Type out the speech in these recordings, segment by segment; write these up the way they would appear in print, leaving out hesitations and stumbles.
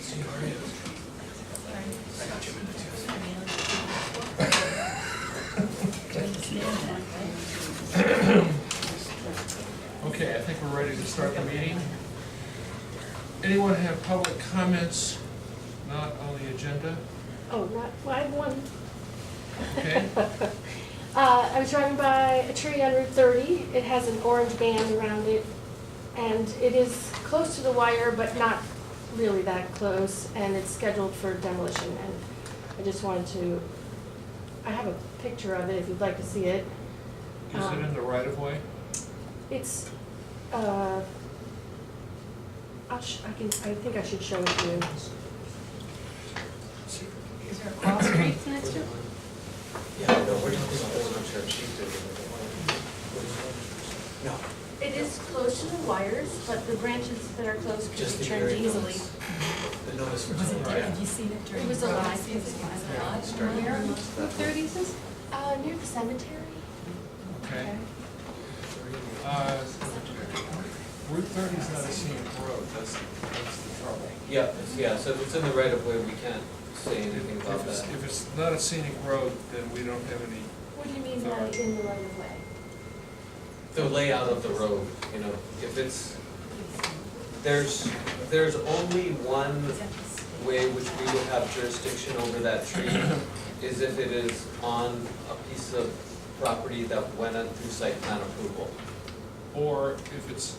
See how it is. I got you a minute. Okay, I think we're ready to start the meeting. Anyone have public comments not on the agenda? Oh, not, well, I have one. Okay. I was driving by a tree on Route 30. It has an orange band around it, and it is close to the wire, but not really that close, and it's scheduled for demolition. And I just wanted to, I have a picture of it if you'd like to see it. Is it in the right of way? It's, I think I should show it to you. Is there a cross street next to it? Yeah, no, we're talking about the one on Church Street. No. It is close to the wires, but the branches that are close can Just be the trimmed area easily. notice. The notice was Was it, on, right? have you seen it during? It was alive. It was alive. Starting Where on to Route 30 is this? Near the cemetery. Okay. Route 30 is not a scenic road, that's the trouble. Yeah, so if it's in the right of way, we can't say anything about that. If it's not a scenic road, then we don't have any, What do you mean by in the right of way? The layout of the road, you know, if it's, there's only one way which we would have jurisdiction over that tree, is if it is on a piece of property that went through site plan approval. or if it's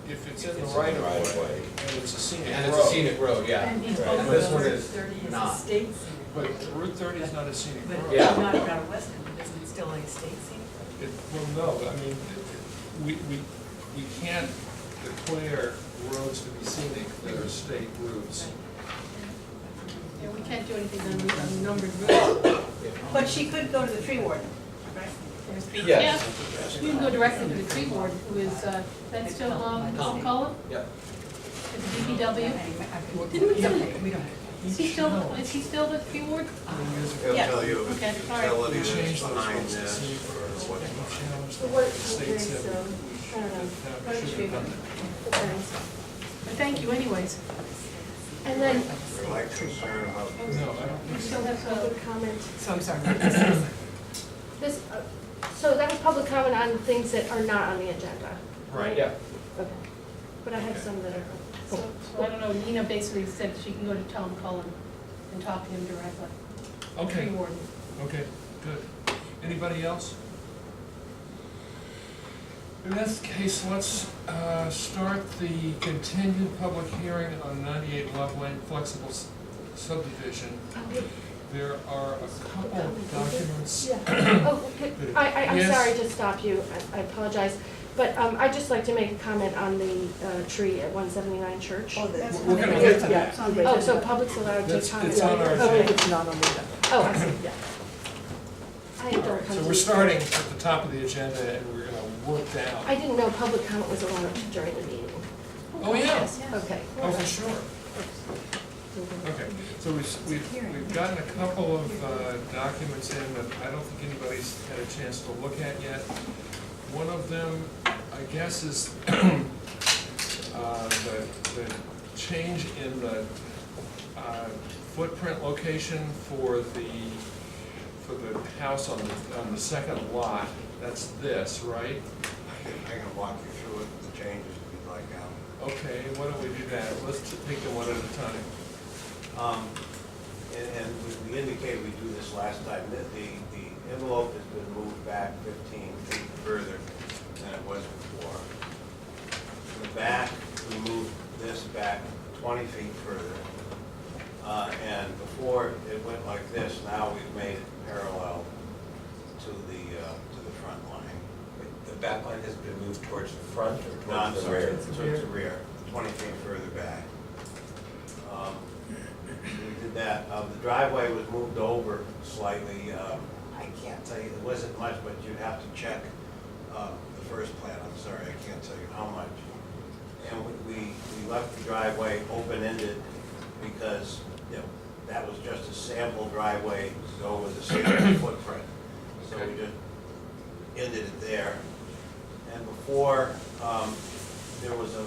in the right of way, and it's a scenic road. And it's a scenic road, yeah. And Right. both And of this those one Route is 30 is a not. state scenic But road. Route 30 is not a scenic But road. Yeah. it's not around Weston, isn't it still a state scenic road? Well, no, I mean, we can't declare roads to be scenic that are state routes. Yeah, we can't do anything on numbered roads. But she could go to the tree warden, right? Yes. You can go directly to the tree board, who is, that's still, Tom Cullen, Yeah. at the DPW. Didn't we don't, we don't. Is he still the tree ward? He'll Yeah. tell you if Okay, the all right. utility We is changed those behind roads to this. scenic roads. or what. We challenged The them. word, The state okay, said so, I don't know. we should have done that. Depends. But thank you anyways. And then, We're like concerned about. No, I don't we think so. still have public comment. So I'm sorry. This, so that was public comment on things that are not on the agenda. Right. Yeah. Okay. But I have Okay. some that are. So I don't know, Nina basically said she can go to Tom Cullen and talk to him directly. Okay, Tree warden. okay, good. Anybody else? In this case, let's start the continued public hearing on 98 Love Lane flexible subdivision. There are a couple of documents. Yeah. Oh, I'm Yes. sorry to stop you. I apologize. But I'd just like to make a comment on the tree at 179 Church. Oh, that's. We're gonna get to that. Oh, so public's allowed to That's- comment? it's on our Okay. agenda. It's not on the agenda. Oh, I see, yeah. I don't come So to we're these- starting at the top of the agenda and we're gonna work down. I didn't know public comment was allowed during the meeting. Oh, yeah. Okay. Oh, for sure. Okay, so we've gotten a couple of documents in that I don't think anybody's had a chance to look at yet. One of them, I guess, is the change in the footprint location for the house on the second lot. That's this, right? I can walk you through it, the changes if you'd like, Al. Okay, why don't we do that? Let's take them one at a time. And we indicated we do this last time, that the envelope has been moved back 15 feet further than it was before. In the back, we moved this back 20 feet further. And before it went like this, now we've made it parallel to the front line. The back line has been moved towards the front or No, I'm towards the sorry, rear? towards the rear, 20 feet further back. We did that. The driveway was moved over slightly. I can't tell you, it wasn't much, but you'd have to check the first plan. I'm sorry, I can't tell you how much. And we left the driveway open-ended because, you know, that was just a sample driveway to go with a sample footprint. So we just ended it there. And before, there was a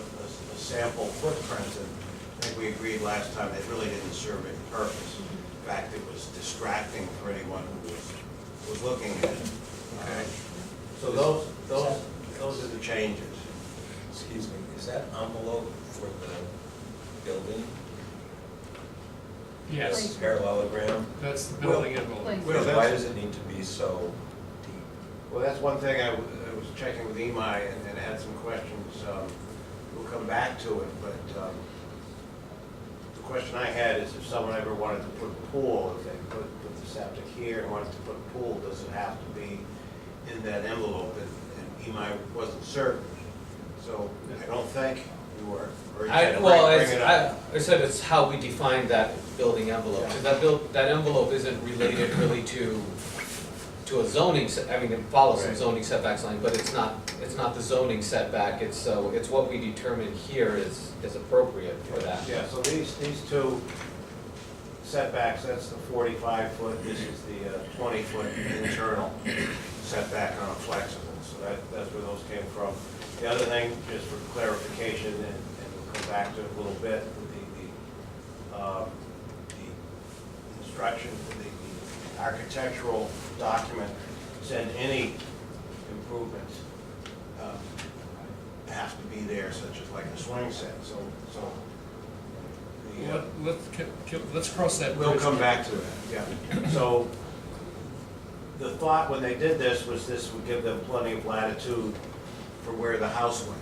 sample footprint, and think we agreed last time, it really didn't serve any purpose. In fact, it was distracting for anyone who was looking at it. Okay. So those are the changes. Excuse me, is that envelope for the building? Yes, The parallelogram? that's the building envelope. Like- Well, Why that's- does it need to be so deep? Well, that's one thing I was checking with Imai and had some questions. We'll come back to it, but the question I had is if someone ever wanted to put a pool, if they put the septic here and wanted to put a pool, does it have to be in that envelope? And Imai wasn't certain. So I don't think you were. Or you said, Well, bring it up. I said it's how we define that building envelope, because that envelope isn't related really to a zoning, I mean, it follows some Right. zoning setbacks line, but it's not the zoning setback, it's what we determine here is appropriate for that. Yeah, so these two setbacks, that's the 45-foot, this is the 20-foot internal setback on a flexible, so that's where those came from. The other thing, just for clarification, and we'll come back to it a little bit, the instruction, the architectural document said any improvements have to be there, such as like a swing set, so the, Let's cross that bridge. we'll come back to that, yeah. So, the thought when they did this was this would give them plenty of latitude for where the house went.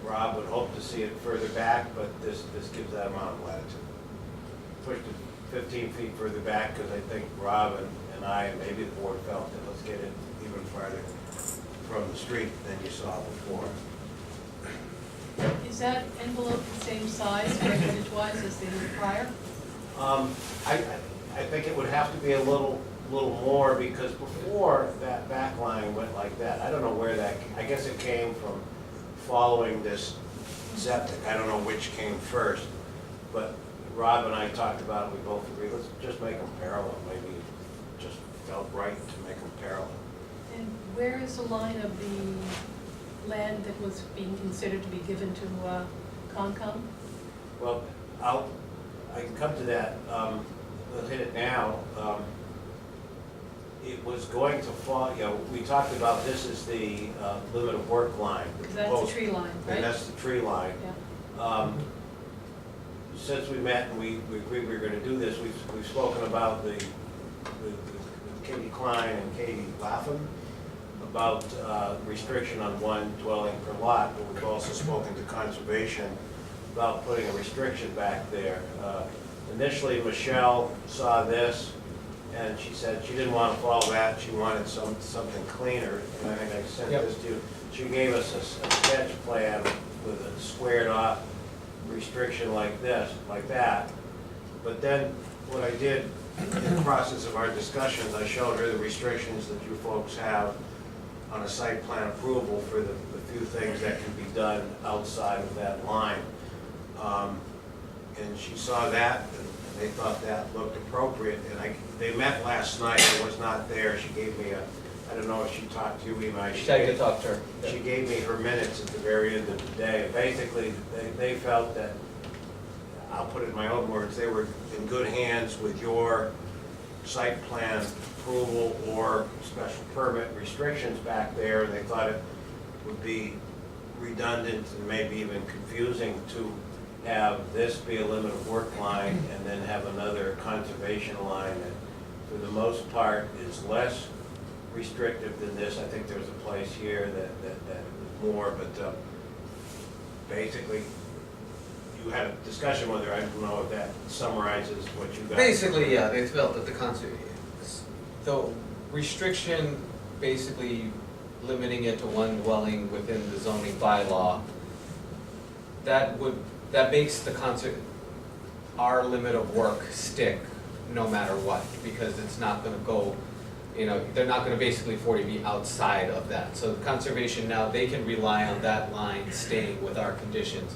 Rob would hope to see it further back, but this gives that amount of latitude. Pushed it 15 feet further back, because I think Rob and I, and maybe the board felt that let's get it even farther from the street than you saw before. Is that envelope the same size, square footage-wise, as the year prior? I think it would have to be a little more, because before that back line went like that, I don't know where that, I guess it came from following this septic. I don't know which came first, but Rob and I talked about it, we both agreed, let's just make them parallel. Maybe it just felt right to make them parallel. And where is the line of the land that was being considered to be given to Concom? Well, I can come to that. Let's hit it now. It was going to fall, we talked about this as the limit of work line. Because that's the tree line, right? And that's the tree line. Yeah. Since we met and we agreed we were gonna do this, we've spoken about with Katie Klein and Katie Lapham about restriction on one dwelling per lot, but we've also spoken to conservation about putting a restriction back there. Initially, Michelle saw this, and she said she didn't want to follow that, she wanted something cleaner, and I think I sent Yep. this to you. She gave us a sketch plan with a squared off restriction like this, like that. But then, what I did in the process of our discussions, I showed her the restrictions that you folks have on a site plan approval for the few things that can be done outside of that line. And she saw that, and they thought that looked appropriate, and they met last night, I was not there, she gave me I don't know if she talked to you, Imai. I could talk to her. She gave me her minutes at the very end of the day. Basically, they felt that, I'll put it in my own words, they were in good hands with your site plan approval or special permit restrictions back there. They thought it would be redundant and maybe even confusing to have this be a limit of work line and then have another conservation line that, for the most part, is less restrictive than this. I think there's a place here that was more, but basically, you had a discussion with her. I don't know if that summarizes what you got. Basically, yeah, they felt that the restriction, basically limiting it to one dwelling within the zoning bylaw, that makes our limit of work stick no matter what, because it's not gonna go, they're not gonna basically 40 be outside of that. So conservation now, they can rely on that line staying with our conditions,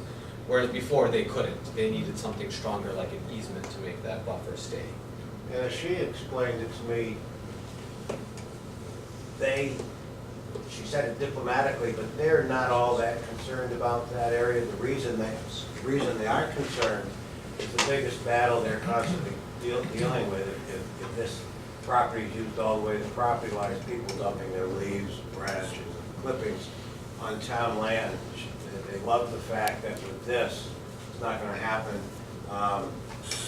whereas before they couldn't. They needed something stronger like an easement to make that buffer stay. And as she explained it to me, they she said it diplomatically, but they're not all that concerned about that area. The reason they are concerned is the biggest battle they're constantly dealing with. If this property is used all the way to the property lines, people dumping their leaves, branches, clippings on town land. They love the fact that with this, it's not gonna happen.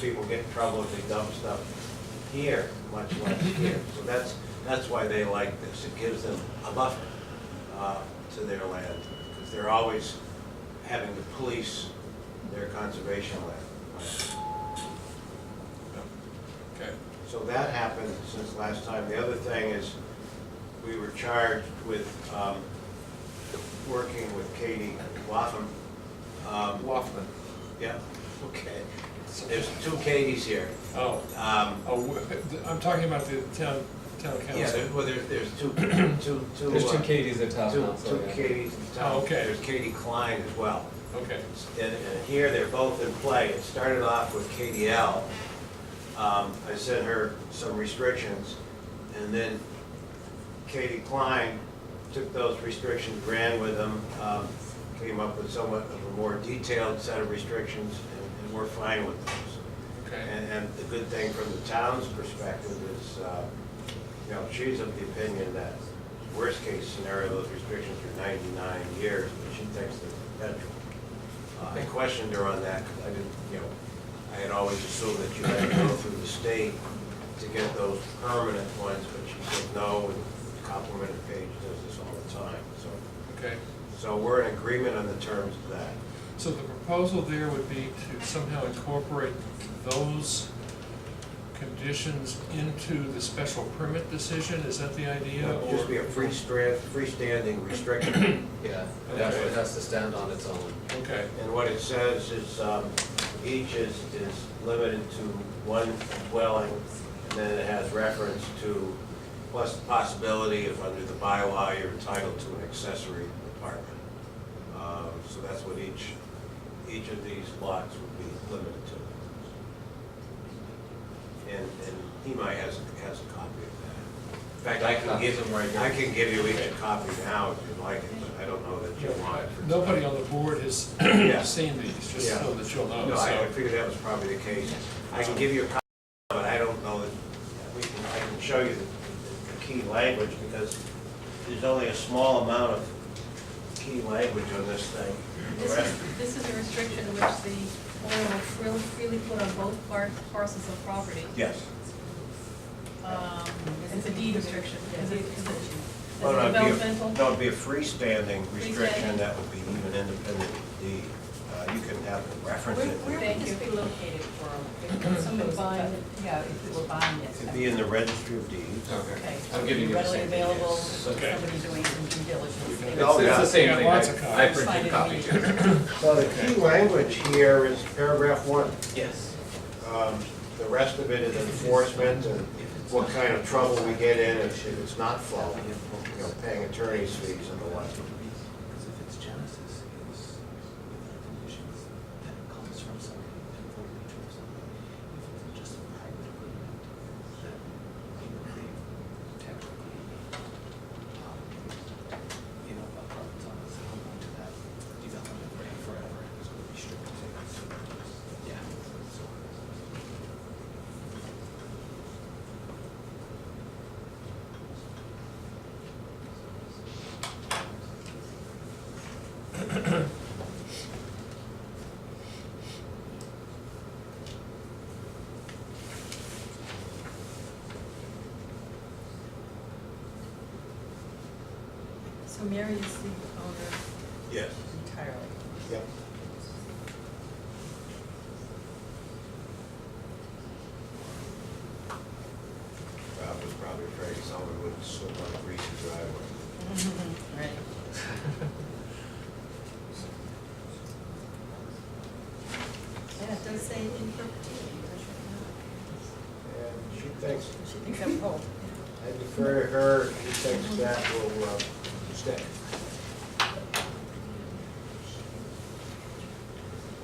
People get in trouble if they dump stuff here, much less here. So that's why they like this. It gives them a buffer to their land, because they're always having to police their conservation land. Okay. So that happened since last time. The other thing is, we were charged with working with Katie Waffen. Waffman. Yeah, okay. There's two Katies here. Oh, I'm talking about the town council. Yeah, there's two. There's two Katies at town Two council. yeah. Katies in town. Oh, okay. There's Katie Klein as well. Okay, And here, they're both in play. It started off with Katie L. I sent her some restrictions, and then Katie Klein took those restrictions, ran with them, came up with somewhat of a more detailed set of restrictions, and we're fine with those. okay. And the good thing from the town's perspective is, you know, she's of the opinion that worst case scenario, those restrictions are 99 years, but she thinks they're perpetual. I questioned her on that, because I didn't, you know, I had always assumed that you had to go through the state to get those permanent ones, but she said no, and the complimentary page does this all the time, so. Okay, So we're in agreement on the terms of that. so the proposal there would be to somehow incorporate those conditions into the special permit decision, is that the idea? It would just be a freestanding restriction. Yeah, it has to stand on its own. Okay, And what it says is, each is limited to one dwelling, and then it has reference to, plus the possibility if under the bylaw you're entitled to an accessory apartment. So that's what each of these lots would be limited to. And Imai has a copy of that. In fact, I can give you each a copy now if you'd like it, but I don't know that you want it. nobody on the board has Yeah. seen these, just Yeah. so that you'll know, No, I so. figured that was probably the case. I can give you a copy, but I don't know that, I can show you the key language, because there's only a small amount of key language on this thing. The rest, This is a restriction which the owner will freely put on both parcels of property. yes. It's a deed restriction. Is it Oh, no, developmental? No, it'd be a freestanding restriction Freestanding. that would be even independent of deed. You can have it reference it. Where Thank would this you. be located for? Somebody buying it. Yeah, if we were buying it. It'd be in the registry of deeds. Okay, so I'm it'd giving be you the readily same thing, available, yes. for Okay. somebody doing some due diligence. Oh, It's yeah. the same Yeah, thing, lots of I copies. printed copies. So the key language here is paragraph 1. Yes. The rest of it is enforcement and what kind of trouble we get in if it's not followed, you know, paying attorney's fees and the like. Because if it's Genesis, it's conditions that it comes from somebody and for nature of somebody. If it's just a private agreement, then it would be technically, you know, apartments on this, hold on to that development right forever, and it's going to be restricted to it. So, yeah. So Mary is the owner Yes. entirely. Yep. Rob was probably afraid someone would slip on a greasy driveway. Right. Yeah, it does say in perpetuity. And she thinks, She thinks that would hold. I defer to her, she thinks that will stick.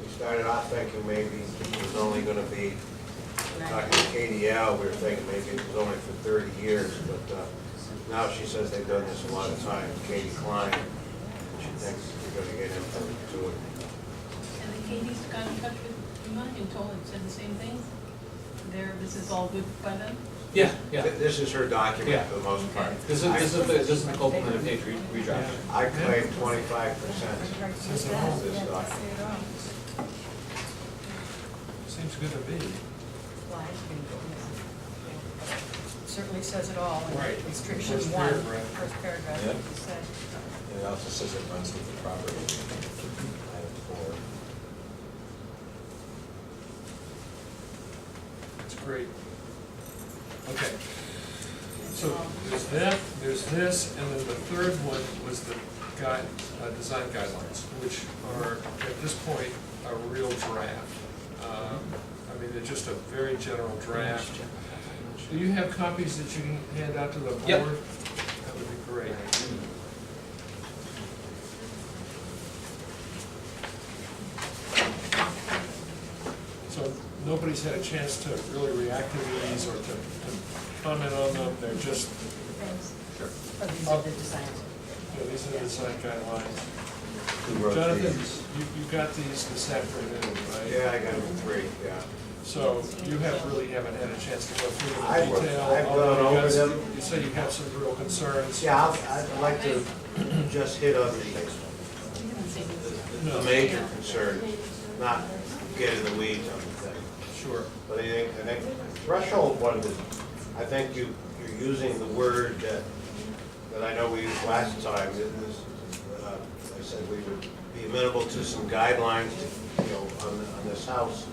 We started off thinking maybe it was only gonna be, talking to KDL, we were thinking maybe it was only for 30 years, but Now she says they've done this a lot of times, Katie Klein, she thinks you're gonna get input to it. And then Katie's got in touch with you and told and said the same thing? This is all good by them? Yeah, yeah. This is her document Yeah. for the most part. This is the Copeland and Page redraft. I claim 25% Says of it all. this document. Seems good to me. Certainly says it all. in Right. Restriction First one, paragraph. first paragraph, Yeah. like you said. And it also says it runs with the property. Item 4. It's great. Okay. So there's that, there's this, and then the third one was the design guidelines, which are, at this point, a real draft. I mean, they're just a very general draft. Do you have copies that you can hand out to the board? Yep. That would be great. So nobody's had a chance to really react to these or to comment on them, they're just, Sure. Oh, these are the designs. these are the design guidelines. Who wrote Jonathan, these? you got these this afternoon, right? Yeah, I got them 3, yeah. So you really haven't had a chance to go through them I've- in detail? I've although gone you over got- them. You said you have some real concerns. Yeah, I'd like to just hit on the major concern, not get in the weeds on the thing. Sure. But I think threshold one, I think you're using the word that I know we used last time. I said we would be amenable to some guidelines, on this house.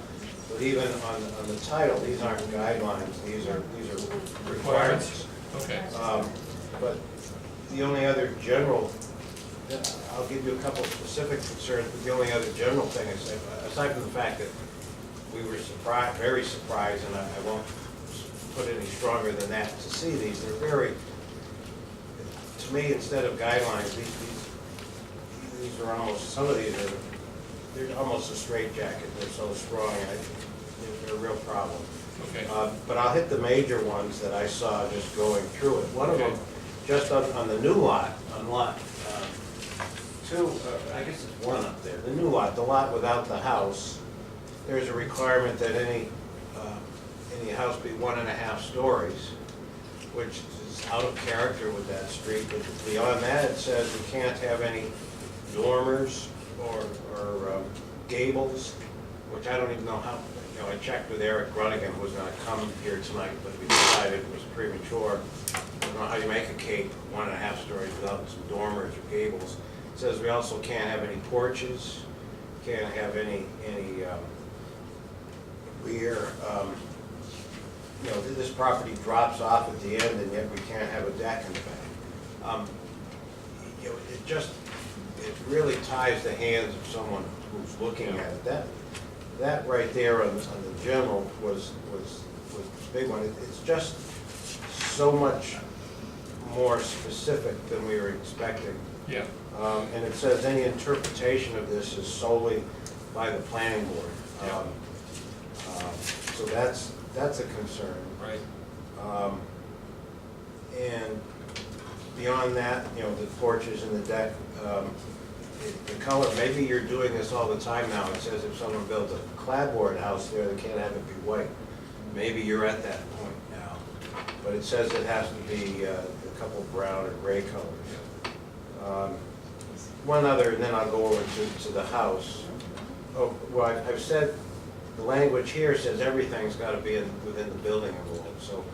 But even on the title, these aren't guidelines, these are requirements. Okay. But the only other general, I'll give you a couple specific concerns, but the only other general thing is, aside from the fact that we were surprised, very surprised, and I won't put any stronger than that to see these, they're very, to me, instead of guidelines, these are almost, some of these are, they're almost a straitjacket, they're so strong, they're a real problem. Okay. But I'll hit the major ones that I saw just going through it. One of them, Okay. just on the new lot, on lot 2, I guess it's 1 up there, the new lot, the lot without the house, there's a requirement that any house be 1.5 stories, which is out of character with that street, but beyond that, it says we can't have any dormers or gables, which I don't even know how, I checked with Eric Grunigan, who was gonna come here tonight, but we decided it was premature. I don't know how you make a cape 1.5 stories without some dormers or gables. It says we also can't have any porches, can't have any rear, this property drops off at the end, and yet we can't have a deck in the back. It really ties the hands of someone who's looking at it. That right there on the general was a big one. It's just so much more specific than we were expecting. Yeah. And it says any interpretation of this is solely by the planning board. Yeah. So that's a concern. Right. And beyond that, the porches and the deck, the color, maybe you're doing this all the time now. It says if someone builds a clapboard house there, they can't have it be white. Maybe you're at that point now. But it says it has to be a couple brown or gray colors. One other, and then I'll go over to the house. Oh, well, I've said, the language here says everything's got to be within the building envelope. So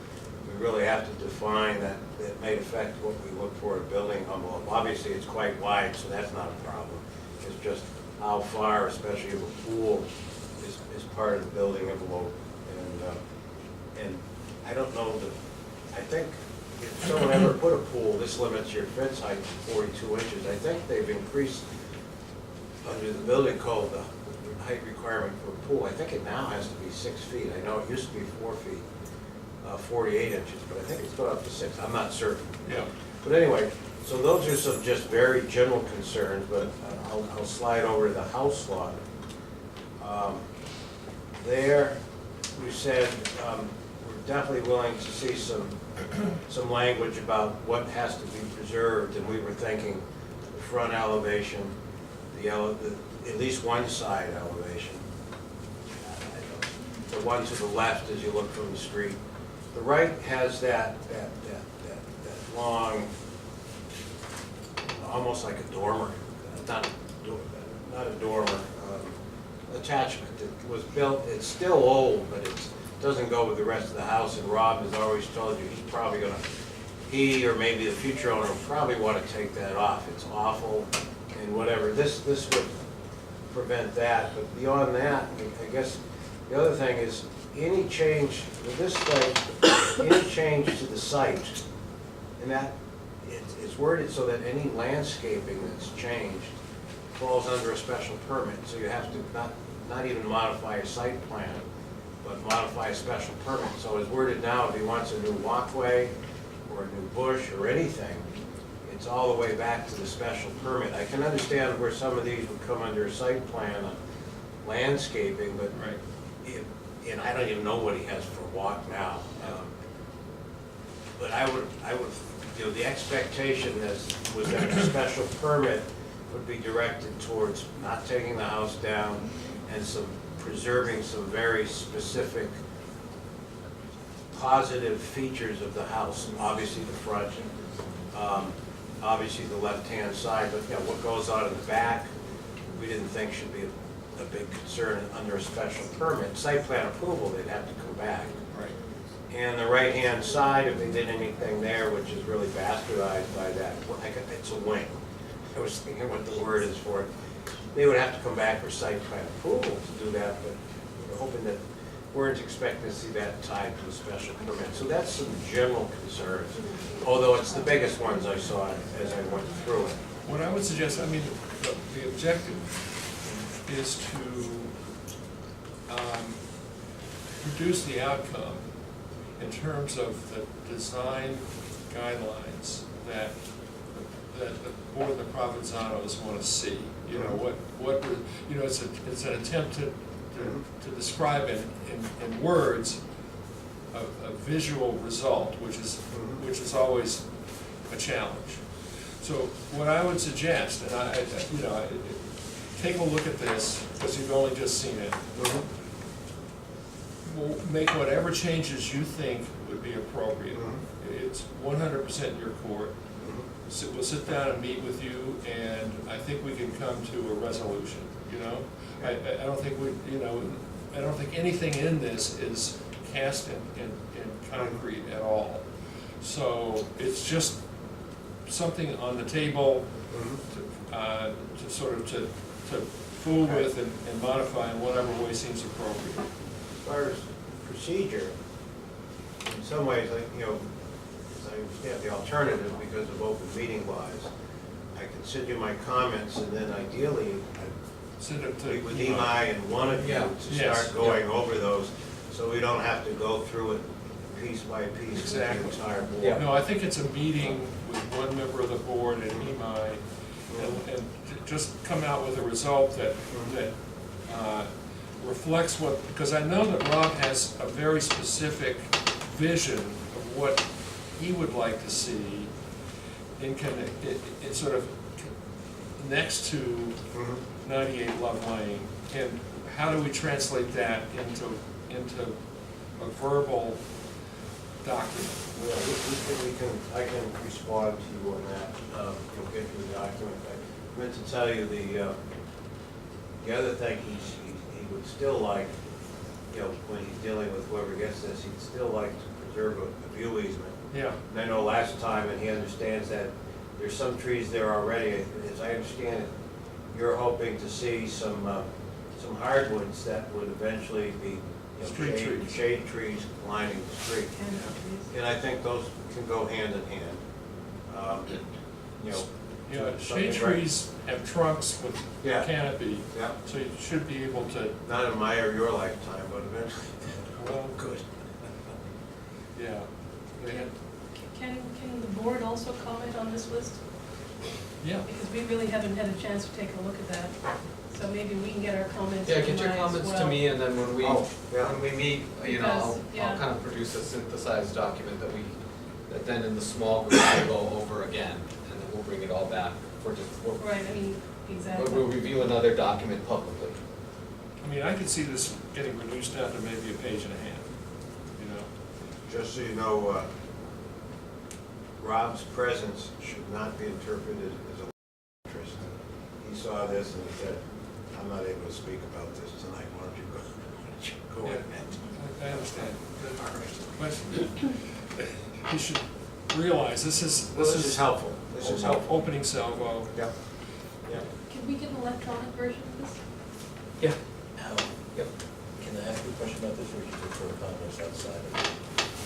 we really have to define that it may affect what we look for in a building envelope. Obviously, it's quite wide, so that's not a problem. It's just how far, especially if a pool is part of the building envelope. And I don't know that, I think if someone ever put a pool, this limits your fence height to 42 inches. I think they've increased under the building code the height requirement for a pool. I think it now has to be 6 feet. I know it used to be 4 feet. 48 inches, but I think it's gone up to 6. I'm not certain. Yeah. But anyway, so those are some just very general concerns, but I'll slide over to the house lot. There, we said we're definitely willing to see some language about what has to be preserved, and we were thinking the front elevation, at least one side elevation, the one to the left as you look from the street. The right has that long, almost like a dormer, not a dormer, attachment. It was built, it's still old, but it doesn't go with the rest of the house, and Rob has always told you he's probably gonna, he or maybe the future owner will probably want to take that off. It's awful and whatever. This would prevent that, but beyond that, I guess the other thing is any change with this site, any change to the site, and that it's worded so that any landscaping that's changed falls under a special permit. So you have to not even modify a site plan, but modify a special permit. So it's worded now, if he wants a new walkway or a new bush or anything, it's all the way back to the special permit. I can understand where some of these would come under a site plan on landscaping, but Right. And I don't even know what he has for a walk now. But I would, you know, the expectation was that a special permit would be directed towards not taking the house down and preserving some very specific positive features of the house. Obviously the front, obviously the left-hand side, but you know, what goes on in the back, we didn't think should be a big concern under a special permit. Site plan approval, they'd have to come back. Right. And the right-hand side, if they did anything there, which is really bastardized by that, it's a wing. I was thinking what the word is for it. They would have to come back for site plan approval to do that, but we're hoping that, weren't expecting to see that tied to a special permit. So that's some general concerns, although it's the biggest ones I saw as I went through it. What I would suggest, I mean, the objective is to produce the outcome in terms of the design guidelines that the board of the Provenzanos want to see. You know, what you know, it's an attempt to describe in words a visual result, which is always a challenge. So what I would suggest, and you know, take a look at this, because you've only just seen it. We'll make whatever changes you think would be appropriate. It's 100% your court. So we'll sit down and meet with you, and I think we can come to a resolution, you know? I don't think I don't think anything in this is cast in concrete at all. So it's just something on the table to sort of to fool with and modify in whatever way seems appropriate. As far as procedure, in some ways, you know, as I understand the alternative because of open meeting laws, I can send you my comments, and then ideally, Send it to I'd with Imai and one of you to Yes. start going over those, so we don't have to go through it piece by piece with the Exactly. entire board. Yeah. No, I think it's a meeting with one member of the board and Imai, and just come out with a result that reflects what, because I know that Rob has a very specific vision of what he would like to see in sort of next to 98 Love Lane, and how do we translate that into a verbal document? Well, I can respond to you on that. You'll get you the document. I meant to tell you the other thing he would still like, you know, when he's dealing with whoever gets this, he'd still like to preserve a view easement. Yeah. And I know last time, and he understands that there's some trees there already. As I understand it, you're hoping to see some hardwoods that would eventually be, you know, Street trees. shade trees lining the street. And I think those can go hand in hand. You know, Yeah, something shade right- trees have trunks with Yeah. canopy, Yeah, so you should be able to, not in my or your lifetime, but eventually. well, Good. yeah. They had, Can the board also comment on this list? yeah, Because we really haven't had a chance to take a look at that. So maybe we can get our comments Yeah, to get your Maya as comments to well. me, and then when we, Oh, yeah. when we meet, you know, Because, I'll yeah. kind of produce a synthesized document that then in the small group we'll go over again, and then we'll bring it all back for just, Right, I mean, exactly. we'll review another document publicly. I mean, I could see this getting reduced down to maybe a page and a half, you know? Just so you know, Rob's presence should not be interpreted as a interest. He saw this and he said, I'm not able to speak about this tonight, why don't you go Yeah. ahead? I understand. But you should realize, this is helpful. This is helpful. opening salvo. Yep. Yep. Can we get an electronic version of this? Yeah. Yep. Can I ask you a question about this, or you prefer comments outside of it?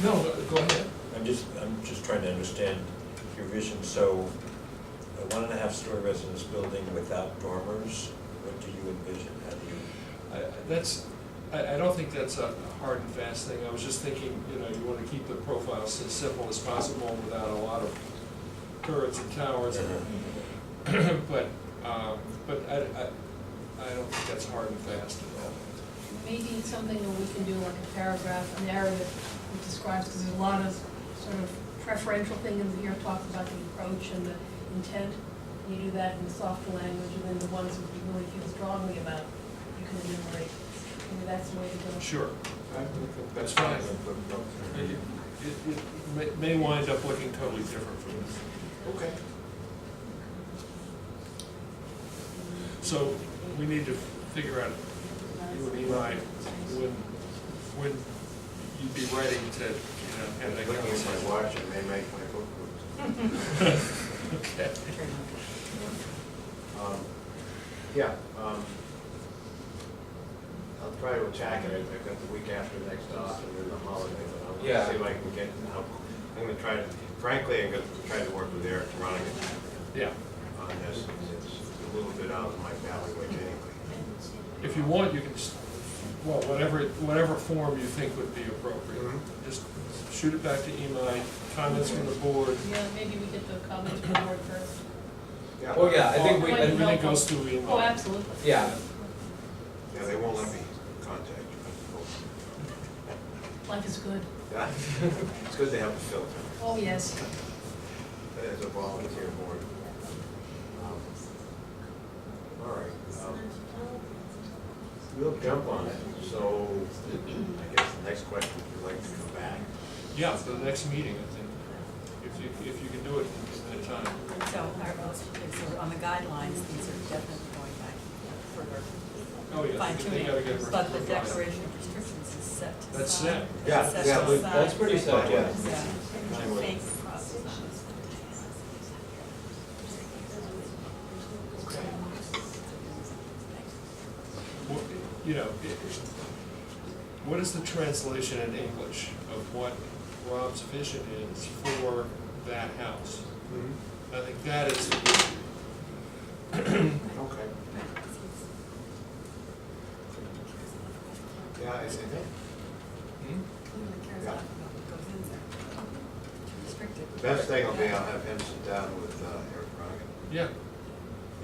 No, go ahead. I'm just trying to understand your vision. So, a 1.5-story residence building without dormers, what do you envision? How do you? I don't think that's a hard and fast thing. I was just thinking, you know, you want to keep the profile as simple as possible without a lot of turrets and towers. But I don't think that's hard and fast at all. Maybe it's something where we can do like a paragraph, a narrative that describes, because there's a lot of sort of preferential things here, talks about the approach and the intent. You do that in softer language, and then the ones that you really feel strongly about, you can enumerate. Maybe that's the way to go. Sure, that's fine. It may wind up looking totally different from this. Okay. So we need to figure out, you and Eli, when you'd be ready to, you know, have that Looking at conversation. my watch, it may make my book groups. Okay. Yeah, I'll try to attack it. I've got the week after next off and then the holiday, but I'll Yeah. see if I can get, I'm gonna try to, frankly, I'm gonna try to work with Eric running it Yeah, on this. It's a little bit out of my bailiwick anyway. if you want, you can, well, whatever form you think would be appropriate. Mhm. Just shoot it back to Eli, comments from the board. Yeah, maybe we get the comments from the board first. Yeah. Well, yeah, I think we, Might be Everything helpful. goes through Eli. Oh, absolutely. yeah, Yeah, they won't let me contact you. Life is good. Yeah, it's good to have a filter Oh, yes. as a volunteer board. All right. We'll jump on it. So I guess the next question, if you'd like to come back. Yeah, for the next meeting, I think, if you can do it in that time. So, so on the guidelines, these are definitely going back further Oh, yeah, fine they tuning. gotta get. But the refined. declaration of restrictions is set to That's side. set. Yeah, Set yeah, to but side. that's pretty set, yeah. Yeah. I think, What- You know, what is the translation in English of what Rob's vision is for that house? I think that is the issue. Okay. Yeah, I think. Hmm? Yeah. goes in there. Restricted. The best thing will be I'll have him sit down with Eric Rogan. Yeah.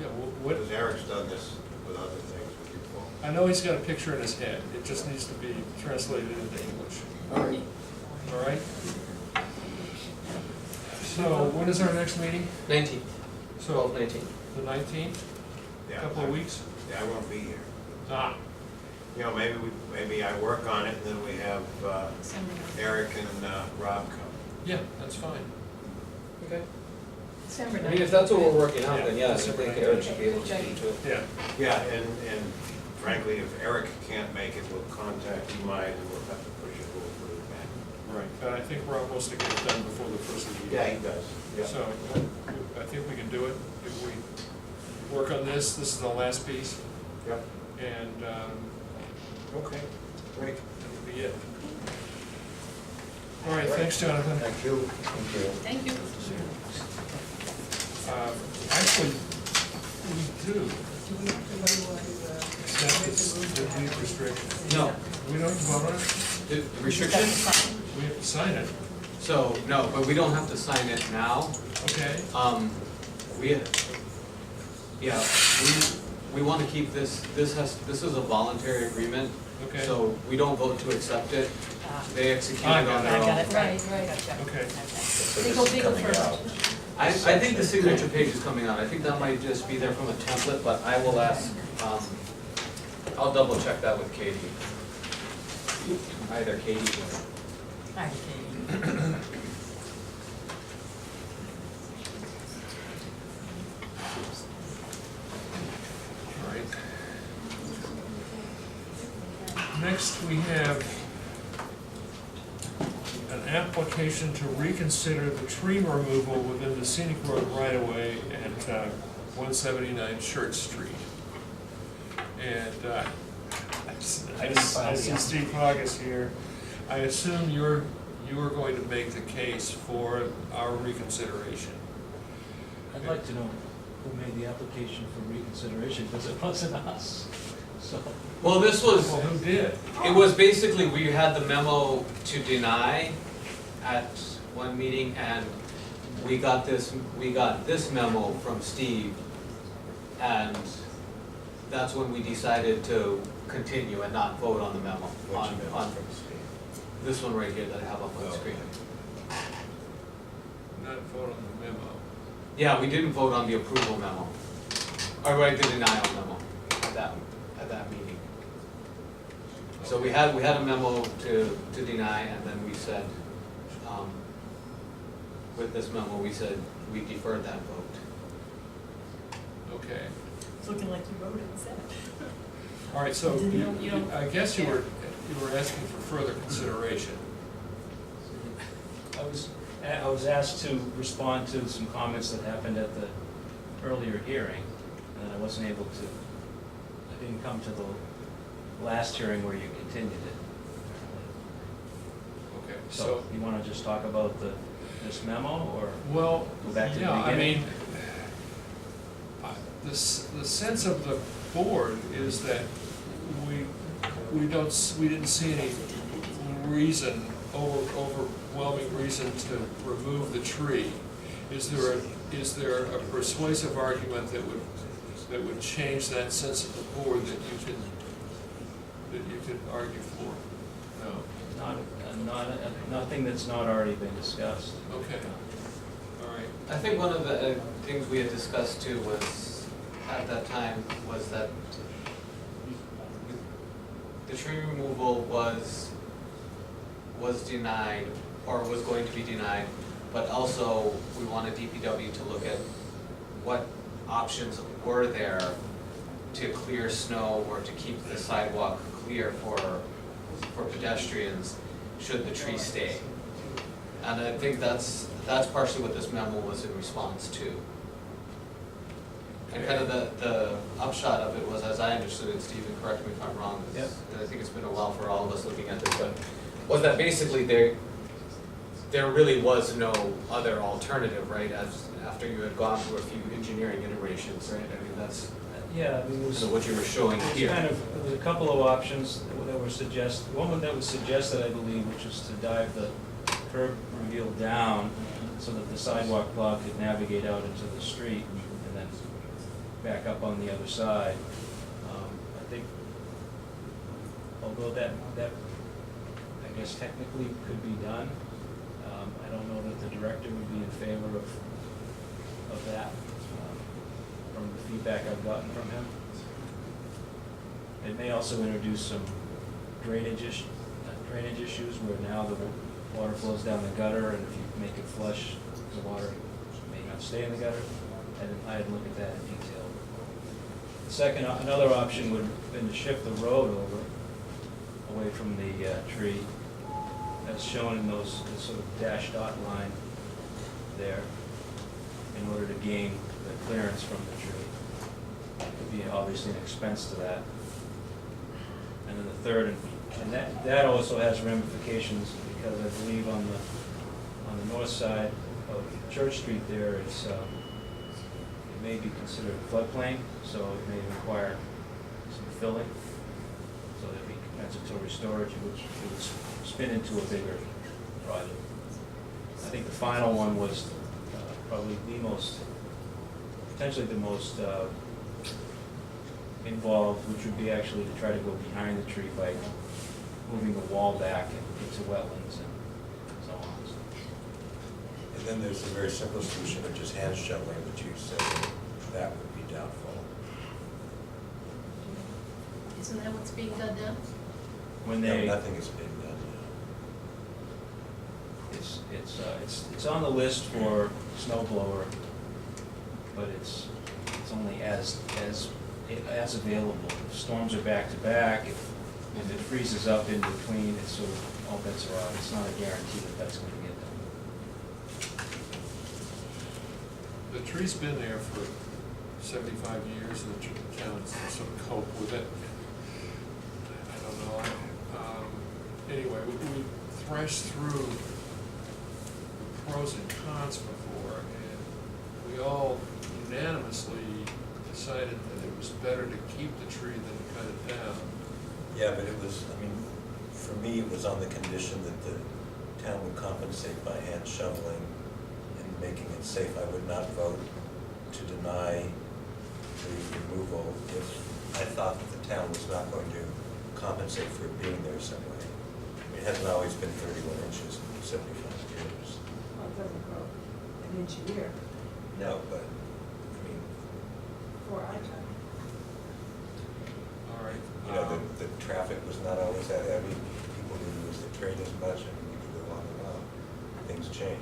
Yeah, what, Because Eric's done this with other things with you folks. I know he's got a picture in his head, it just needs to be translated into English, All right. all right? So, when is our next meeting? 19, So, 12, 19. the 19th, Yeah, couple of weeks? Yeah, I won't be here. Ah, You know, maybe I work on it and then we have Eric and Rob come. yeah, that's fine. Okay. December I mean, if that's what we're working out, then Yeah, yeah, I think Eric should be able to do too. Yeah, Yeah, and frankly, if Eric can't make it, we'll contact Eli and we'll have to push it a little further back. right, but I think Rob wants to get it done before the first of the year. Yeah, he does. Yeah. So, I think we can do it if we work on this. This is the last piece, Yep. and Okay, great. that would be it. All right, thanks, Jonathan. Thank you. Thank you. Thank you. Actually, we do, Do we have to vote except it's the deed restriction. No, We don't vote on it, the restriction? we have to sign it, So, no, but we don't have to sign it now. okay? We, yeah, we want to keep this is a voluntary agreement, Okay. so we don't vote to accept it. They execute it I on got their I own. got it, right, Right, right. gotcha. Okay. So Legal, this is legal coming first. out. I think the signature page is coming out, I think that might just be there from a template, but I will ask, I'll double check that with Katie. Either Katie or. Hi, Katie. All right. Next, we have an application to reconsider the tree removal within the scenic road right-of-way at 179 Church Street. And I see Steve Hoggis here. I assume you are going to make the case for our reconsideration. I'd like to know who made the application for reconsideration, because it wasn't us, so. Well, this was, Well, who did? it was basically, we had the memo to deny at one meeting, and we got this memo from Steve, and that's when we decided to continue and not vote on the memo. Which memo On from Steve? this one right here that I have up on the screen. Not vote on the memo. Yeah, we didn't vote on the approval memo, or right, the denial memo at that meeting. So we had a memo to deny, and then we said, with this memo, we said we deferred that vote. Okay. It's looking like you wrote it and said it. All right, so You don't- I guess you were asking for further consideration. I was asked to respond to some comments that happened at the earlier hearing, and I wasn't able to, I didn't come to the last hearing where you continued it. Okay, So, so, you wanna just talk about this memo, or? well, Go back to the yeah, I beginning. mean, the sense of the board is that we didn't see any reason, overwhelming reason to remove the tree. Is there a persuasive argument that would change that sense of the board that you could argue for? No. Nothing that's not already been discussed. Okay. All right. I think one of the things we had discussed too was, at that time, was that the tree removal was denied, or was going to be denied, but also we wanted DPW to look at what options were there to clear snow or to keep the sidewalk clear for pedestrians should the tree stay. And I think that's partially what this memo was in response to. And kind of the upshot of it was, as I understood it, Stephen, correct me if I'm wrong, Yep. and I think it's been a while for all of us looking at this, but was that basically there really was no other alternative, right, after you had gone through a few engineering iterations, right? I mean, that's Yeah, I mean, it was. what you were showing There's here. there was a couple of options that were one that was suggested, I believe, which was to dive the curb reveal down so that the sidewalk plow could navigate out into the street and then back up on the other side. I think, although that I guess technically could be done, I don't know that the director would be in favor of that, from the feedback I've gotten from him. It may also introduce some drainage issues where now the water flows down the gutter, and if you make it flush, the water may not stay in the gutter. I had to look at that in detail. Another option would have been to shift the road over, away from the tree, as shown in those sort of dashed dot line there, in order to gain the clearance from the tree. Would be obviously an expense to that. And then the third, and that also has ramifications, because I believe on the north side of Church Street there, it may be considered floodplain, so it may require some filling. So there'd be compensatory storage, which would spin into a bigger project. I think the final one was potentially the most involved, which would be actually to try to go behind the tree by moving the wall back into wetlands and so on. And then there's the very simple solution of just hand shoveling, which you said that would be doubtful. Isn't that what's being done now? When No, they, nothing is being done it's on the list for snow blower, but it's only as available. If storms are back to back, if it freezes up in between, it's sort of all bets are off. It's not a guarantee that that's going to get done. The tree's been there for 75 years, and the town's sort of cope with it. I don't know. Anyway, we thrashed through the pros and cons before, and we all unanimously decided that it was better to keep the tree than to cut it down. Yeah, but it was, I mean, for me, it was on the condition that the town would compensate by hand shoveling and making it safe. I would not vote to deny the removal if I thought that the town was not going to compensate for it being there some way. I mean, it hasn't always been 31 inches in 75 years. Well, it doesn't grow an inch a year No, but, I mean, for our time. All right. you know, the traffic was not always that heavy. People didn't use the train as much, and we could go on and on. Things change.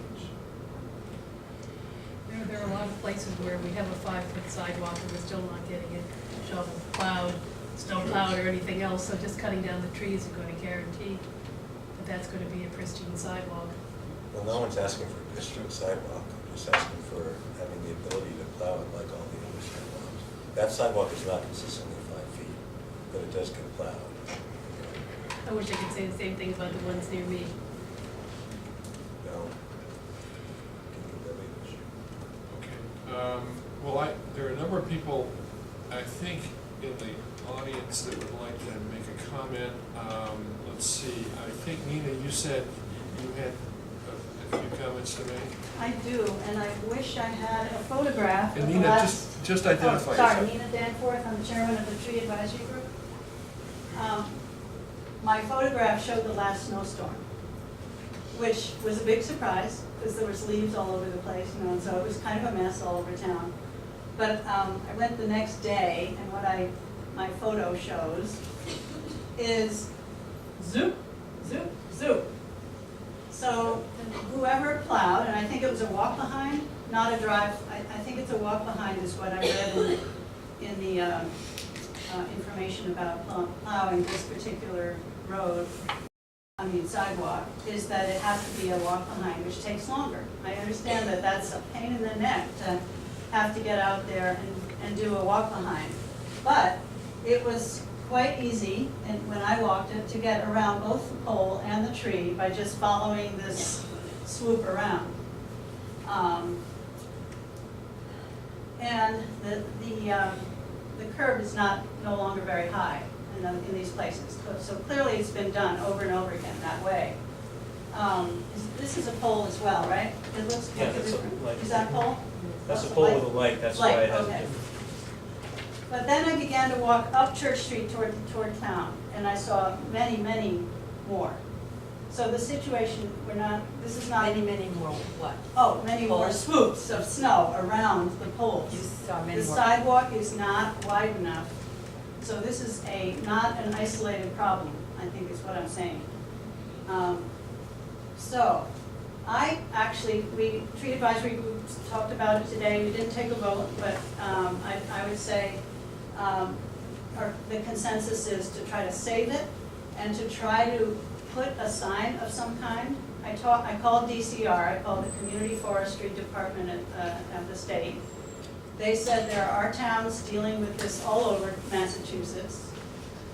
There are a lot of places where we have a 5-foot sidewalk and we're still not getting it shoveled, plowed, snow plowed or anything else, so just cutting down the trees is going to guarantee that that's going to be a pristine sidewalk. Well, no one's asking for a pristine sidewalk, they're just asking for having the ability to plow it like all the other sidewalks. That sidewalk is not consistently 5 feet, but it does get plowed. I wish I could say the same thing about the ones near me. No. Okay. Well, there are a number of people, I think, in the audience that would like to make a comment. Let's see, I think, Nina, you said you had a few comments to make. I do, and I wish I had a photograph And of the Nina, last... just identify yourself. Sorry, Nina Danforth, I'm the chairman of the Tree Advisory Group. My photograph showed the last snowstorm, which was a big surprise, because there was leaves all over the place, you know, and so it was kind of a mess all over town. But I went the next day, and what my photo shows is zoop, zoop, zoop. So whoever plowed, and I think it was a walk behind, not a drive, I think it's a walk behind is what I read in the information about plowing this particular road, sidewalk, is that it has to be a walk behind, which takes longer. I understand that that's a pain in the neck to have to get out there and do a walk behind. But it was quite easy, and when I walked it, to get around both the pole and the tree by just following this swoop around. And the curb is no longer very high in these places. So clearly it's been done over and over again that way. This is a pole as well, right? It looks Yeah, like a that's a different, light. is that a pole? That's a pole with a light, that's why it has a okay. different. But then I began to walk up Church Street toward town, and I saw many, many more. So the situation, this is not. Many more what? Oh, many more Poles? swoops of snow around the poles. You saw many The more. sidewalk is not wide enough, so this is not an isolated problem, I think is what I'm saying. So, Tree Advisory Group talked about it today, we didn't take a vote, but I would say the consensus is to try to save it and to try to put a sign of some kind. I called DCR, I called the Community Forestry Department of the state. They said there are towns dealing with this all over Massachusetts.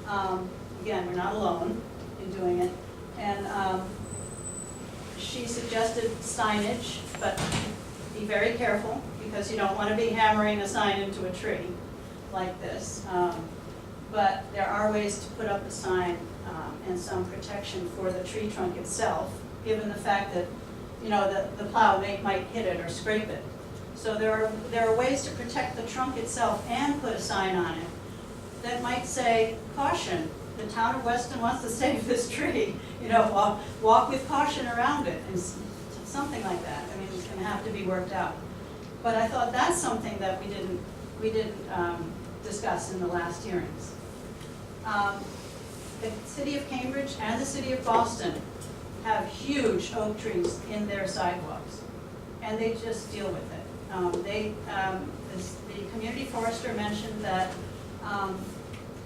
Again, we're not alone in doing it. And she suggested signage, but be very careful because you don't want to be hammering a sign into a tree like this. But there are ways to put up a sign and some protection for the tree trunk itself, given the fact that, the plow might hit it or scrape it. So there are ways to protect the trunk itself and put a sign on it. that might say, caution, the town of Weston wants to save this tree, you know, walk with caution around it, and something like that. I mean, it's gonna have to be worked out. But I thought that's something that we didn't discuss in the last hearings. The city of Cambridge and the city of Boston have huge oak trees in their sidewalks, and they just deal with it. The community forester mentioned that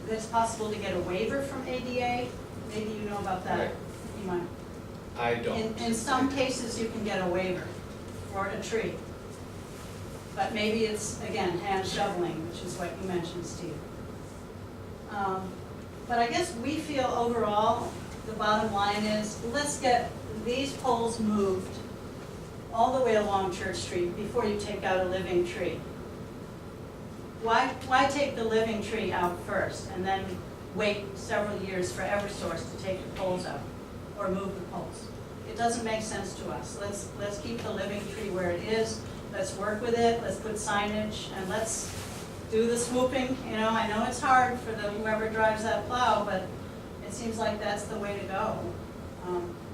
it's possible to get a waiver from ADA. Maybe you know about that. Right. You might. I don't. In some cases, you can get a waiver for a tree. But maybe it's, again, hand shoveling, which is what you mentioned, Steve. But I guess we feel overall, the bottom line is, let's get these poles moved all the way along Church Street before you take out a living tree. Why take the living tree out first and then wait several years for Eversource to take the poles out or move the poles? It doesn't make sense to us. Let's keep the living tree where it is. Let's work with it. Let's put signage, and let's do the swooping. You know, I know it's hard for whoever drives that plow, but it seems like that's the way to go.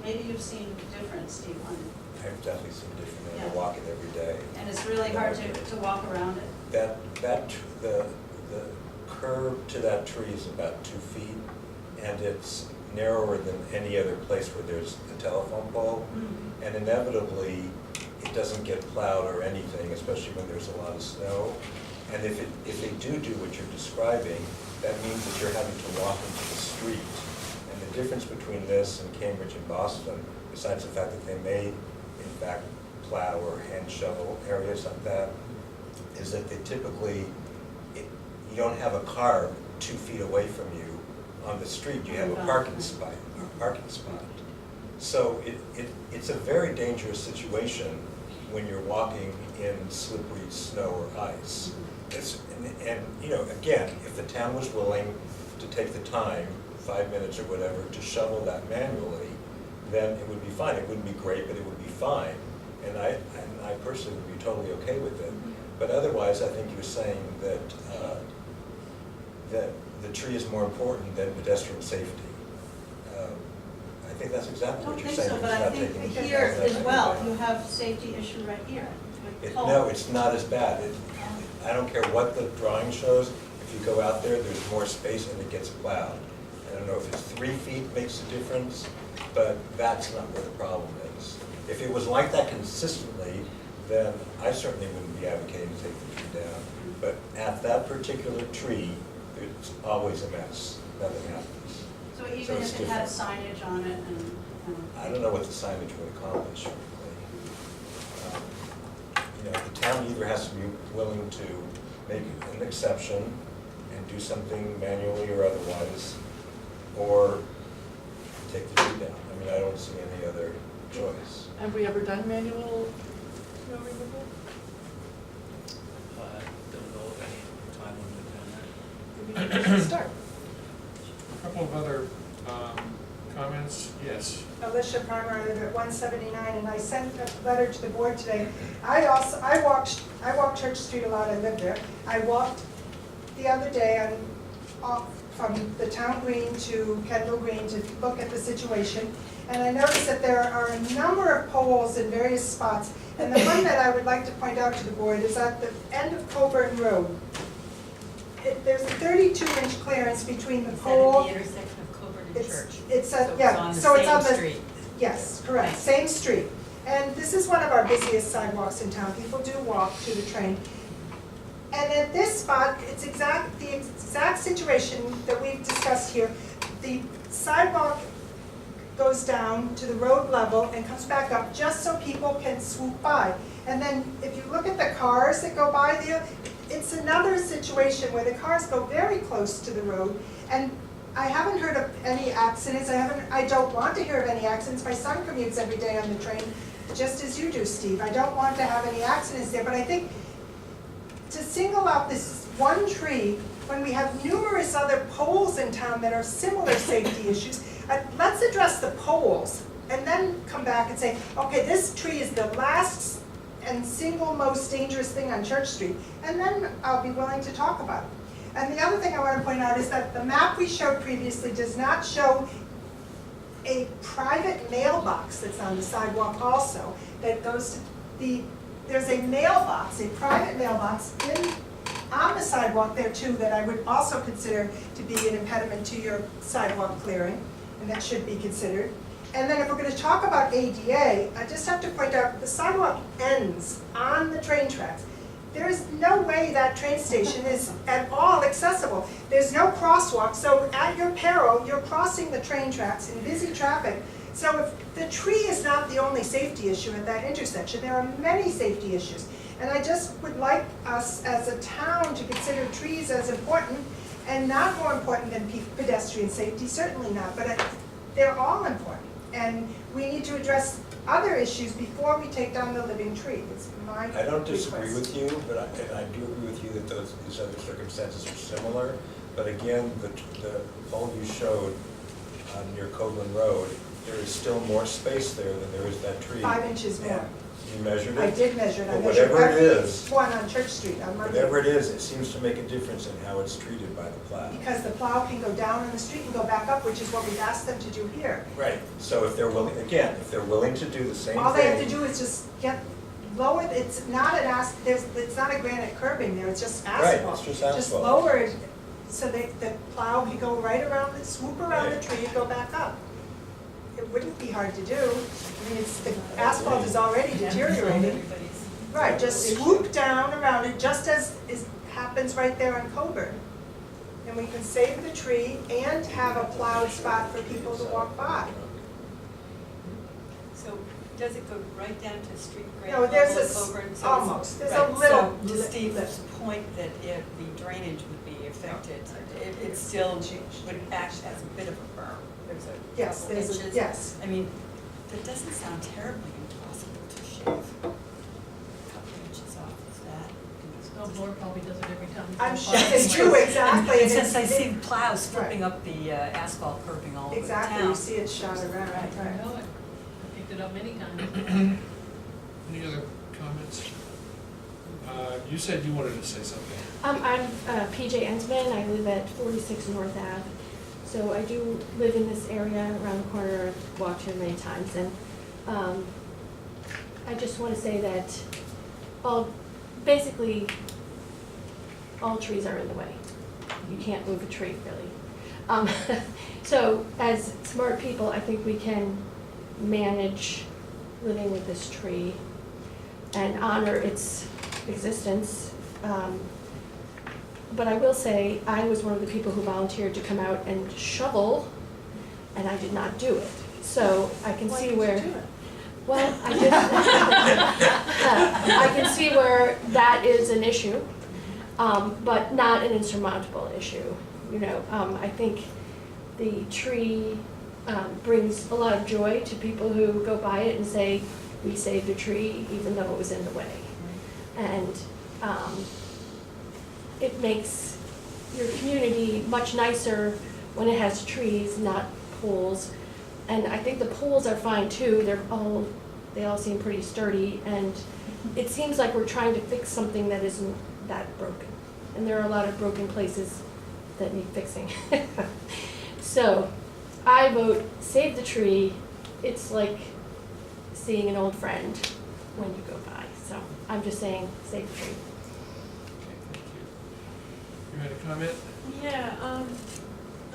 Maybe you've seen different, Steve, on it. I've definitely seen different, and I Yeah. walk it every day. And it's really hard to walk around it. The curb to that tree is about 2 feet, and it's narrower than any other place where there's a telephone pole. Mm-hmm. And inevitably, it doesn't get plowed or anything, especially when there's a lot of snow. And if they do what you're describing, that means that you're having to walk into the street. And the difference between this and Cambridge and Boston, besides the fact that they may, in fact, plow or hand shovel areas like that, is that they typically, you don't have a car 2 feet away from you on the street. You have a parking spot. So it's a very dangerous situation when you're walking in slippery snow or ice. And you know, again, if the town was willing to take the time, 5 minutes or whatever, to shovel that manually, then it would be fine. It wouldn't be great, but it would be fine. And I personally would be totally okay with it. But otherwise, I think you're saying that that the tree is more important than pedestrian safety. I think that's exactly I what don't you're think saying. so, but I think here as well, you have safety issue right here. with No, poles. it's not as bad. I don't care what the drawing shows, if you go out there, there's more space and it gets plowed. I don't know if it's 3 feet makes a difference, but that's not where the problem is. If it was like that consistently, then I certainly wouldn't be advocating to take the tree down. But at that particular tree, it's always a mess, nothing happens. So even So it's if it had different. signage on it and. I don't know what the signage would accomplish, frankly. You know, the town either has to be willing to make an exception and do something manually or otherwise, or take the tree down. I mean, I don't see any other choice. Have we ever done manual snow removal? Don't know of any time when we've done that. Maybe we should start. A couple of other comments, yes. Alicia Primer, I live at 179, and I sent a letter to the board today. I walk Church Street a lot, I live there. I walked the other day from the town green to Kendall Green to look at the situation, and I noticed that there are a number of poles in various spots, and the one that I would like to point out to the board is at the end of Coburn Road. There's a 32-inch clearance between the Is that pole. at the intersection of Coburn and Church? It's So yeah, on the so it's same on the street. Yes, correct, same street. And this is one of our busiest sidewalks in town. People do walk to the train. And at this spot, it's the exact situation that we've discussed here. The sidewalk goes down to the road level and comes back up just so people can swoop by. And then if you look at the cars that go by there, it's another situation where the cars go very close to the road. And I haven't heard of any accidents. I don't want to hear of any accidents. My son commutes every day on the train, just as you do, Steve. I don't want to have any accidents there, but I think to single out this one tree when we have numerous other poles in town that are similar safety issues, let's address the poles and then come back and say, okay, this tree is the last and single most dangerous thing on Church Street, and then I'll be willing to talk about it. And the other thing I want to point out is that the map we showed previously does not show a private mailbox that's on the sidewalk also, that goes to there's a mailbox, a private mailbox on the sidewalk there too, that I would also consider to be an impediment to your sidewalk clearing, and that should be considered. And then if we're gonna talk about ADA, I just have to point out, the sidewalk ends on the train tracks. There is no way that train station is at all accessible. There's no crosswalk, so at your peril, you're crossing the train tracks in busy traffic. So if the tree is not the only safety issue at that intersection, there are many safety issues. And I just would like us as a town to consider trees as important and not more important than pedestrian safety, certainly not, but they're all important. And we need to address other issues before we take down the living tree. It's my request. I don't disagree with you, but I do agree with you that these other circumstances are similar. But again, the pole you showed near Glen Road, there is still more space there than there is that tree. 5 inches more. And you measured it? I did measure it. I Well, measured whatever it every is, one on Church Street on Monday. whatever it is, it seems to make a difference in how it's treated by the plow. Because the plow can go down on the street and go back up, which is what we've asked them to do here. Right. So if they're willing, again, if they're willing to do the same thing. All they have to do is just get lower, it's not it's not a granite curbing there, it's just asphalt. Right, it's just asphalt. Just lower it so the plow can go right around, swoop around the Right. tree and go back up. It wouldn't be hard to do. I mean, the asphalt is already deteriorated. Everybody's. Right, just swoop down around it, just as happens right there on Coburn. And we can save the tree and have a plowed spot for people to walk by. So does it go right down to street grade No, level there's of a Coburn? So almost, there's a right, little So to Steve's lift. point that if the drainage would be affected, it still would act as a bit of a berm. There's a Yes, couple there's inches. yes. I mean, that doesn't sound terribly impossible to shave a couple inches off of that. Snowblower probably does it every time. I'm sure they do, exactly. And since I it- see plows Right. flipping up the asphalt curbing all over the Exactly, town. you see it shot around, I right. know it. I picked it up many times. Any other comments? You said you wanted to say something. I'm PJ Ensman, I live at 46 North Ave. So I do live in this area around the corner, I've walked here many times, and I just want to say that basically, all trees are in the way. You can't move a tree, really. So as smart people, I think we can manage living with this tree and honor its existence. But I will say, I was one of the people who volunteered to come out and shovel, and I did not do it. So I can see where. Well, I can see where that is an issue, but not an insurmountable issue. You know, I think the tree brings a lot of joy to people who go by it and say, we saved a tree even though it was in the way. And it makes your community much nicer when it has trees, not poles. And I think the poles are fine too. They all seem pretty sturdy, and it seems like we're trying to fix something that isn't that broken. And there are a lot of broken places that need fixing. So I vote save the tree. It's like seeing an old friend when you go by. So I'm just saying save the tree. Okay, thank you. You had a comment? Yeah,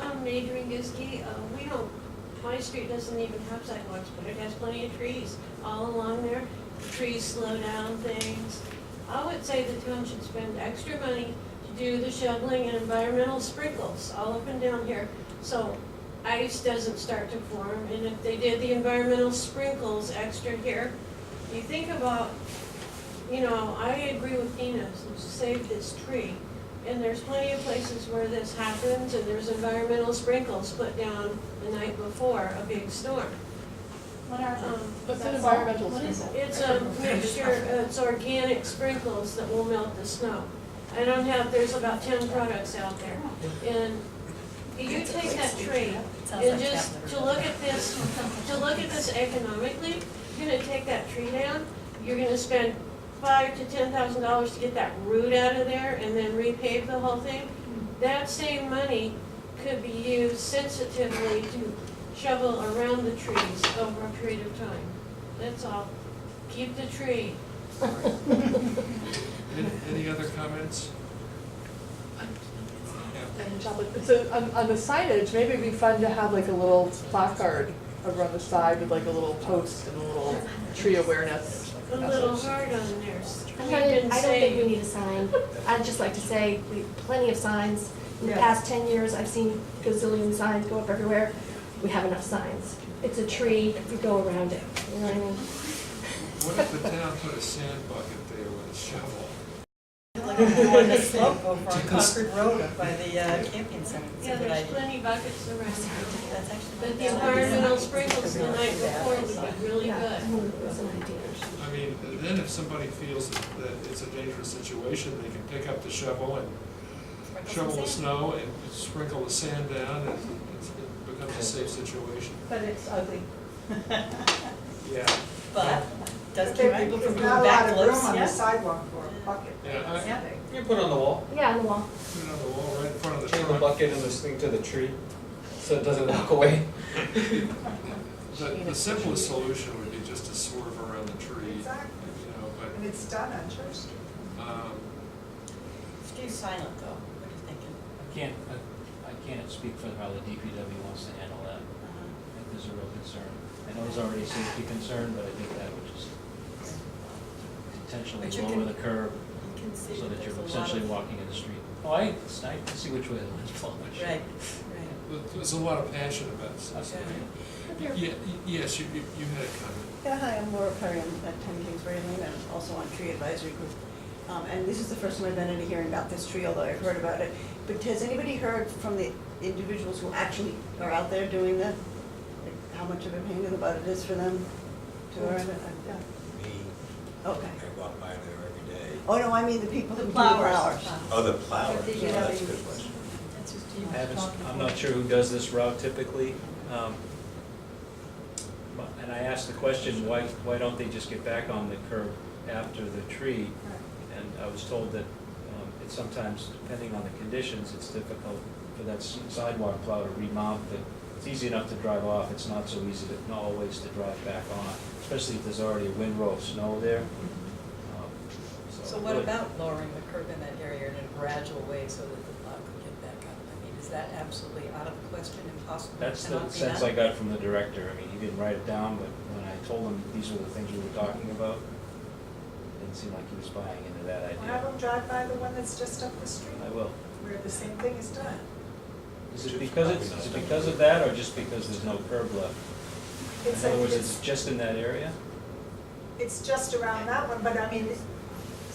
I'm majoring Giski. My street doesn't even have sidewalks, but it has plenty of trees all along there. Trees slow down things. I would say the town should spend extra money to do the shoveling and environmental sprinkles all up and down here, so ice doesn't start to form. And if they did the environmental sprinkles extra here, you think about, I agree with Dina, save this tree. And there's plenty of places where this happens, and there's environmental sprinkles put down the night before a big storm. What are they? What's an environmental What is it? sprinkle? It's a mixture, it's organic sprinkles that will melt the snow. There's about 10 products out there. And you take that tree, Sounds and like just Chapter. to look at this economically, you're gonna take that tree down, you're gonna spend $5,000 to $10,000 to get that root out of there and then repave the whole thing. that same money could be used sensitively to shovel around the trees over a period of time. That's all. Keep the tree. Any other comments? Diana Chaplin. So on the signage, maybe it'd be fun to have like a little placard over on the side with like a little post and a little tree awareness A little message. hard on there. I don't think we need a sign. I'd just like to say, we have plenty of signs. In the Yeah. past 10 years, I've seen gazillion signs go up everywhere. We have enough signs. It's a tree, we go around it, you know what I mean? What if the town put a sand bucket there with a shovel? Like on the slope over on Concord Road up by the camping center. It's a Yeah, good there's idea. plenty buckets around. That's actually. But the environmental sprinkles the night before would be really Yeah, good. that's an idea. I mean, then if somebody feels that it's a dangerous situation, they can pick up the shovel and shovel the snow and sprinkle the sand down, and it becomes a safe situation. But it's ugly. Yeah. But does keep There's people from doing not a lot of room backflips, on the yeah. sidewalk for a bucket. Yeah, Yeah. You put it on the wall, Yeah, on the wall. put it on the wall right in front of the turn the truck. bucket and this thing to the tree, so it doesn't knock away. The simplest solution would be just to swerve around the tree, Exactly. you know, And it's done on Church Street. but, Steve's silent though, what are you thinking? I can't speak for how the DPW wants to handle that. I think there's a real concern. I know there's already a safety concern, but I think that would just potentially But you lower can- the curb You can see so that there's you're a lot essentially of- walking in the street. Oh, I can see which way the wind's blowing. Right, right. there's a lot of passion about this. Okay. Yeah, yes, you had a comment. Yeah, hi, I'm Laura Perry, I'm at 10 Kingsbury Lane, and also on Tree Advisory Group. And this is the first time I've been in hearing about this tree, although I've heard about it. But has anybody heard from the individuals who actually are out there doing that? Like, how much of a pain in the butt it is for them to earn it? Yeah. Me, Okay. I walk by there every day. Oh, no, I mean the people who The do the flowers. flowers. Oh, the plowers, But oh, that's a good question. That's just you I haven't, talking I'm about- not sure who does this route typically. And I asked the question, why don't they just get back on the curb after the tree? And I was told that it's sometimes, depending on the conditions, it's difficult for that sidewalk plow to remount. That it's easy enough to drive off, it's not so easy to, not always to drive back on, especially if there's already a windrow of snow there. So what about lowering the curb in that area in a gradual way so that the plow could get back up? I mean, is that absolutely out of the question, impossible, That's the cannot be sense done? I got from the director. I mean, he didn't write it down, but when I told him these were the things we were talking about, it didn't seem like he was buying into that Have idea. them drive by the one that's just up the street, I will. where the same thing is done. Is it because of that, or just because there's no curb left? It's In other words, it's it's just in that area? It's just around that one, but I mean,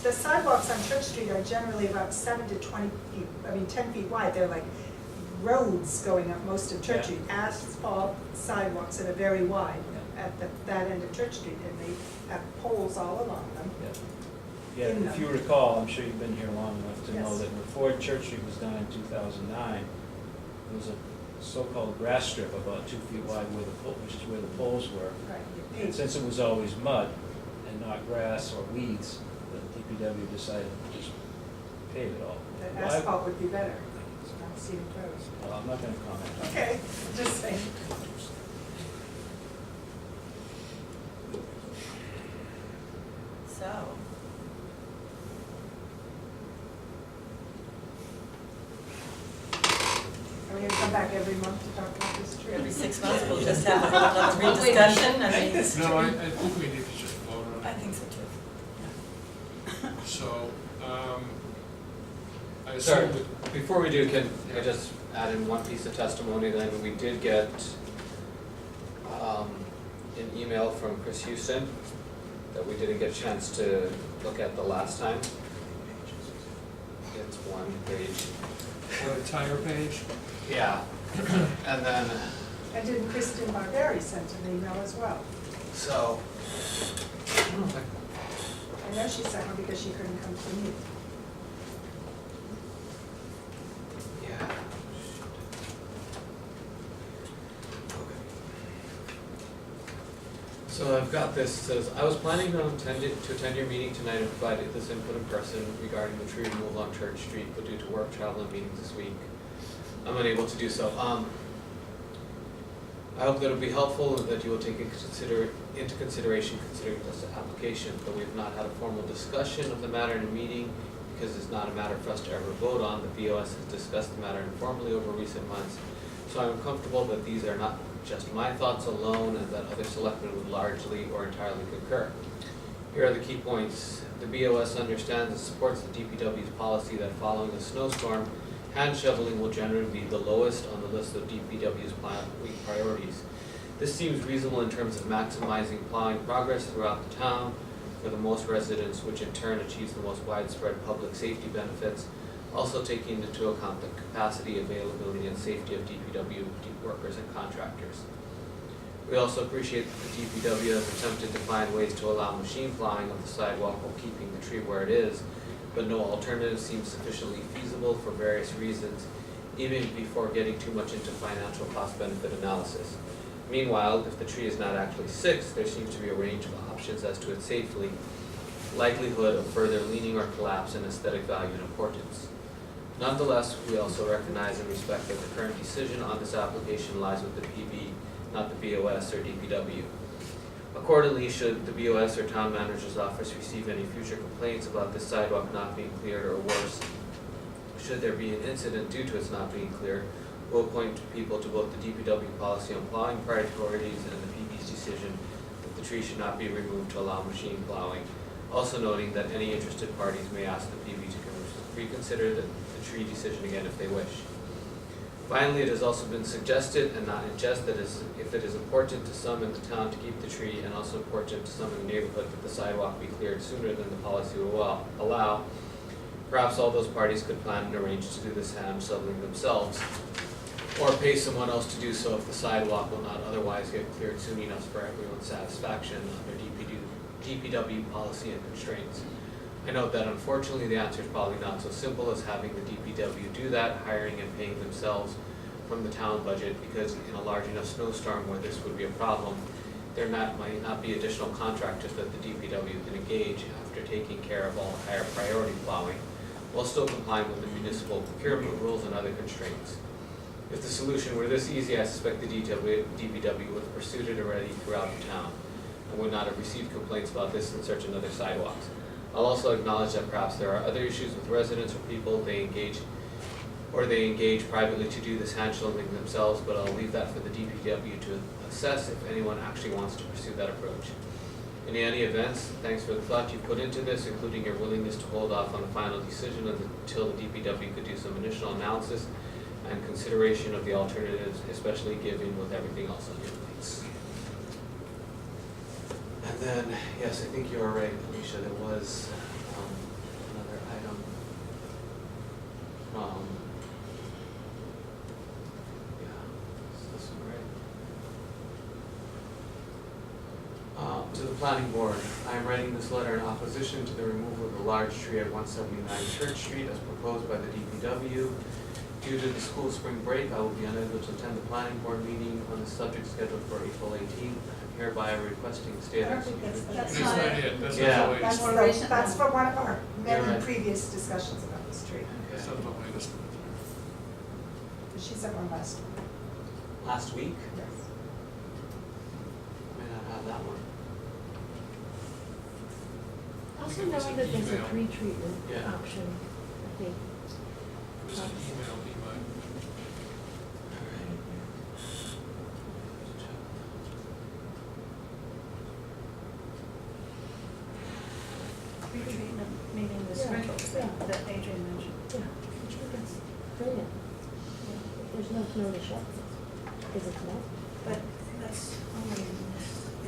the sidewalks on Church Street are generally about 7 to 20 feet, 10 feet wide. They're like roads going up most of Church Yeah. Street, asphalt sidewalks that are very wide at that end of Church Street, and they have poles all along them. Yeah, In if you them. recall, I'm sure you've been here long enough to know Yes. that before Church Street was done in 2009, there was a so-called grass strip about 2 feet wide where which is where the poles were. Right. And since it was always mud and not grass or weeds, the DPW decided to just pave it all. The Why- asphalt would be better. Not scenic roads. Well, I'm not gonna comment. Okay, just saying. So, Are we gonna come back every month to talk about this tree? every 6 months, we'll just have another rediscussion, I mean. No, I think we need to just vote on I it. think so too. So, I Sorry, assume that, before we do, can I just add in one piece of testimony then? We did get an email from Chris Houston that we didn't get a chance to look at the last time. It's 1 page. what, a tire page? Yeah. And then, And didn't Kristen Barberi send an email as well? so, I don't know if I I know she sent one because she couldn't come to me. Yeah. Okay. So I've got this, says, I was planning to attend your meeting tonight and provide this input in person regarding the tree removal on Church Street, but due to work, travel, and meetings this week, I'm unable to do so. I hope that it'll be helpful and that you will take into consideration considering this application, but we've not had a formal discussion of the matter in a meeting because it's not a matter for us to ever vote on. The BOS has discussed the matter informally over recent months, so I'm comfortable that these are not just my thoughts alone and that other selectmen would largely or entirely concur. Here are the key points. The BOS understands and supports the DPW's policy that following a snowstorm, hand shoveling will generally be the lowest on the list of DPW's planned week priorities. This seems reasonable in terms of maximizing plowing progress throughout the town for the most residents, which in turn achieves the most widespread public safety benefits, also taking into account the capacity, availability, and safety of DPW workers and contractors. We also appreciate that the DPW has attempted to find ways to allow machine plowing of the sidewalk while keeping the tree where it is, but no alternative seems sufficiently feasible for various reasons, even before getting too much into financial cost-benefit analysis. Meanwhile, if the tree is not actually 6, there seems to be a range of options as to its safety, likelihood of further leaning or collapse, and aesthetic value and importance. Nonetheless, we also recognize and respect that the current decision on this application lies with the PB, not the BOS or DPW. Accordingly, should the BOS or town manager's office receive any future complaints about this sidewalk not being cleared, or worse, should there be an incident due to its not being cleared, we'll point people to both the DPW policy on plowing priorities and the PB's decision that the tree should not be removed to allow machine plowing. Also noting that any interested parties may ask the PB to reconsider the tree decision again if they wish. Finally, it has also been suggested, and not in jest, that if it is important to some in the town to keep the tree, and also important to some in the neighborhood that the sidewalk be cleared sooner than the policy will allow, perhaps all those parties could plan and arrange to do this hand shoveling themselves, or pay someone else to do so if the sidewalk will not otherwise get cleared soon enough for everyone's satisfaction under DPW policy and constraints. I note that unfortunately the answer is probably not so simple as having the DPW do that, hiring and paying themselves from the town budget, because in a large enough snowstorm where this would be a problem, there might not be additional contractors that the DPW can engage after taking care of all the higher priority plowing, while still complying with the municipal procurement rules and other constraints. If the solution were this easy, I suspect the DPW would have pursued it already throughout the town, and would not have received complaints about this and such and other sidewalks. I'll also acknowledge that perhaps there are other issues with residents or people they engage privately to do this hand shoveling themselves, but I'll leave that for the DPW to assess if anyone actually wants to pursue that approach. In any events, thanks for the thought you put into this, including your willingness to hold off on a final decision until the DPW could do some initial analysis and consideration of the alternatives, especially given with everything else on your plates. And then, yes, I think you are right, Alicia, there was another item from, is this one right? To the planning board, I am writing this letter in opposition to the removal of the large tree at 179 Church Street as proposed by the DPW. Due to the school spring break, I will be unable to attend the planning board meeting on the subject scheduled for April 18th. Hereby requesting state execution. That's That's not not it. it, that's Yeah. not the That's latest. that's for one of our You're many right. previous discussions about this tree. That's not the latest. She sent one last week. Last week? Yes. May not have that one. Also It was knowing an that there's a email. pre-treatment Yeah. option, I think. It was an email, Imai. Retreatment meeting this Yeah, spring yeah. that Adrian mentioned. Yeah, which I think that's brilliant. Yeah, there's no snow to shovel, is it not? But that's only,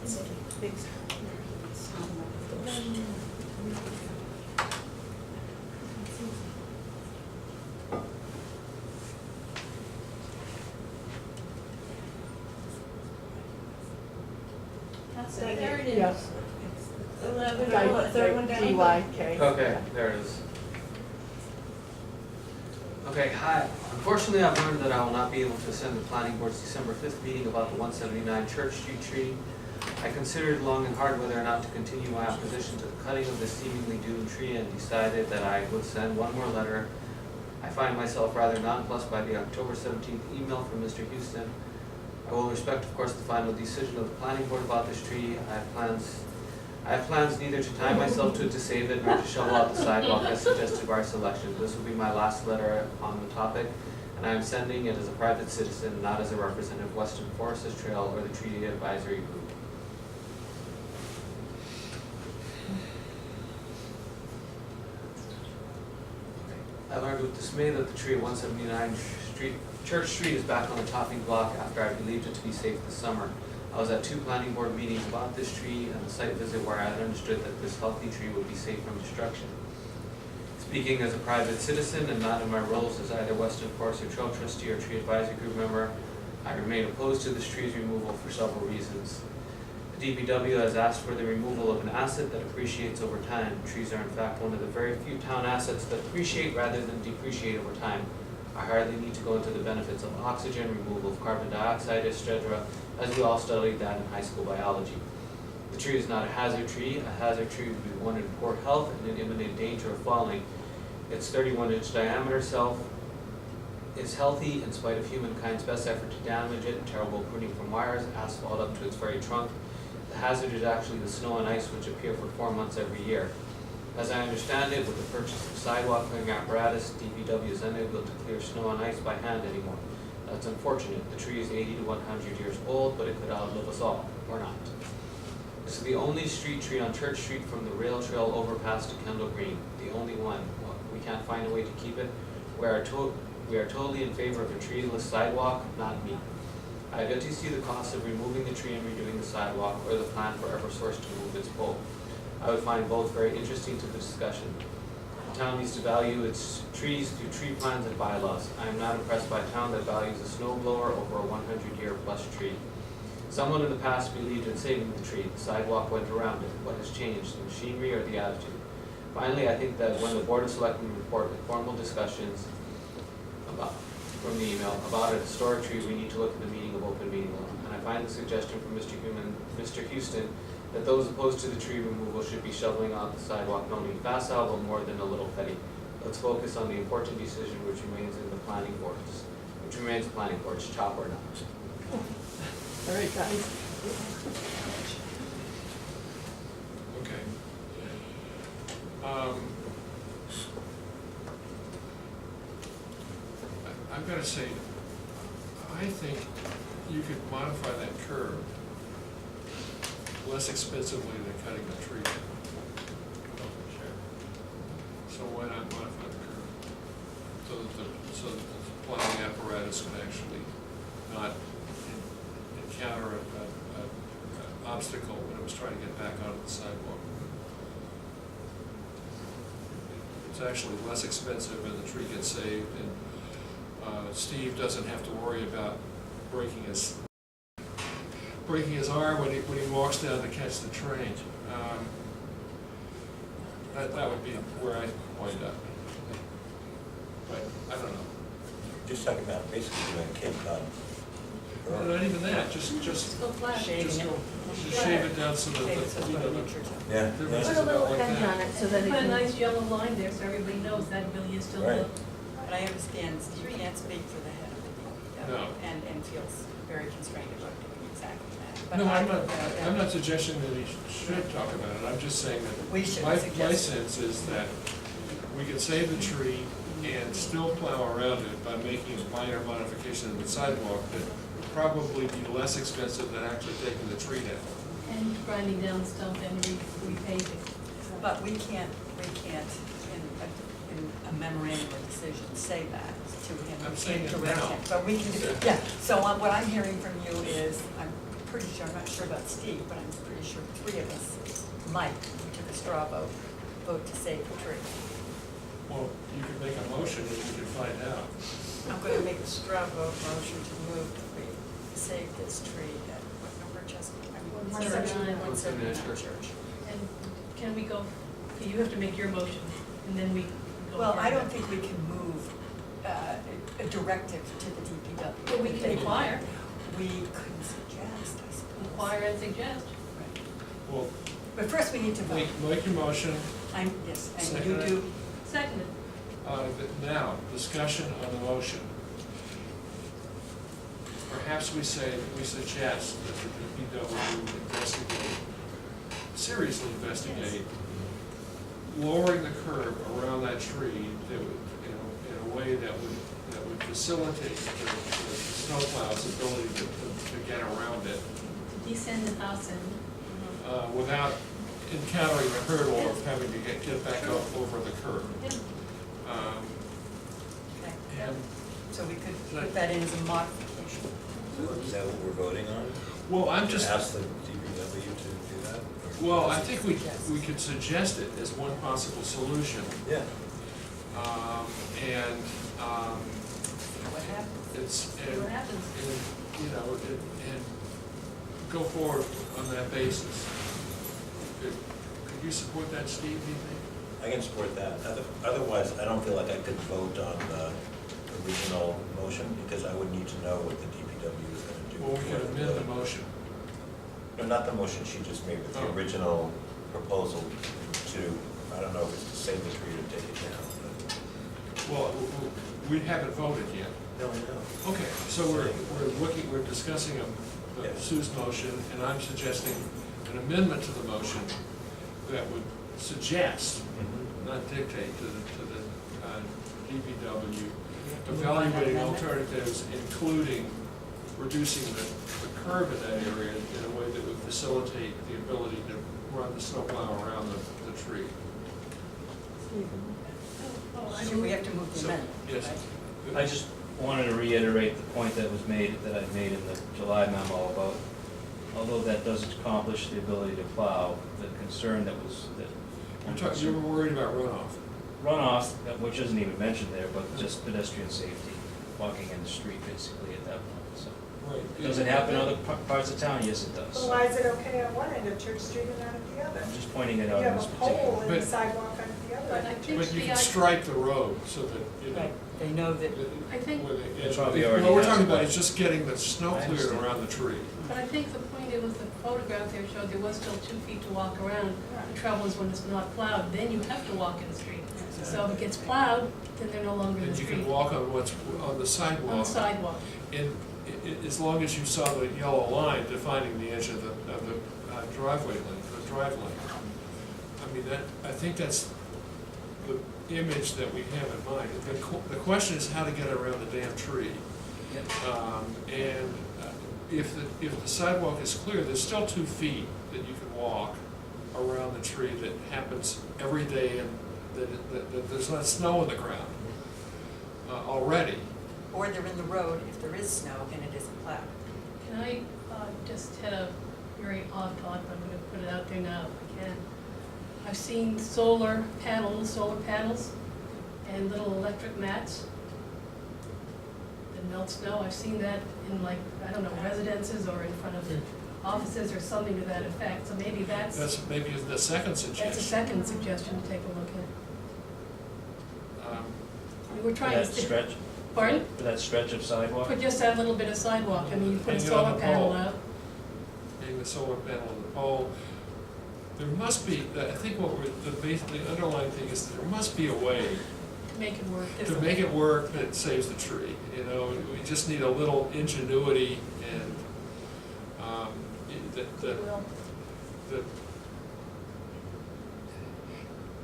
it's a big, it's not enough. That's it. There it is. Yeah. 11, Guy- third one down. GYK. Okay, there it is. Okay, hi. Unfortunately, I've learned that I will not be able to attend the planning board's December 5th meeting about the 179 Church Street tree. I considered long and hard whether or not to continue my opposition to the cutting of this seemingly doomed tree and decided that I would send one more letter. I find myself rather nonplussed by the October 17th email from Mr. Houston. I will respect, of course, the final decision of the planning board about this tree. I have plans neither to tie myself to it to save it nor to shovel out the sidewalk as suggested by our selection. This will be my last letter on the topic, and I am sending it as a private citizen, not as a representative of Western Forests Trail or the Tree Advisory Group. I learned with dismay that the tree at 179 Church Street is back on the chopping block after I believed it to be safe this summer. I was at 2 planning board meetings about this tree and a site visit where I had understood that this healthy tree would be safe from destruction. Speaking as a private citizen and not in my roles as either Western Forest or Trail trustee or tree advisory group member, I remain opposed to this tree's removal for several reasons. The DPW has asked for the removal of an asset that appreciates over time. Trees are in fact one of the very few town assets that appreciate rather than depreciate over time. I hardly need to go into the benefits of oxygen, removal of carbon dioxide, etc., as we all studied that in high school biology. The tree is not a hazard tree. A hazard tree would be one in poor health and in imminent danger of falling. Its 31-inch diameter self is healthy in spite of humankind's best effort to damage it, terrible pruning from wires, asphalt up to its very trunk. The hazard is actually the snow and ice which appear for 4 months every year. As I understand it, with the purchase of sidewalk clearing apparatus, DPW is unable to clear snow and ice by hand anymore. That's unfortunate. The tree is 80 to 100 years old, but it could outlive us all, or not. This is the only street tree on Church Street from the rail trail overpass to Kendall Green. The only one. Well, we can't find a way to keep it. We are totally in favor of a treeless sidewalk, not me. I have yet to see the cost of removing the tree and redoing the sidewalk, or the plan for Eversource to move its pole. I would find both very interesting to the discussion. The town needs to value its trees through tree plans and bylaws. I am not impressed by a town that values a snow blower over a 100-year-plus tree. Someone in the past believed in saving the tree. The sidewalk went around it. What has changed, the machinery or the attitude? Finally, I think that when the Board of Selectmen report with formal discussions from the email about a historic tree, we need to look at the meaning of open meeting law. And I find the suggestion from Mr. Houston that those opposed to the tree removal should be shoveling out the sidewalk not only facile but more than a little petty. Let's focus on the important decision which remains in the planning boards, chop or not. All right, guys. Okay. I've got to say, I think you could modify that curve less expensively than cutting the tree. So why not modify the curve? So that the plowing apparatus can actually not encounter an obstacle when it was trying to get back onto the sidewalk. It's actually less expensive and the tree gets saved, and Steve doesn't have to worry about breaking his arm when he walks down to catch the train. That would be where I wind up. But I don't know. Just talking about basically doing Cape Cod. No, not even that, just Go flat. Shaving it. just shave it down so that Shave it so it's the, about an inch or two. Yeah. the yeah. rest Put is a little about like edge on that. it so that it Put a can. nice yellow line there so everybody knows that really is still the. Right. But I understand Steve can't speak for the head of the DPW No. and feels very constrained about doing exactly that. But No, I I'm think not, that- I'm not suggesting that he should talk about it, I'm just saying that We should my suggest. sense is that we can save the tree and still plow around it by making a minor modification of the sidewalk that would probably be less expensive than actually taking the tree down. And grinding down the stump and repaving. But we can't in a memorandum of decision say that to him. I'm We saying can't it direct now. him. But we can do, yeah, so what I'm hearing from you is, I'm pretty sure, I'm not sure about Steve, but I'm pretty sure 3 of us might, to the straw vote to save the tree. Well, you could make a motion and we could find out. I'm gonna make a straw vote motion to move that we save this tree at what number, Jessica? I mean, 179. 179 Church. And can we go, okay, you have to make your motion, and then we go. Well, I further. don't think we can move a directive to the DPW. But we can inquire, We couldn't suggest, I suppose. inquire and suggest. Well, But first we need to vote. make your motion. Yes, and Second you it. do, Seconded. Now, discussion on the motion. Perhaps we say, we suggest that the DPW investigate, seriously investigate, lowering the curb around that tree that would, in a way that would facilitate the snowplow's ability to get around it Descend and ascend. without encountering the hurdle of having to get back up over the curb. okay, And, so we could put that in as a modification. So is that what we're voting on? well, I'm just, Ask the DPW to do that? or- well, I think we could suggest it as one possible solution. Yeah. And What happens? it's, See and, what happens. and go forward on that basis. Could you support that, Steve, do you think? I can support that. Otherwise, I don't feel like I could vote on the original motion because I would need to know what the DPW is going to do. Well, we before could the amend the vote. motion. No, not the motion she just made, but the Oh. original proposal to, I don't know if it's to save the tree or take it down, but. Well, we haven't voted yet. No, I know. Okay, so we're discussing Yes. Sue's motion, and I'm suggesting an amendment to the motion that would suggest, not dictate to the DPW, evaluating alternatives, including reducing the curb in that area in a way that would facilitate the ability to run the snowplow around the tree. So we have to move the So, amendment, yes. right? I just wanted to reiterate the point that was made, that I made in the July memo about, although that does accomplish the ability to plow, the concern that was, You were worried about runoff. runoff, which isn't even mentioned there, but just pedestrian safety, walking in the street basically at that point, so. Right. Does it happen in other parts of town? Yes, it Well, does. why is it okay on one end of Church Street and not at the other? I'm just pointing it You out in have this a particular. pole in the But- sidewalk on the other But I end. think But you the can idea, stripe the road so that, Right, they know that, I think, where the It edge- probably already What we're has talking about one. is just getting the snow I cleared understand. around the tree. but I think the point is, the photograph there showed there was still 2 feet to walk around. The trouble is when it's not plowed, then you have to walk in the street. So if it gets plowed, then they're no longer in the And you street. can walk on what's, on the On sidewalk. the sidewalk. And as long as you saw the yellow line defining the edge of the driveway lane, the drive lane. I mean, I think that's the image that we have in mind. The question is how to get around the damn tree. And if the sidewalk is clear, there's still 2 feet that you can walk around the tree that happens every day, and that there's not snow on the ground already. or they're in the road if there is snow and it isn't plowed. Can I just had a very odd thought, but I'm gonna put it out there now if I can. I've seen solar panels and little electric mats that melt snow. I've seen that in, like, I don't know, residences or in front of offices or something to that effect. So maybe That's maybe the second suggestion. that's a second suggestion to take a look at. Um, We were For trying to. that stretch, Pardon? for that stretch of sidewalk? For just that little bit of sidewalk. I mean, you put a Hang it on solar the panel pole. out. Hang the solar panel on the pole. There must be, I think the underlying thing is that there must be a way To make it work. to make it work that saves the tree. You know, we just need a little ingenuity, and Well, the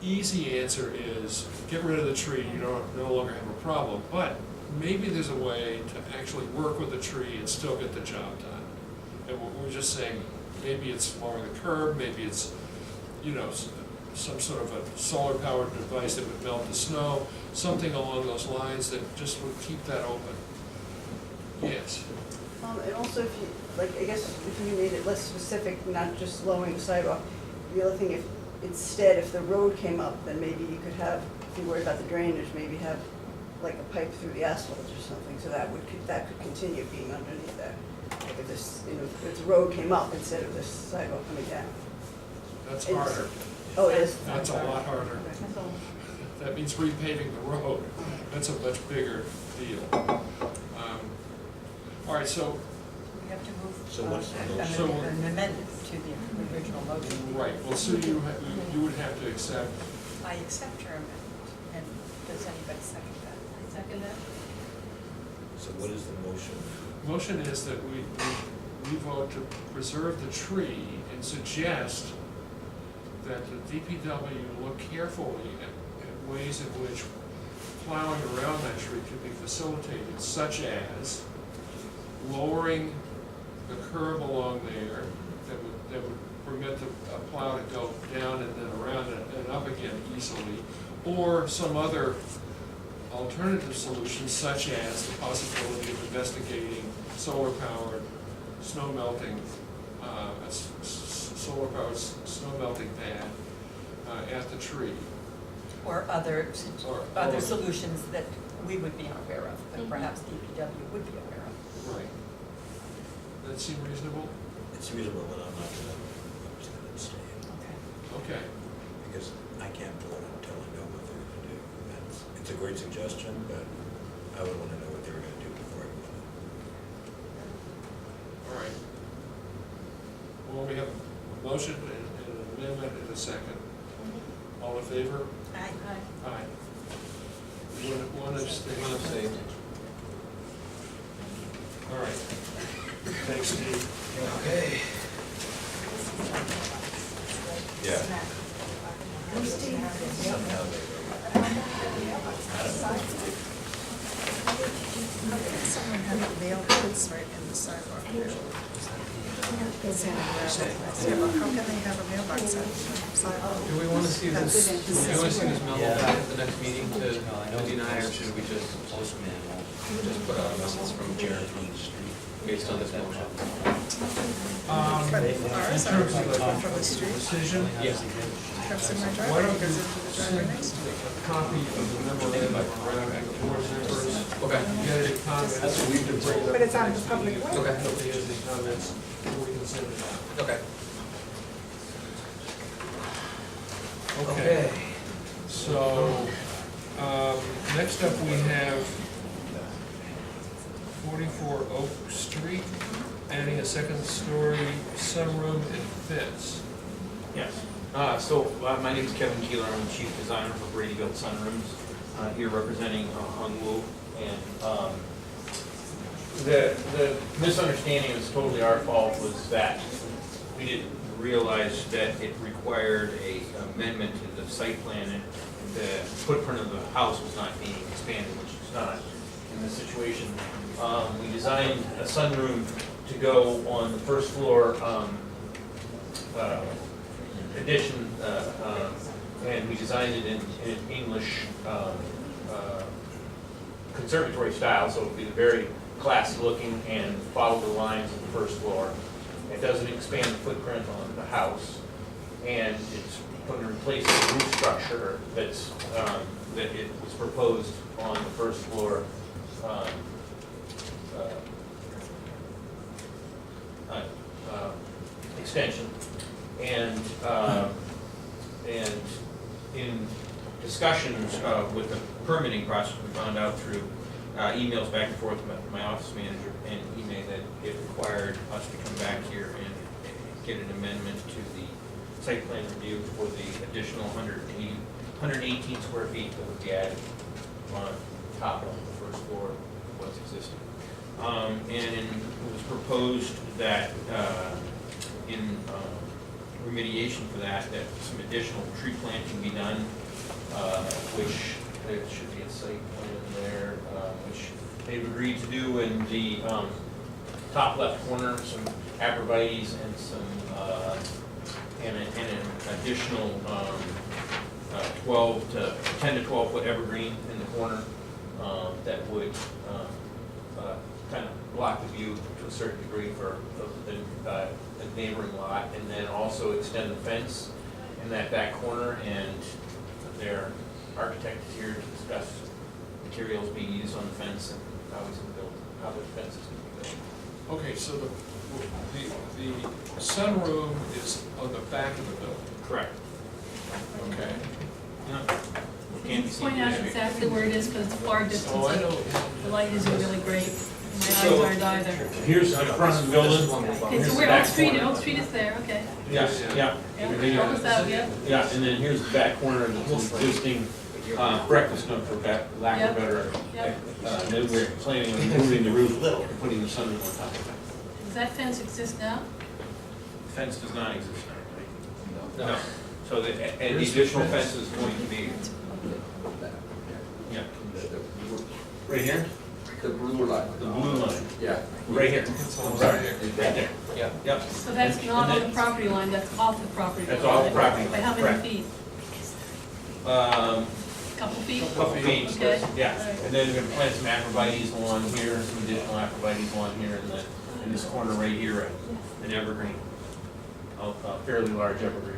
easy answer is get rid of the tree, you no longer have a problem. But maybe there's a way to actually work with the tree and still get the job done. And we're just saying, maybe it's lowering the curb, maybe it's, some sort of a solar-powered device that would melt the snow, something along those lines that just would keep that open. Yes. And also if you, like, I guess if you made it less specific, not just lowering the sidewalk, the other thing, if the road came up, then maybe you could have, if you worry about the drainage, maybe have like a pipe through the asphalt or something, so that could continue being underneath there. Like if this, if the road came up instead of this sidewalk coming down. That's It's- harder. Oh, it is? That's a lot harder. Okay. that's all. That means repaving the road. That's a much bigger deal. All right, so You have to move. So what's the an motion? So- an amendment to the original motion. Right, well, so you would have to accept, I accept your amendment, and does anybody second that? I second that. So what is the motion? motion is that we vote to preserve the tree and suggest that the DPW look carefully at ways in which plowing around that tree can be facilitated, such as lowering the curb along there that would permit the plow to go down and then around and up again easily, or some other alternative solutions such as the possibility of investigating solar-powered snow melting, solar-powered snow melting pad at the tree. Or other Or- solutions that we would be unaware of, but Mhm. perhaps DPW would be aware of. Right. That seem reasonable? It's reasonable, but I'm not gonna abstain, Okay. Okay. because I can't vote until I know what they're gonna do. It's a great suggestion, but I would wanna know what they were gonna do before I voted. All right. Well, we have a motion and an amendment and a second. All in favor? Aye. Aye. One abstain. One abstain. All right. Thanks, Steve. Okay. Yeah. Somehow Someone had a mailbox right in the sidewalk there. Yeah, but how can they have a mailbox on the sidewalk? Do we want to see this, do we want to see this memo Yeah. back at the next meeting to No, I know. deny, or should we just Postman will just put out a message from Jared from the street. based on this motion? But ours are from the street, Decision? Yeah. comes in my Why driveway, don't goes you into the send driveway next to a it. copy of the memorandum around the board members? Okay. Get any comments? That's what we've been told. But it's on the public way. Okay. Nobody has any comments, we can send it out. Okay. Okay. So, next up we have 44 Oak Street, adding a second story sunroom and fence. Yes. My name is Kevin Keeler. I'm the chief designer for Brady Built Sunrooms, here representing Hungwoo. And the misunderstanding is totally our fault, was that we didn't realize that it required a amendment to the site plan, and the footprint of the house was not being expanded, which it's not in this situation. We designed a sunroom to go on the first floor addition, and we designed it in English conservatory style, so it would be very classy looking and follow the lines of the first floor. It doesn't expand the footprint on the house, and it's going to replace the roof structure that's, that it was proposed on the first floor extension. And in discussions with the permitting process, we found out through emails back and forth with my office manager and email that it required us to come back here and get an amendment to the site plan review for the additional 118 square feet that would be added on top of the first floor of what's existing. And it was proposed that in remediation for that some additional tree planting be done, which there should be a site plan there, which they've agreed to do in the top left corner, some arborvitaes and some and an additional 10 to 12 foot evergreen in the corner that would kind of block the view to a certain degree for the neighboring lot, and then also extend the fence in that back corner. And their architect is here to discuss materials being used on the fence and how it's going to build, how the fence is going to be built. Okay, so the sunroom is on the back of the building. Correct. Okay. Can't be seen Point out from there. exactly where it is, because it's far distance. So I know. The light isn't really great. My eyes aren't either. Here's the front of the building. Okay, Here's so the where back Oak Street, corner. Oak Street is there, okay. Yeah, yeah. Yeah, almost out, yeah. Yeah, and then here's the back corner, and it's existing breakfast nook, for lack of a better. Yep. Then we're planning on removing the roof and putting the sunroof on top of it. Does that fence exist now? Fence does not exist now. No. No. So the additional fence is going to be, yeah. Right here? The blue line. The blue line. Yeah. Right here. Right Right there. Yeah. Yep. So that's And- not and on then- the property line, that's off the property line? That's off the property line, By how correct. many feet? Couple feet? Couple feet, Okay. yeah. All right. And then we're gonna plant some aphrodite along here, some additional aphrodite along here, in this corner right here, an evergreen. A fairly large evergreen.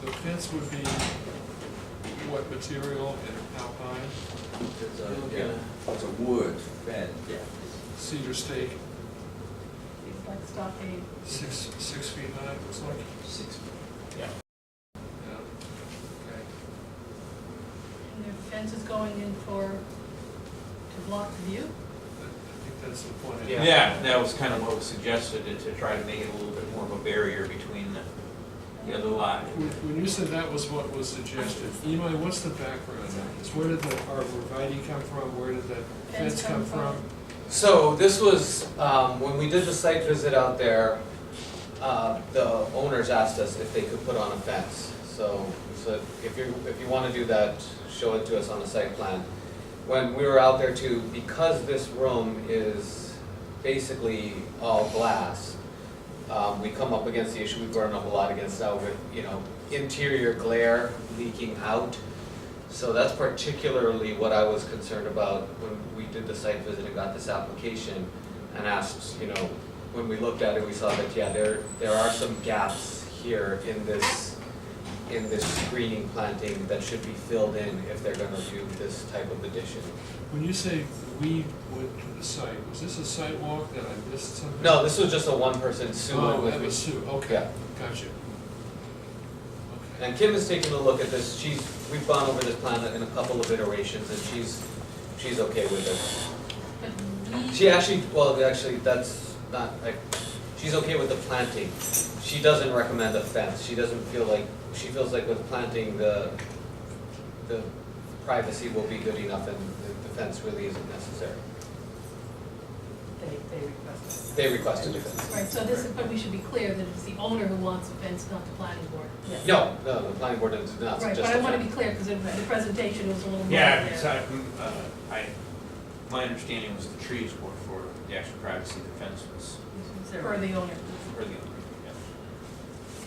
The fence would be what material and how high? It's a wood fence. Yeah. Cedar stake, It's like stockade. 6 feet high, it looks like. 6 feet. Yeah. Yeah. Okay. And the fence is going in to block the view? I think that's the point. Yeah, that was kind of what was suggested, to try to make it a little bit more of a barrier between the other lot. When you said that was what was suggested, Imai, what's the background on this? Where did the arborvitae come from? Where did that fence come from? So this was, when we did the site visit out there, the owners asked us if they could put on a fence. So we said, if you want to do that, show it to us on the site plan. When we were out there too, because this room is basically all glass, we come up against the issue, we brought up a lot against that with, interior glare leaking out. So that's particularly what I was concerned about when we did the site visit and got this application and asked, when we looked at it, we saw that, yeah, there are some gaps here in this screening planting that should be filled in if they're gonna do this type of addition. When you say we went to the site, was this a site walk that I missed something? No, this was just a one-person Sue. Oh, that was Sue, okay, Yeah. gotcha. Okay. And Kim is taking a look at this, we've gone over this plan in a couple of iterations, and she's okay with it. But we, She actually, that's not, she's okay with the planting. She doesn't recommend a fence, she feels like with planting, the privacy will be good enough and the fence really isn't necessary. They requested a fence. right, so but we should be clear that it's the owner who wants a fence, not the planning board. Yes. No, the planning board does not Right, suggest but a I want to be fence. clear, because the presentation was a little more Yeah, there. because my understanding was the trees were for the extra privacy, the fence was For the owner. for the owner, yeah.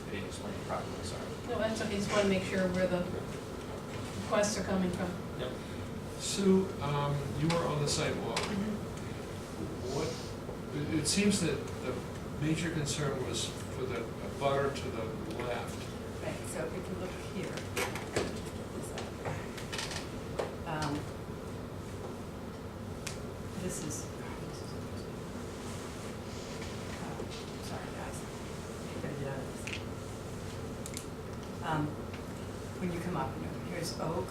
I didn't explain it properly, sorry. No, that's okay, just want to make sure where the requests are coming from. Yep. Sue, you were on the sidewalk. It seems that the major concern was for the butter to the left. Right, so if you look here, this is, sorry guys, gotta get out of this. When you come up, here's Oak.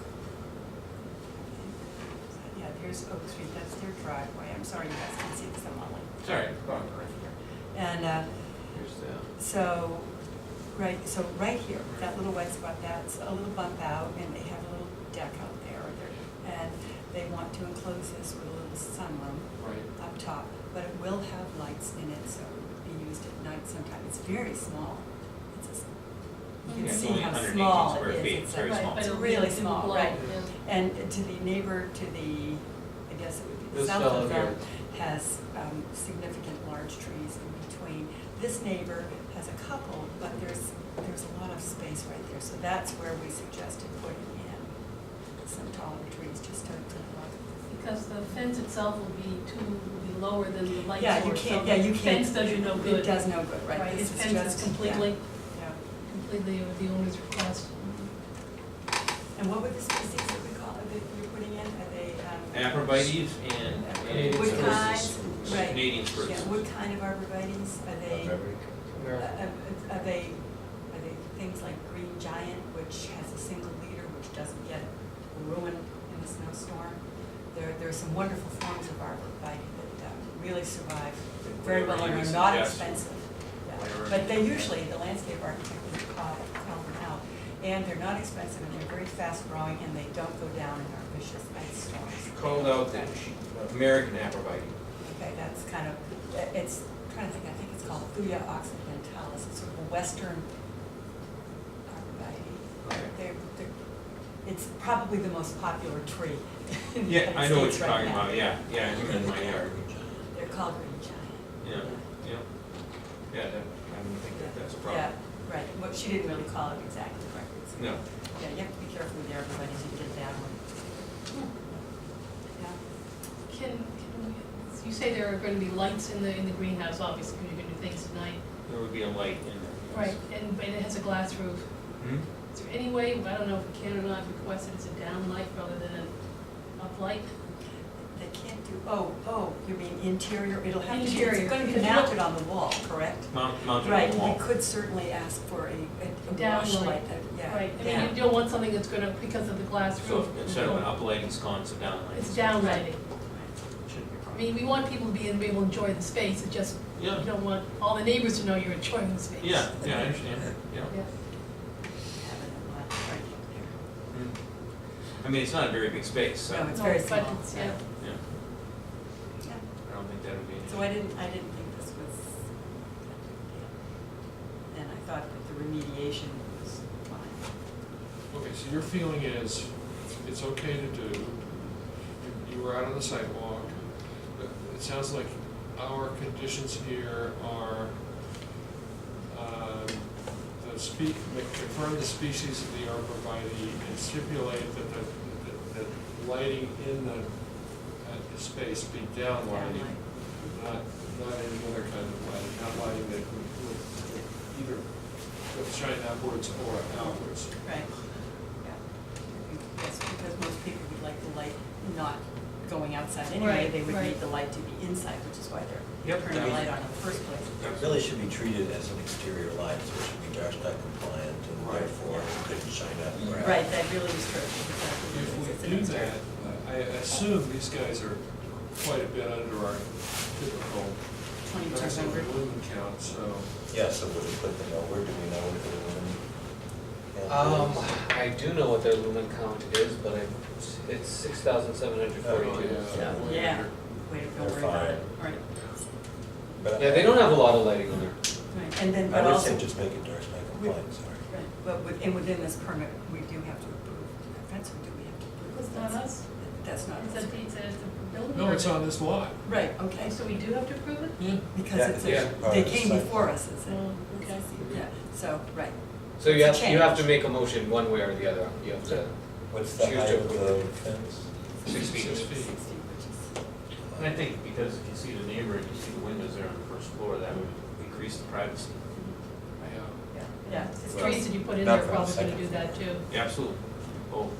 Yeah, here's Oak Street, that's their driveway, I'm sorry you guys can't see this, I'm on like Sorry. and Here's the, so right here, that little white spot, that's a little bump out, and they have a little deck out there, and they want to enclose this with a little sunroom Right. up top, but it will have lights in it, so it would be used at night sometime. It's very small. You Yeah, can it's see only how 118 small square it is. feet, it's very Right, small. but It's it'll really be small, below, right. yeah. And to the neighbor to the, I guess it would be the This south fellow of them, here. has significant large trees in between. This neighbor has a couple, but there's a lot of space right there, so that's where we suggested putting in some taller trees, just to block. Because the fence itself will be lower than the light Yeah, you source, so can't, yeah, you the can't. fence does you no good. It does no good, right? Right, This it's is fenced just- completely, Yeah. completely with the owner's request. And what were the species that we call, that you're putting in? Are they, Aphrodite and Canadian wood spruce. kinds? Right. Canadian spruce. Yeah, what kind of arborvitae's? Are they things like green giant, which has a single leader, which doesn't get ruined in a snowstorm? There are some wonderful forms of arborvitae that really survive very well and are not expensive. Yeah. But they usually, the landscape architect would call them out. And they're not expensive and they're very fast growing and they don't go down in our vicious ice storms. Called out the American arborvitae. Okay, that's kind of, it's, I'm trying to think, I think it's called Thuya occidentalis. It's sort of a western arborvitae. It's probably the most popular tree in the Yeah, United I know what States you're right talking now. about, yeah, even in my yard. They're called green giant. Yeah, yeah. Yeah, that, I don't think that that's a problem. Yeah, right. Well, she didn't really call it exactly correctly. So, No. yeah, you have to be careful with the arborvitaes, you get that one. Yeah. You say there are going to be lights in the greenhouse, obviously, because you're going to do things at night. There would be a light in there. Right, and it has a glass roof. Hmm? Is there any way, I don't know if we can or not, request that it's a down light rather than an up light? They can't do, oh, you mean interior? It'll have to be, Interior. it's going to be mounted on the wall, correct? Mounted on Right, the wall. we could certainly ask for a Down wash light. light, yeah. Right, I yeah. mean, you don't want something that's going to, because of the glass So roof. instead of an uplighting, it's gone to downlight. It's down lighting. Shouldn't be a I problem. mean, we want people to be able to enjoy the space, it just, you Yeah. don't want all the neighbors to know you're enjoying the space. Yeah, I understand, yeah. Yeah. Having a lot right up there. Hmm. I mean, it's not a very big space, so. No, it's No, very but small. it's- yeah. Yeah, Yeah. I don't think that would be an issue. So I didn't think this was, and I thought that the remediation was fine. Okay, so your feeling is, it's okay to do, you were out on the sidewalk. It sounds like our conditions here are, confirm the species of the arborvitae and stipulate that lighting in the space be down lighting, not any other kind of lighting, not lighting that would either shine upwards or outwards. Right. Yeah. Yes, because most people would like the light not going outside anyway. Right, They would right. need the light to be inside, which is why they're Yep. turning the light on in the first place. It really should be treated as an exterior light, so it should be dark sky compliant, and Right. therefore it couldn't shine out. or out. Right, that really is true. Exactly. If It's we an do exterior. that, I assume these guys are quite a bit under our typical 2200. maximum lumen count, so. Yeah, so would it put them over, do we know what the lumen count is? I do know what their lumen count is, but it's 6,742. Yeah. So, yeah, wait, don't They're worry about fine. it. Right. But Yeah, they don't have a lot of lighting on there. Right, and then, I but would also. say just make it dark sky compliant, sorry. Right, but and within this permit, we do have to approve, that's what do we have to approve? It's not us. That's not It's us. a building. No, it's permit. on this lot. Right, Okay, okay, so we do have to approve it? Yeah. because Yeah, it's, yeah. they came Site before plan. us, is it? Oh, okay. Yeah, so, right. So you It's a have to change. make a motion one way or the other. You have to, What's the Choose height to of the approve. fence? 6 feet. 6 feet. 60, which is, And I think because if you see the neighbor and you see the windows there on the first floor, that would increase the privacy. yeah, yeah. The it's trees that you put in Not there are from the probably gonna second do that too. Yeah, absolutely. Oh,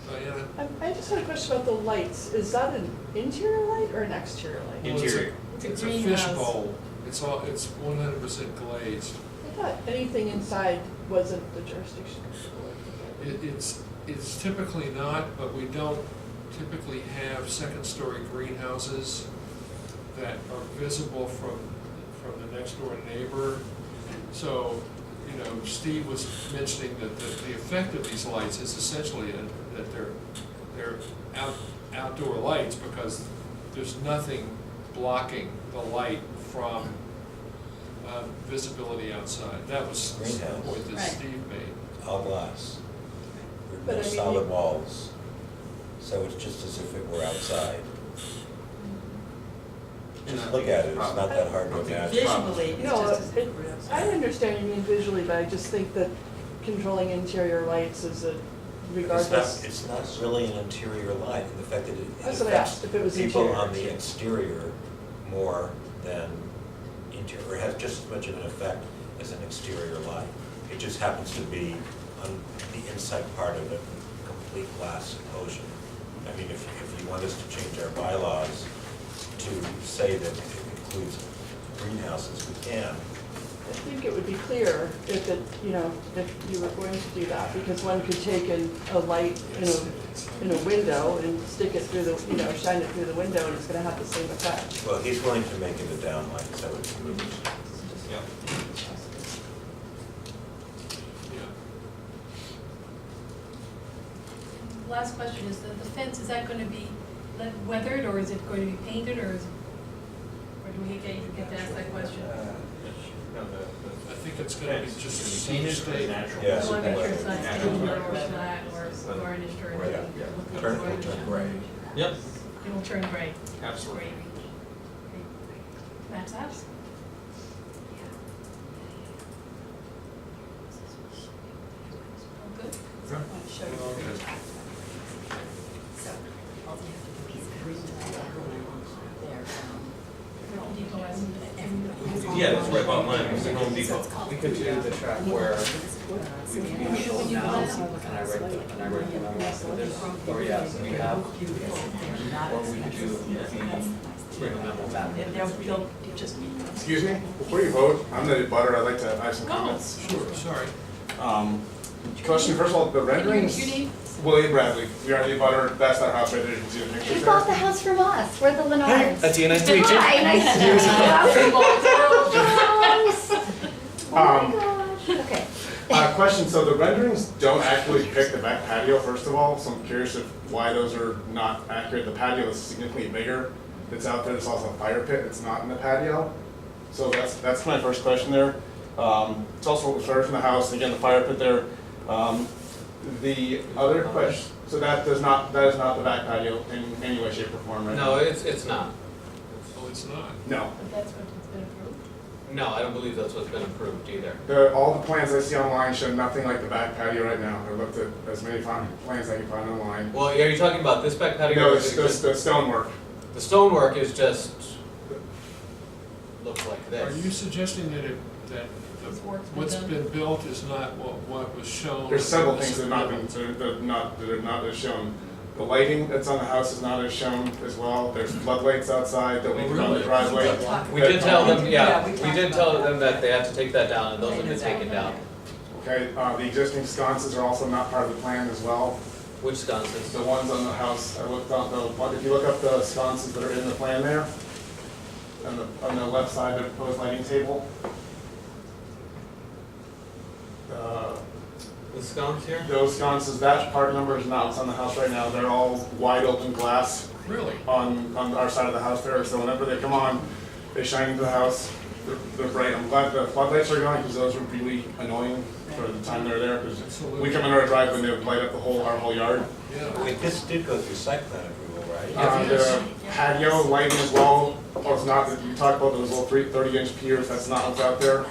Diana? I just had a question about the lights. Is that an interior light or an exterior light? Well, it's a- Interior. It's a greenhouse. fishbowl. It's 100% glazed. I thought anything inside wasn't the jurisdiction. It's typically not, but we don't typically have second-story greenhouses that are visible from the next-door neighbor. So, you know, Steve was mentioning that the effect of these lights is essentially that they're outdoor lights because there's nothing blocking the light from visibility outside. That was the Greenhouse. point that Right. Steve made. All glass. But There I are mean, no solid you- walls, so it's just as if it were outside. Just look at it, it's not that hard to imagine. visually, it's No, just as. it- I understand you mean visually, but I just think that controlling interior lights is a regardless. It's not really an interior light, in the fact that it That's what I asked, if it was people interior. on the exterior more than interior, or has just as much of an effect as an exterior light. It just happens to be on the inside part of a complete glass enclosure. I mean, if you want us to change our bylaws to say that it includes greenhouses, we can, I think it would be clear if it, you know, if you were going to do that, because one could take a light in a window and stick it through the, you know, shine it through the window, and it's gonna have the same effect. Well, he's willing to make it a downlight, so it's moved. Yeah. Last question is, the fence, is that gonna be weathered, or is it going to be painted, or is, or do we get to ask that question? I think it's gonna be just Painted or stay. natural? Yeah. I wanna make sure it's not Natural. stained or flat or garnished or Right, anything. yeah. Turn it to gray. Yep, It will turn gray. absolutely. Great. Matt's house? All good? I want to show you the Okay. chapter. So, all you have to do is read that there. Home Depot has Yeah, that's right about mine, it's the Home Depot. We could do the track where we show now, and I write the memo for this, or yeah, so we have, or we could do the, bring a memo back. They'll just. Excuse me, before you vote, I'm the butter, I'd like to have some comments. Sure, sorry. Question, first of all, the renderings. Your name? William Bradley, we are the butter, that's our house right there, you can see the pictures You bought the there. house from us, we're the Lennards. That's nice to meet you. Hi, nice to meet you. Oh my gosh, okay. Question, so the renderings don't actually depict the back patio, first of all, so I'm curious if why those are not accurate. The patio is significantly bigger, it's out there, there's also a fire pit, it's not in the patio. So that's my first question there. It's also further from the house, again, the fire pit there. The other question, so that is not the back patio in any way, shape, or form, right? No, it's not. Oh, it's not. No. But that's what's been approved? No, I don't believe that's what's been approved either. All the plans I see online show nothing like the back patio right now. I looked at as many plans I can find online. Well, are you talking about this back patio? No, or it's is it just the stonework. The stonework is just, looks like this. Are you suggesting that This work's been what's done? been built is not what was shown? There's several things that are not as shown. The lighting that's on the house is not as shown as well. There's floodlights outside that we put on the driveway. We did tell them, Yeah, yeah, we we did talked tell about them that they had to take that down, and those have been taken down. Okay, the existing sconces are also not part of the plan as well. Which sconces? The ones on the house, I looked on if you look up the sconces that are in the plan there, on the left side, the proposed lighting table. The sconce here? Those sconces, that part number is not what's on the house right now. They're all wide open glass Really? on our side of the house there. So whenever they come on, they shine into the house. They're bright. I'm glad the floodlights are going because those were really annoying for the time they're there. Because we come in our driveway and they would light up our whole yard. Yeah. Wait, this did go through site plan approval, right? The patio lighting as well, it's not, you talked about those little 30-inch piers, that's not what's out there.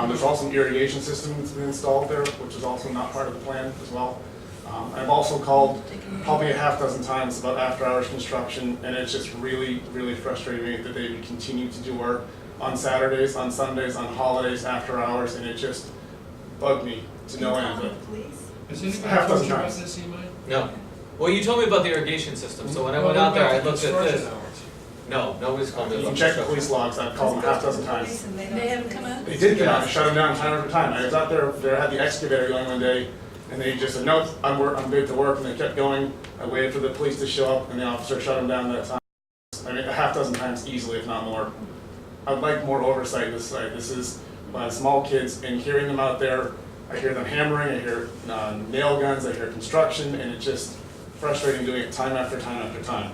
There's also an irrigation system that's been installed there, which is also not part of the plan as well. I've also called probably a half dozen times about after-hours construction, and it's just really, really frustrating me that they would continue to do work on Saturdays, on Sundays, on holidays, after hours, and it just bugged me to no end. But Police? Has anybody Half told dozen you about times. this, Imai? No. Well, you told me about the irrigation system, so when I Well, went out there, what I about the looked at construction this. hours? No, nobody's called me you about can check the construction. police logs, I've called them a half dozen times. They haven't come out? They did come out and shut them down time after time. I was out there, they had the excavator going one day, and they just said, no, I'm good to work, and they kept going. I waited for the police to show up, and the officer shut them down that time. I mean, a half dozen times easily, if not more. I'd like more oversight this site. This is by small kids, and hearing them out there, I hear them hammering, I hear nail guns, I hear construction, and it's just frustrating doing it time after time after time.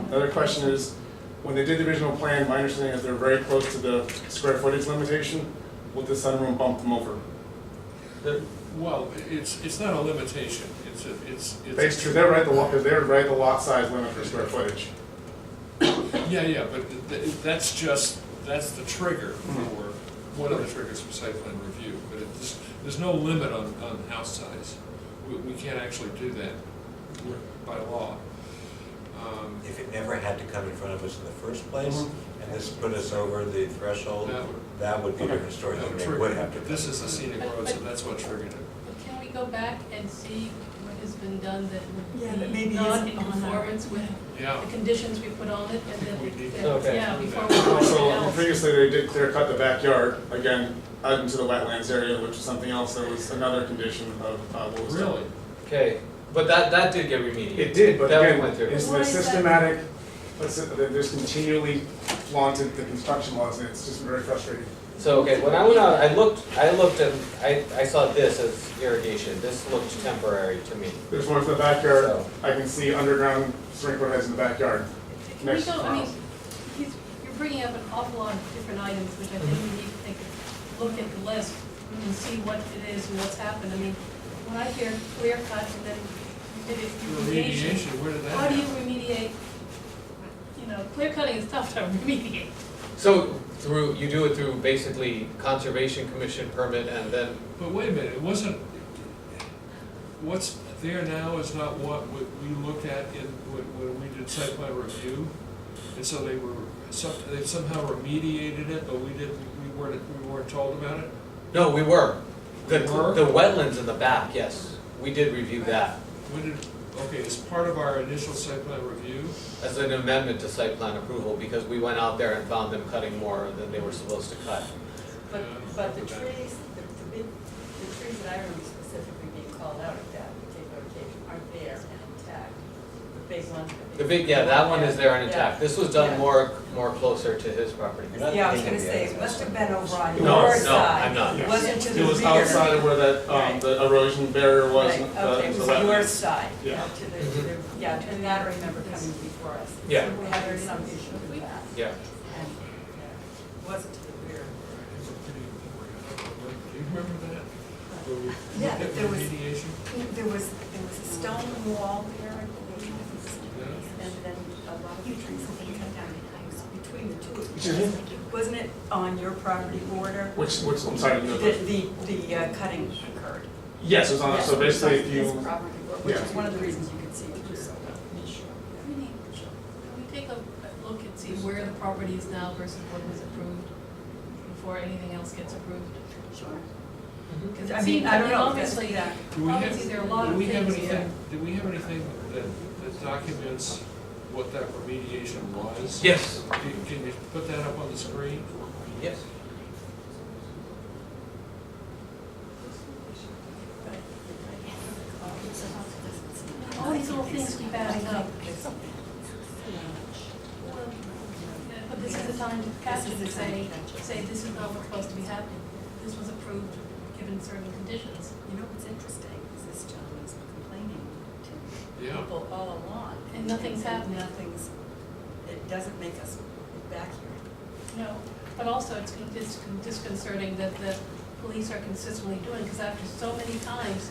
The other question is, when they did the original plan, my understanding is they're very close to the square footage limitation. Will the sunroom bump them over? Well, it's not a limitation, it's. Basically, they're right the lot size limit for square footage. Yeah, but that's the trigger for, one of the triggers for site plan review, but there's no limit on house size. We can't actually do that by law. If it never had to come in front of us in the first place, and this put us over the threshold, that would be a different story, That then would they trigger would it. have to. But this is a scenic road, so that's what triggered it. But can we go back and see what has been done that Yeah, would but be maybe not isn't in on our- conformance with Yeah. the conditions we put on it, and then, We need then- to- Okay. yeah, before we do anything Also, else. previously, they did clear cut the backyard, again, out into the wetlands area, which is something else that was another condition of what was done. Really? Okay, but that did get remediated. It did, but That we again, went through. it's Why the is that? systematic, they just continually flaunted the construction laws, and it's just very frustrating. So, okay, when I went out, I looked and I saw this as irrigation. This looked temporary to me. There's one for the backyard, So- I can see underground sprinkler heads in the backyard. Can we Next go, I mean, house. you're bringing up an awful lot of different items, which I think we need to take a look at the list and see what it is and what's happened. I mean, when I hear clear cut and then you did it remediation, Remediation, where did that how do you happen? remediate? You know, clear cutting is tough to remediate. So you do it through basically Conservation Commission permit and then, But wait a minute, it wasn't, what's there now is not what we looked at when we did site plan review. And so they somehow remediated it, but we weren't told about it? no, we were. The We were? the wetlands in the back, yes, we did review that Okay, as part of our initial site plan review, as an amendment to site plan approval because we went out there and found them cutting more than they were supposed to cut. But the trees, the trees that I remember specifically being called out at that particular occasion aren't there and intact. The big ones. The big, yeah, that one is there and intact. This was done Yeah. more closer to his property. Yeah, I was gonna say, it must have been over on No, your no, side. I'm not. It wasn't to the It rear. was outside of where that, Right. the erosion barrier was, Right, okay, it the was your wetlands. side, Yeah. to the, yeah, to that I remember coming before us. Yeah. We had some issue with that, Yeah. and, it wasn't to the rear. do you remember that? Where we Yeah, looked at there was- remediation? There was a stone wall there, I believe, and then a lot of trees had been cut down between the two of Excuse you. me? Wasn't it on your property border? Which, I'm sorry, no, The cutting occurred. yes, it was on, so basically if His you, property border, which yeah. is one of the reasons you could see it was so niche. Can we take a look and see where the property is now versus what was approved before anything else gets approved? Sure. Because I it mean, seems, I don't know, obviously, yeah. Do we have, obviously there are a lot do of we have things here. anything, do we have anything that documents what that remediation was? Yes. Can you put that up on the screen? Yes. all these little things keep adding up. But this is the time to catch it and say, this is not what's supposed to be happening. This was approved, given certain conditions. You know what's interesting is this gentleman's been complaining to Yeah. people all along. And nothing's happening. It doesn't make us back here. No, but also it's disconcerting that the police are consistently doing, because after so many times,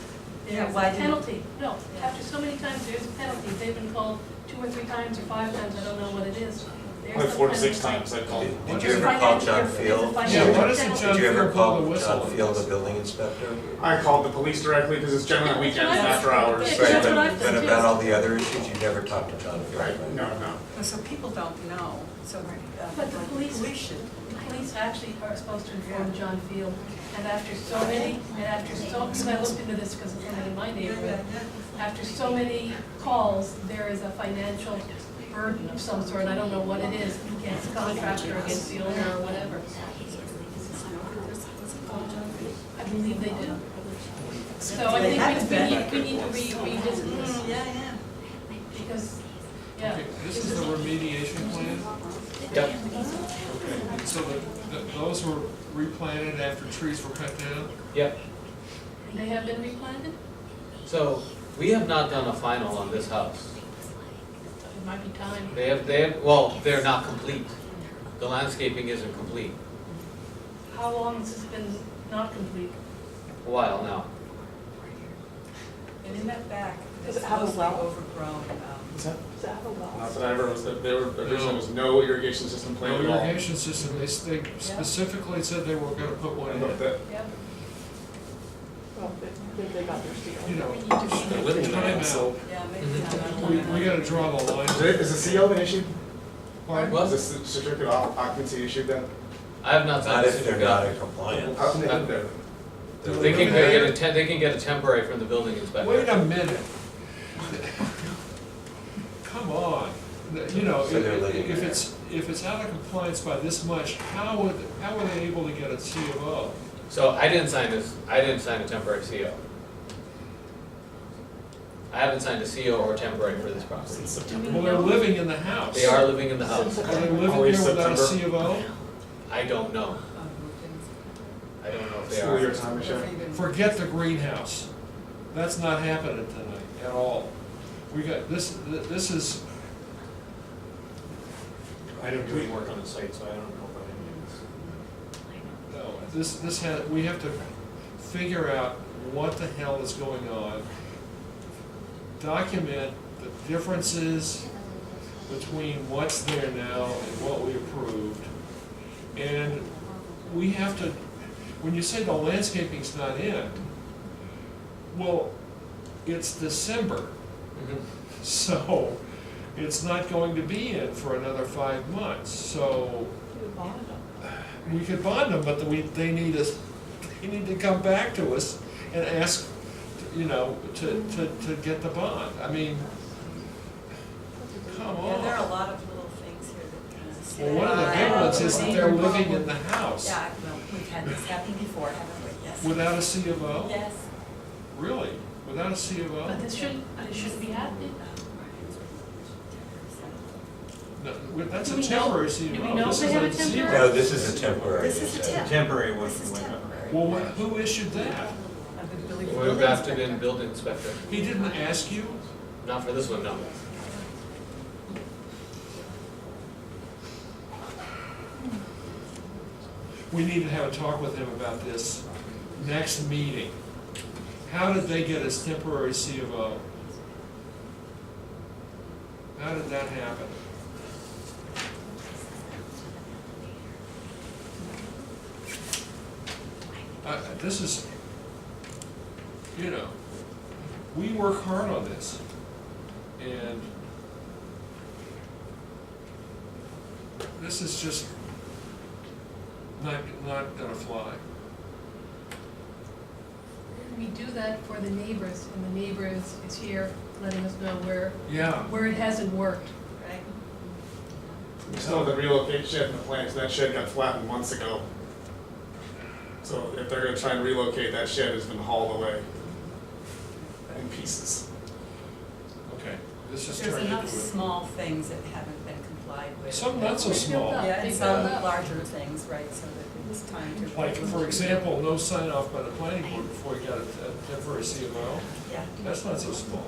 Yeah, there's why a didn't- penalty. No, after so many times, there's a penalty. They've been called 2 or 3 times or 5 times, I don't know what it is. There's like some 4 to 6 penalty. times I called. Did you ever call John Field? Yeah, why doesn't John Did you ever Field call call the whistle? John Field, the building inspector? I called the police directly because it's generally on weekends and after hours. Yeah, Right, that's what I've but done about too. all the other issues, you never talked to John Field? Right, no, no. So people don't know, so. But the police should. The police actually are supposed to inform John Field, and after so many, because I looked into this because it's something in my neighborhood, after so many calls, there is a financial burden of some sort, I don't know what it is, against the contractor, against the owner, or whatever. I believe they do. So I think we need to revisit this, Yeah. because, yeah. Okay, this is the remediation plan? Yep. Okay, so those were replanted after trees were cut down? Yep. They have been replanted? So we have not done a final on this house. It might be time. They have, well, they're not complete. The landscaping isn't complete. How long has this been not complete? A while now. And in that back, Does it's it have a mostly well? overgrown, What's that? Does that have a well? Not that I ever was, there were, originally was no irrigation system No planned at all. irrigation system, they specifically said they were gonna put one I in. looked at, Yep. Well, they got their seal. You know, We need to be. they're living in time it, out. so. yeah, maybe not. We gotta draw the line. Is the CO been issued? Pardon? Is the certificate of occupancy issued then? I have not signed Not a if they're certificate. not in compliance. How can they live there? They can get a temporary from the building inspector. Wait a minute. Come on. You know, So they're living if there. it's out of compliance by this much, how were they able to get a C of O? So I didn't sign a temporary CO. I haven't signed a CO or temporary for this property. Since September. Well, they're living in the house. They are living in the house. Are they living Always there without a C September. of O? I don't know. I don't know if they School year are. time, Michelle. Forget the greenhouse. That's not happening tonight at all. We got, this is, I don't do any work on the site, so I don't know about any of this. no, we have to figure out what the hell is going on. Document the differences between what's there now and what we approved. And we have to, when you say the landscaping's not in, well, it's December, so it's not going to be in for another 5 months, so we could bond them, but they need to come back to us and ask, you know, to get the bond. I mean, come on. Yeah, there are a lot of little things here that kind of. Well, one of the big ones is that they're living in the house Yeah, well, we've had this happen before, haven't we? Yes. without a C of O? Yes. Really? Without a C of O? But this shouldn't be happening. No, that's Do a we know- temporary C of do we O. know This if they have a is zero. temporary? No, this is a temporary. This is a temp. Temporary This is one. temporary. Well, who issued that? We've drafted in building inspector. He didn't ask you? Not for this one, no. We need to have a talk with him about this next meeting. How did they get his temporary C of O? How did that happen? This is, you know, we work hard on this, and this is just not gonna fly. We do that for the neighbors, and the neighbor is here letting us know Yeah. where it hasn't worked. Right. We still have the relocate shed in the plans, that shed got flattened months ago. So if they're gonna try and relocate, that shed has been hauled away in pieces. Okay, this is There's turning into enough a... small things that haven't been complied with. Some not so small. Yeah, They and some build up. larger things, right, so that it's time to. Like, for example, no sign off by the planning board before you got a temporary C of O. Yeah. That's not so small.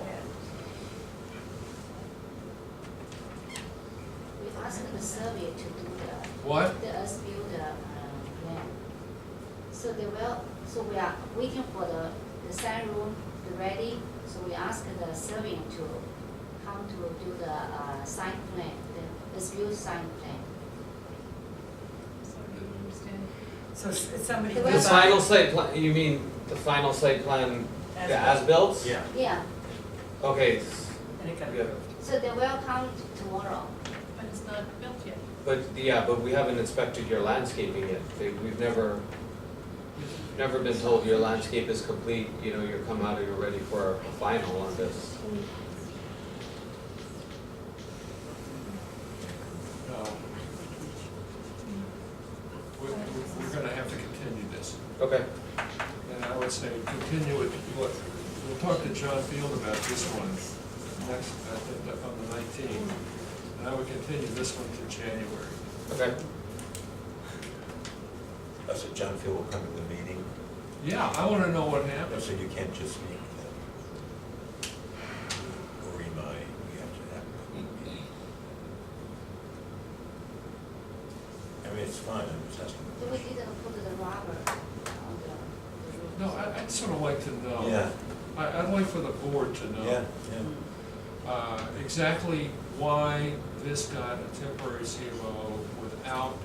We asked the survey to do What? the as-built plan. So we are waiting for the sign room to be ready, so we asked the survey to come to do the sign plan, the as-built sign plan. So I don't understand. So it's somebody. The The website. final site plan, you mean the final site plan, the as-built? Yeah. Yeah, Okay, And it got. yeah, so they will come tomorrow. But it's not built yet. but we haven't inspected your landscaping yet. We've never been told your landscape is complete, you know, you're come out or you're ready for a final on this. No. We're gonna have to continue this. Okay. And I would say continue it, we'll talk to John Field about this one next, I think, on the 19th. And I would continue this one to January. Okay. Oh, so John Field will come to the meeting, Yeah, I wanna know what oh, happened. so you can't just meet with them? Or we have to have a meeting. I mean, it's fine, I'm just asking. So we didn't put the rubber on the roof. No, I'd sort of like to know. Yeah, I'd like for the board to know. yeah. Exactly why this got a temporary CMO without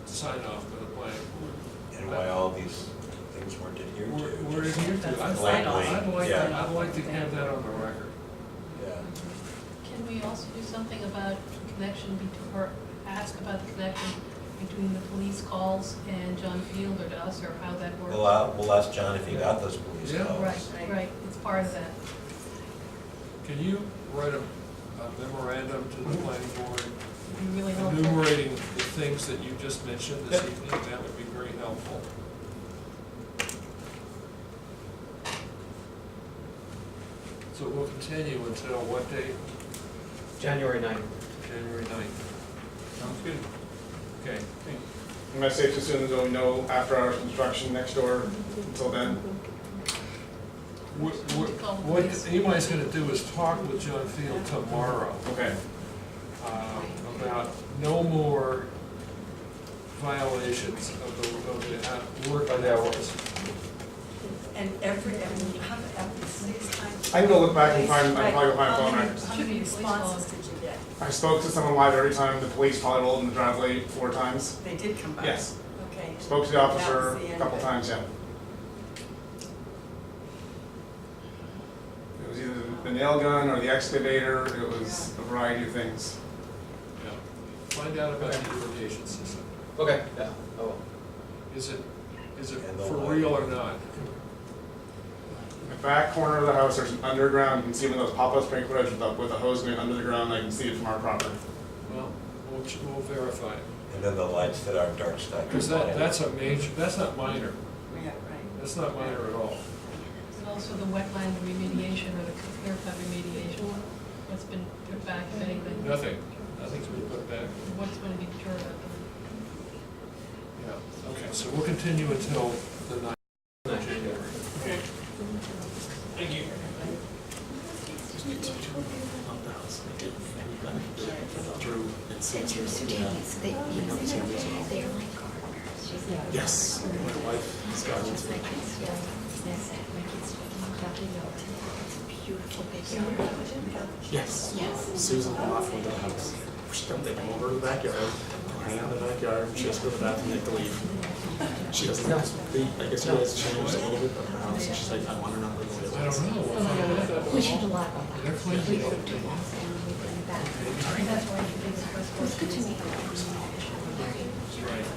sign off by the planning board. And why all these things weren't adhered to. We're adhered to. I'd Lightly, like to have that on the record. Yeah. Can we also do something about the connection between, or ask about the connection between the police calls and John Field, or to us, or how that works? We'll ask John if he got those police Yeah. calls. Right, it's part of that. Can you write a a memorandum to the planning board It'd be really helpful. enumerating the things that you just mentioned this evening, that would be very helpful. So we'll continue until what date? January 9th. January 9th. Sounds good. Okay. Am I safe to assume that we know after our construction next door until then? What Eli's gonna do is talk with John Field tomorrow Okay. about no more violations of the work hours. And every, how many times? I can go look back and find, I can probably go find phone records. How many responses did you get? I spoke to someone live every time. The police probably rolled in the driveway 4 times. They did come by? Yes. Okay. Spoke to the That officer was the a end couple of it. times, yeah. It was either the nail gun or the excavator. It was a variety of things. Yeah. Find out about the irrigation system. Okay, yeah, oh, Is it And the for light. real or not? In the back corner of the house, there's an underground. You can see one of those pop-up sprinklers with a hose going under the ground. I can see it from our property. Well, we'll verify it. And then the lights that are dark sky Because compliant. that's a major, that's not minor. Yeah, right. That's not minor at all. And also the wetland remediation or the clear cut remediation, what's been put back, if anything? Nothing. Nothing's been put back. What's going to be deterred about them? Yeah. Okay, so we'll continue until the 9th of January. Okay. Thank you. Drew and Cynthia. Yes, my wife is gardening. Yes. Susan off with the house. They come over to the backyard, hang out in the backyard, she has to go to the bathroom, they have to leave. She doesn't have, I guess you guys changed a little bit of her house, and she's like, I want her number. I don't know. We should do a lot of They're playing. That's why you think it's first. It's good to meet you. Right.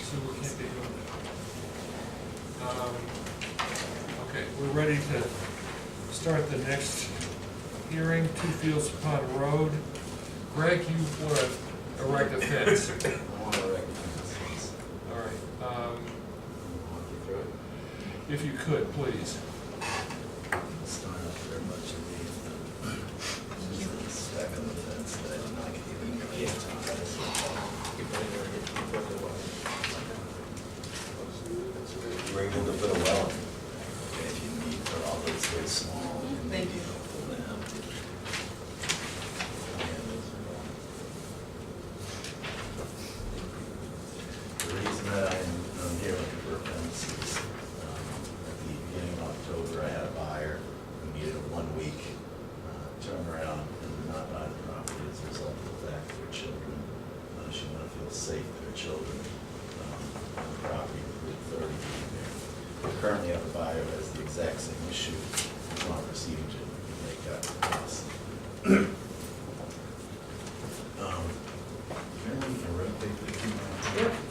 So we can't be doing that. Okay, we're ready to start the next hearing, 2 Fields Pond Road. Greg, you want to erect a fence? I want to recognize All right. walk you through it. If you could, please. It's not up very much of the, just the spec of the fence that I did not get even go into. You were able to put a well in, if you need, for all those very small. Thank you. Helpful to have. The reason that I'm here looking for a fence is, at the beginning of October, I had a buyer who needed a 1-week turnaround and not buy the property as a result of the fact that her children, she wanted to feel safe that her children on the property with 30 being there. We currently have a buyer who has the exact same issue, is not proceeding to make that request. Apparently, you can rotate the 2 lines.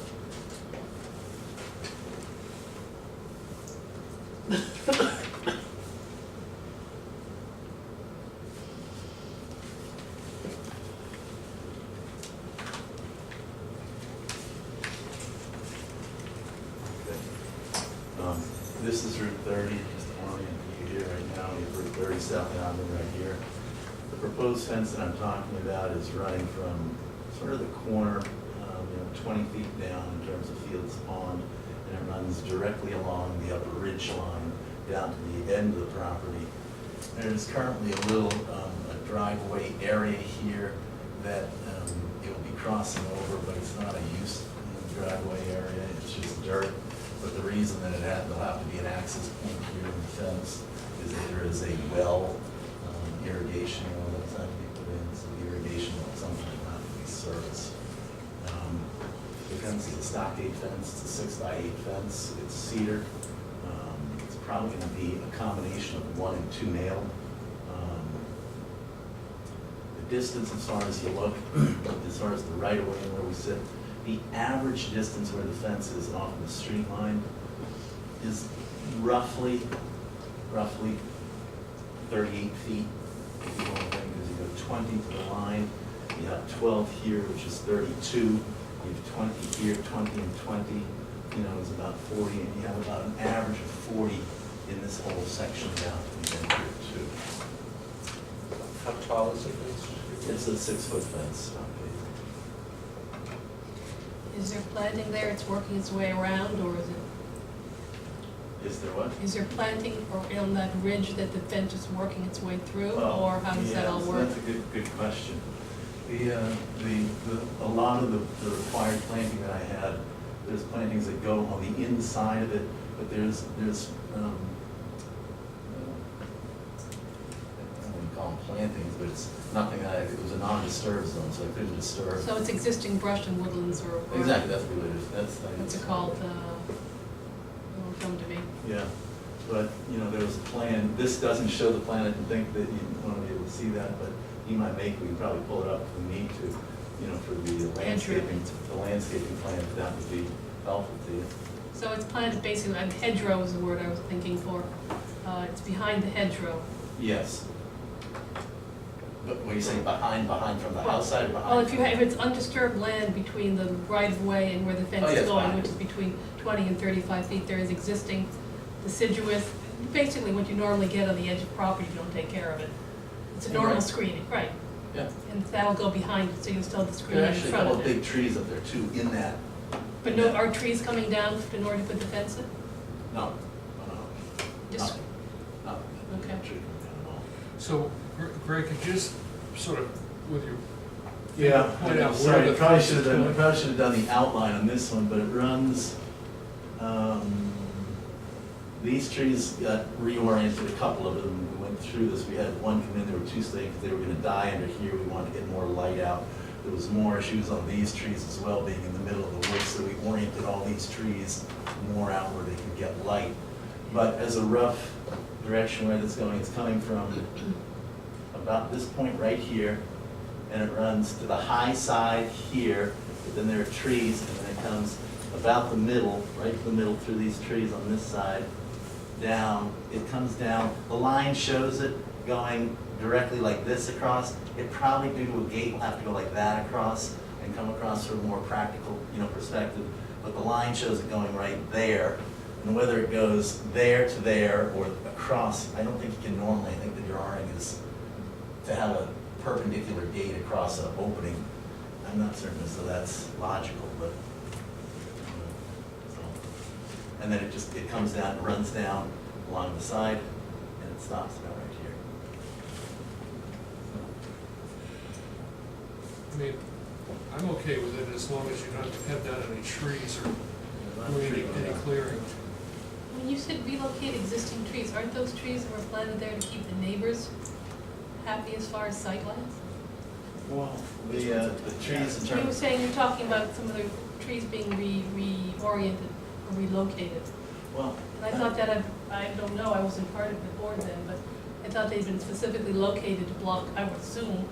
This is Route 30, just on you here right now, you have Route 30 South Avenue right here. The proposed fence that I'm talking about is running from sort of the corner, 20 feet down in terms of Fields Pond, and it runs directly along the upper ridge line down to the end of the property. There's currently a little a driveway area here that it will be crossing over, but it's not a use in the driveway area, it's just dirt. But the reason that there'll have to be an access point here in the fence is that there is a well, irrigation well that's had to be put in, so the irrigation will sometime have to be serviced. The fence is a stockade fence, it's a 6x8 fence, it's cedar. It's probably gonna be a combination of 1 and 2 nailed. The distance as far as you look, as far as the right of way and where we sit, the average distance where the fence is off the street line is roughly 38 feet. If you want to think, because you go 20 to the line, you have 12 here, which is 32. You have 20 here, 20 and 20, is about 40, and you have about an average of 40 in this whole section down to the end here too. How tall is it? It's a 6-foot fence. Is there planting there, it's working its way around, or is it, Is there what? is there planting or on that ridge that the fence is working its way through, or how does that all work? That's a good question. A lot of the required planting that I had, there's plantings that go on the inside of it, but there's I wouldn't call them plantings, but it's nothing it was a non-disturb zone, so I couldn't disturb. So it's existing brush and woodlands, or? Exactly, that's what it is, What's it called, it will come to me. Yeah, but, there was a plan, this doesn't show the plan, I didn't think that you'd want to be able to see that, but we can probably pull it up if we need to, for the landscaping plan, if that would be helpful to you. So it's planted basically, and hedgerow is the word I was thinking for. It's behind the hedgerow. Yes. But what are you saying, behind from the house side or behind? Well, if it's undisturbed land between the right of way and where the fence is going, which is between 20 and 35 feet, there is existing deciduous, basically what you normally get on the edge of property if you don't take care of it. It's a normal screening, right? Yeah. And that'll go behind it, so you'll still have the screening There are in actually a front couple of of it. big trees up there too, in that. But no, are trees coming down in order to put the fence in? No. Just, Nothing. Okay. Tree coming down at all. So, Greg, could you just sort of, with your Yeah, point out where sorry, the I probably fence should is have going? done the outline on this one, but it runs, these trees got reoriented, a couple of them, we went through this, we had one come in, there were two staying, because they were gonna die under here, we wanted to get more light out. There was more issues on these trees as well, being in the middle of the woods, so we oriented all these trees more out where they could get light. But as a rough direction where that's going, it's coming from about this point right here, and it runs to the high side here, but then there are trees, and then it comes about the middle, right to the middle through these trees on this side, down, it comes down, the line shows it going directly like this across. It probably, due to a gate, will have to go like that across and come across from a more practical, perspective. But the line shows it going right there, and whether it goes there to there or across, I don't think you can normally. I think the drawing is to have a perpendicular gate across an opening. I'm not certain as though that's logical, but. And then it comes down, it runs down along the side, and it stops about right here. I mean, I'm okay with it as long as you don't cut down any trees or doing any clearing. when you said relocate existing trees, aren't those trees that were planted there to keep the neighbors happy as far as sightlines? Well, the trees in You were terms, saying, you're talking about some of the trees being reoriented or relocated. well, And I thought that, I don't know, I wasn't part of the board then, but I thought they'd been specifically located to block, I would assume,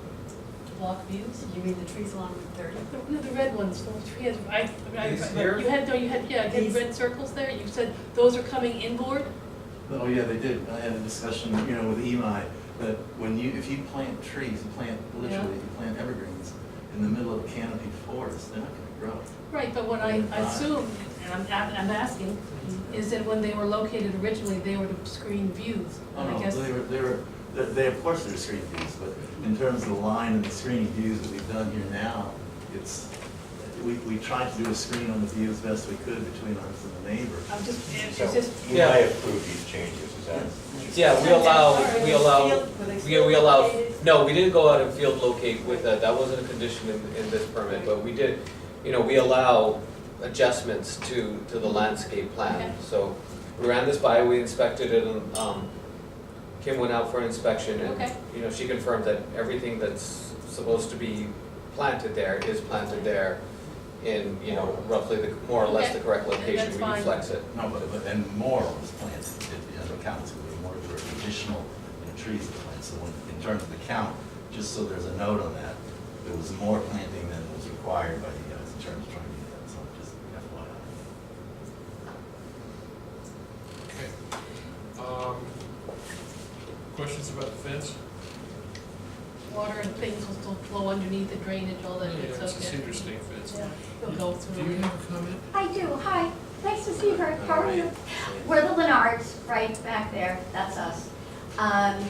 to block views. You mean the trees along Route 30? No, the red ones, those trees, These here? you had, no, you had, yeah, you had These- red circles there, you said those are coming inboard? oh yeah, they did. I had a discussion, with EMI, that if you plant trees, literally, you plant evergreens in the middle of a canopied forest, they're not gonna grow. Right, but what I assume, and I'm asking, is that when they were located originally, they were to screen views. Oh, And I no, guess, they of course they're screened views, but in terms of the line and the screening views that we've done here now, we tried to do a screen on the view as best we could between us and the neighbor. I'm just, it's So, just, you might approve these changes, is that? Yeah, we allow, no, we didn't go out and field locate with that, that wasn't a condition in this permit, but we did, we allow adjustments to the landscape plan. Okay. So we ran this by, we inspected it, and Kim went out for an inspection, and, Okay. she confirmed that everything that's supposed to be planted there is planted there in, roughly more or less the correct Okay, location, that's we fine. flex it. No, but then more was planted, the other count is going to be more, there were additional trees planted, so in terms of the count, just so there's a note on that, there was more planting than was required by the attorney trying to do that, so just FYI. Okay. Questions about the fence? Water and things will still flow underneath the drainage, all that Yeah, good it's stuff. a cedar stake fence. Yeah, it'll go Do through. you have a comment? I do, hi, nice to see her, how are you? We're the Lennards, right back there, that's us.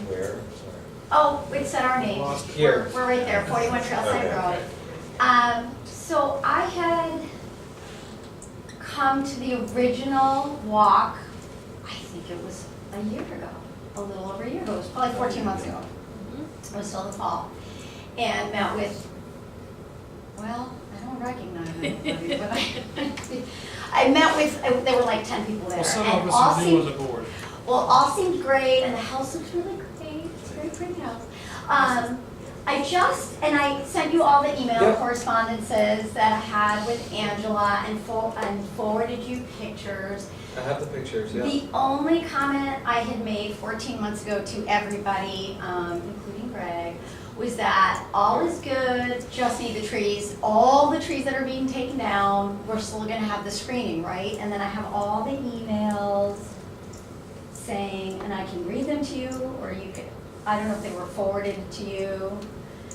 Where, sorry? Oh, it said our names. Lost it. Here. We're right there, 41 Trailside Okay. Road. So I had come to the original walk, I think it was a year ago, a little over a year ago, it was probably 14 months ago. It was still the fall. And met with, well, I don't recognize anybody, but I met with, there were like 10 people there. Well, some and of all us are new on seemed- the board. Well, all seemed great, and the house looks really great. It's a very pretty house. I sent you all the email Yep. correspondences that I had with Angela and forwarded you pictures. I have the pictures, yeah. The only comment I had made 14 months ago to everybody, including Greg, was that all is good, just need the trees. All the trees that are being taken down, we're still gonna have the screening, right? And then I have all the emails saying, and I can read them to you, or you could, I don't know if they were forwarded to you.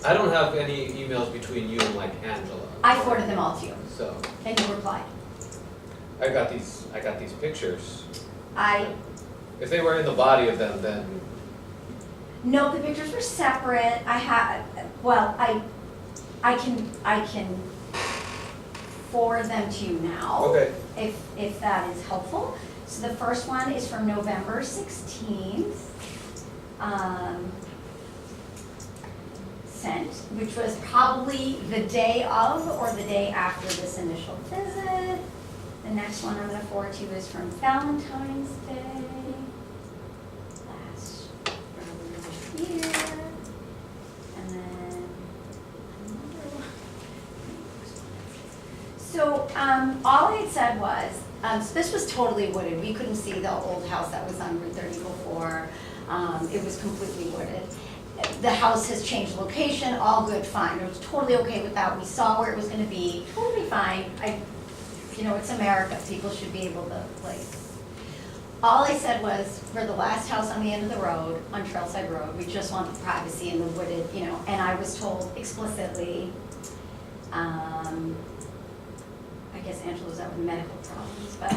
I don't have any emails between you and like Angela. I forwarded them all to you, So, and you replied. I got these pictures. If they were in the body of them, then, No, the pictures were separate. I can forward them to you now. okay. If that is helpful. So the first one is from November 16th. Sent, which was probably the day of or the day after this initial visit. The next one I'm gonna forward to you is from Valentine's Day. Last earlier this year. And then another one. So, all I had said was, so this was totally wooded. We couldn't see the old house that was on Route 30 before. It was completely wooded. The house has changed location, all good, fine. I was totally okay with that. We saw where it was gonna be, totally fine. It's America, people should be able to, all I said was, we're the last house on the end of the road, on Trailside Road. We just want the privacy and the wooded, and I was told explicitly, I guess Angela's out with medical problems, but,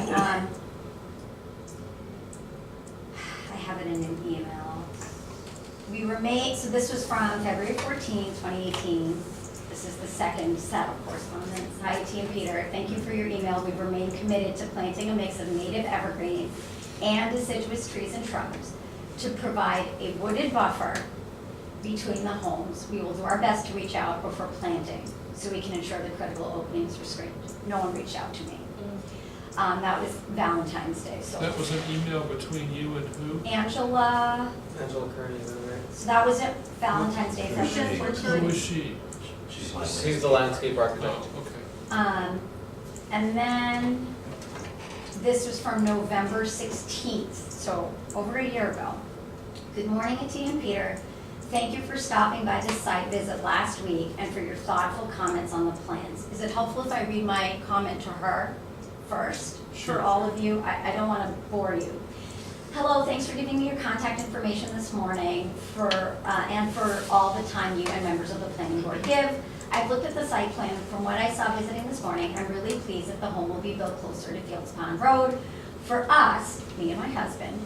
I have it in an email. So this was from February 14, 2018. This is the second set of correspondence. Hi, T and Peter, thank you for your email. We remain committed to planting a mix of native evergreen and deciduous trees and shrubs to provide a wooded buffer between the homes. We will do our best to reach out before planting so we can ensure the critical openings are screened. No one reached out to me. That was Valentine's Day, so. That was an email between you and who? Angela, Angela Kearney, is that right? so that was it, Valentine's Day, February 14th. Who is she? She's my She's the landscape architect. Oh, okay. And then this was from November 16th, so over a year ago. Good morning, Etienne and Peter. Thank you for stopping by the site visit last week and for your thoughtful comments on the plans. Is it helpful if I read my comment to her first? Sure. For all of you, I don't want to bore you. Hello, thanks for giving me your contact information this morning and for all the time you and members of the planning board give. I've looked at the site plan. From what I saw visiting this morning, I'm really pleased that the home will be built closer to Fields Pond Road. For us, me and my husband,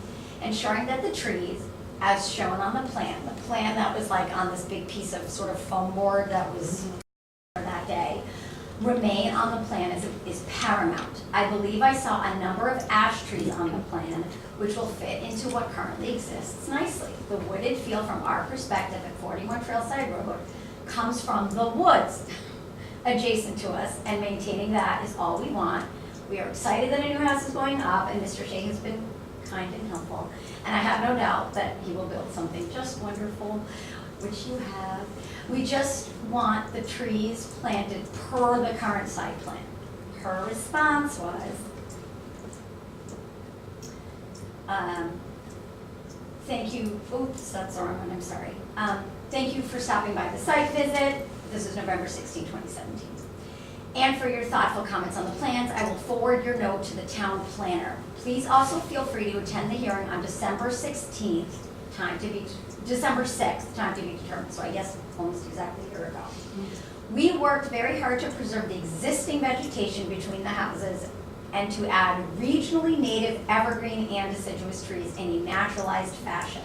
ensuring that the trees, as shown on the plan that was like on this big piece of sort of foam board that was that day, remain on the plan is paramount. I believe I saw a number of ash trees on the plan, which will fit into what currently exists nicely. The wooded feel from our perspective at 41 Trailside Road comes from the woods adjacent to us, and maintaining that is all we want. We are excited that a new house is going up, and Mr. Shea has been kind and helpful. And I have no doubt that he will build something just wonderful, which you have. We just want the trees planted per the current site plan. Her response was, Thank you, oops, that's the wrong one, I'm sorry. Thank you for stopping by the site visit. This is November 16, 2017. And for your thoughtful comments on the plans. I will forward your note to the town planner. Please also feel free to attend the hearing on December 16th, December 6th, time to be determined, so I guess almost exactly a year ago. We worked very hard to preserve the existing vegetation between the houses and to add regionally native evergreen and deciduous trees in a naturalized fashion.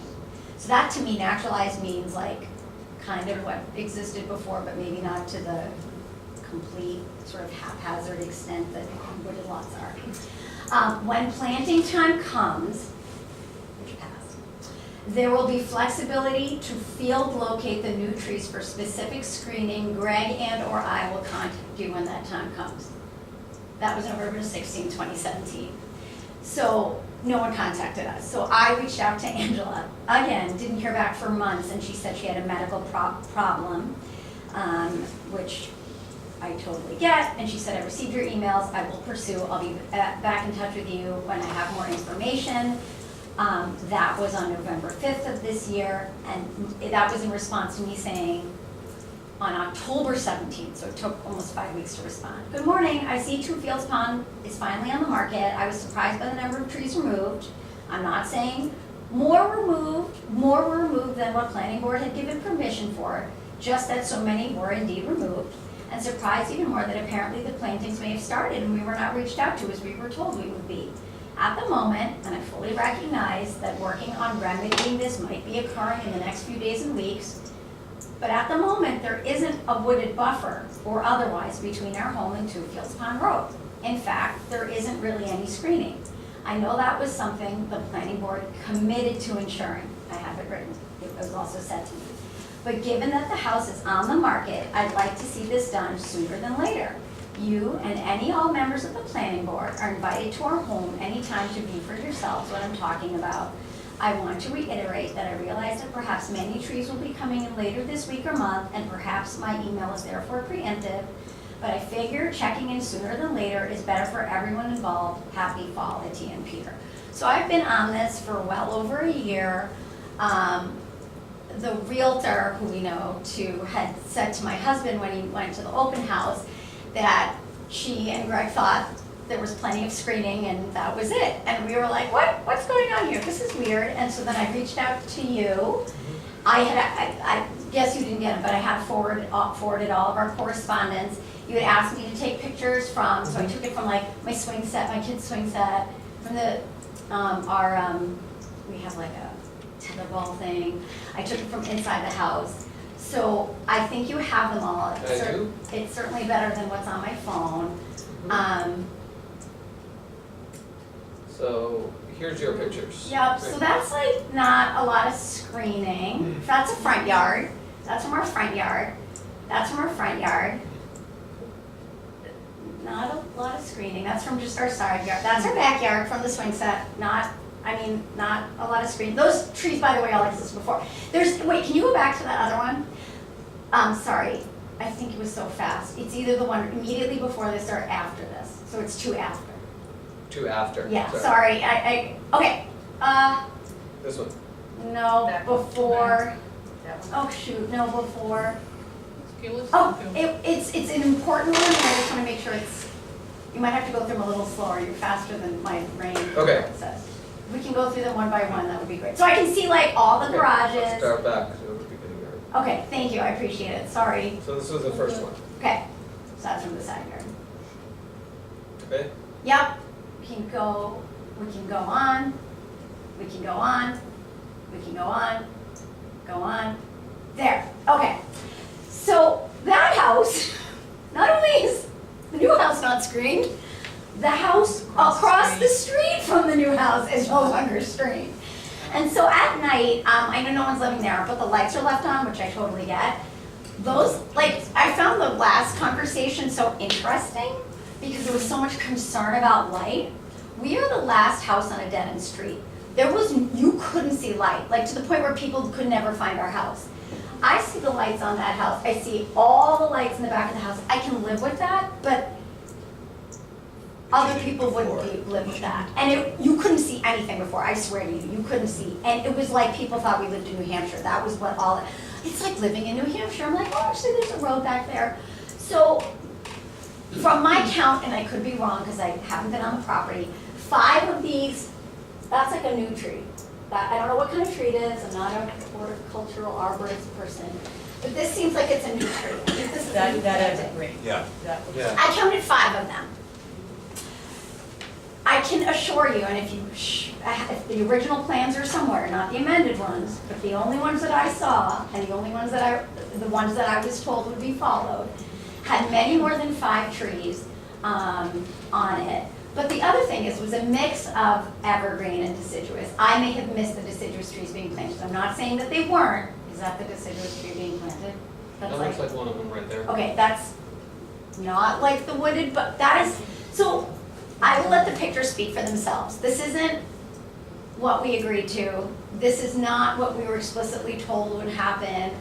So that to me, naturalized means like kind of what existed before, but maybe not to the complete sort of haphazard extent that wooded lots are. When planting time comes, which passed, there will be flexibility to field locate the new trees for specific screening. Greg and or I will contact you when that time comes. That was November 16, 2017. So no one contacted us. So I reached out to Angela. Again, didn't hear back for months, and she said she had a medical problem, which I totally get. And she said, I received your emails, I will pursue. I'll be back in touch with you when I have more information. That was on November 5th of this year, and that was in response to me saying, on October 17th, so it took almost 5 weeks to respond. Good morning, I see Two Fields Pond is finally on the market. I was surprised by the number of trees removed. I'm not saying more were removed than what planning board had given permission for, just that so many were indeed removed, and surprised even more that apparently the plantings may have started and we were not reached out to as we were told we would be. At the moment, and I fully recognize that working on remedying this might be occurring in the next few days and weeks, but at the moment, there isn't a wooded buffer or otherwise between our home and Two Fields Pond Road. In fact, there isn't really any screening. I know that was something the planning board committed to ensuring. I have it written, it was also said to me. But given that the house is on the market, I'd like to see this done sooner than later. You and all members of the planning board are invited to our home anytime to view for yourselves what I'm talking about. I want to reiterate that I realize that perhaps many trees will be coming in later this week or month, and perhaps my email is therefore preemptive, but I figure checking in sooner than later is better for everyone involved. Happy fall, Etienne Peter. So I've been on this for well over a year. The realtor who we know had said to my husband when he went to the open house that she and Greg thought there was plenty of screening and that was it. And we were like, what's going on here? This is weird. And so then I reached out to you. I guess you didn't get them, but I had forwarded all of our correspondence. You had asked me to take pictures from, so I took it from like my swing set, my kid's swing set, from the, we have like a tetherball thing. I took it from inside the house. So I think you have them all. I do? It's certainly better than what's on my phone. So here's your pictures. Yep, so that's like not a lot of screening. That's a front yard. That's from our front yard. That's from our front yard. Not a lot of screening. That's from just our side yard. That's our backyard from the swing set. Not a lot of screening. Those trees, by the way, all existed before. Wait, can you go back to that other one? Sorry, I think it was so fast. It's either the one immediately before this or after this. So it's two after. Two after. Yeah, sorry, okay. This one. No, That one. before, That one. oh shoot, no, before. Keyless? Oh, it's an important one, and I just wanna make sure you might have to go through them a little slower, you're faster than my brain Okay. says. We can go through them one by one, that would be great. So I can see like all the Okay, garages. let's start back to the beginning yard. Okay, thank you, I appreciate it, sorry. So this was the first one, Okay, so that's from the side yard. okay? Yep, we can go on, we can go on, we can go on, there, okay. So that house, not only is the new house not screened, the house across the street from the new house is no longer screened. And so at night, I know no one's living there, but the lights are left on, which I totally get. Those, I found the last conversation so interesting because there was so much concern about light. We are the last house on a dead-end street. You couldn't see light, to the point where people could never find our house. I see the lights on that house. I see all the lights in the back of the house. I can live with that, but other people wouldn't live with that. And you couldn't see anything before, I swear to you, you couldn't see. And it was like people thought we lived in New Hampshire, that was what it's like living in New Hampshire. I'm like, oh, actually, there's a road back there. So, from my count, and I could be wrong because I haven't been on the property, 5 of these, that's like a new tree. I don't know what kind of tree it is, I'm not a horticultural arborist person, but this seems like it's a new tree. I think this is a new That is planting. great. Yeah. That looks. Yeah. I counted 5 of them. I can assure you, and if the original plans are somewhere, not the amended ones, but the only ones that I saw, and the ones that I was told would be followed, had many more than 5 trees on it. But the other thing was a mix of evergreen and deciduous. I may have missed the deciduous trees being planted. I'm not saying that they weren't. Is that the deciduous tree being planted? That looks like one of them right there. Okay, that's not like the wooded, but that is, so I will let the pictures speak for themselves. This isn't what we agreed to. This is not what we were explicitly told would happen.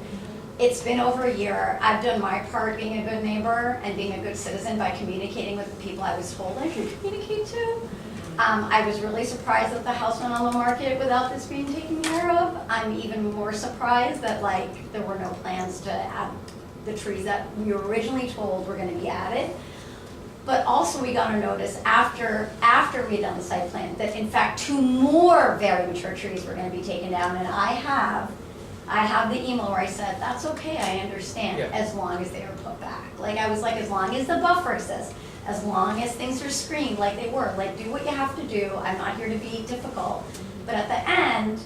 It's been over a year. I've done my part being a good neighbor and being a good citizen by communicating with the people I was told I should communicate to. I was really surprised that the house went on the market without this being taken care of. I'm even more surprised that there were no plans to add the trees that we were originally told were gonna be added. But also we got a notice after we had done the site plan that in fact 2 more very mature trees were gonna be taken down, and I have the email where I said, that's okay, I understand, Yeah. as long as they are put back. I was like, as long as the buffer exists, as long as things are screened like they were, do what you have to do, I'm not here to be difficult. But at the end,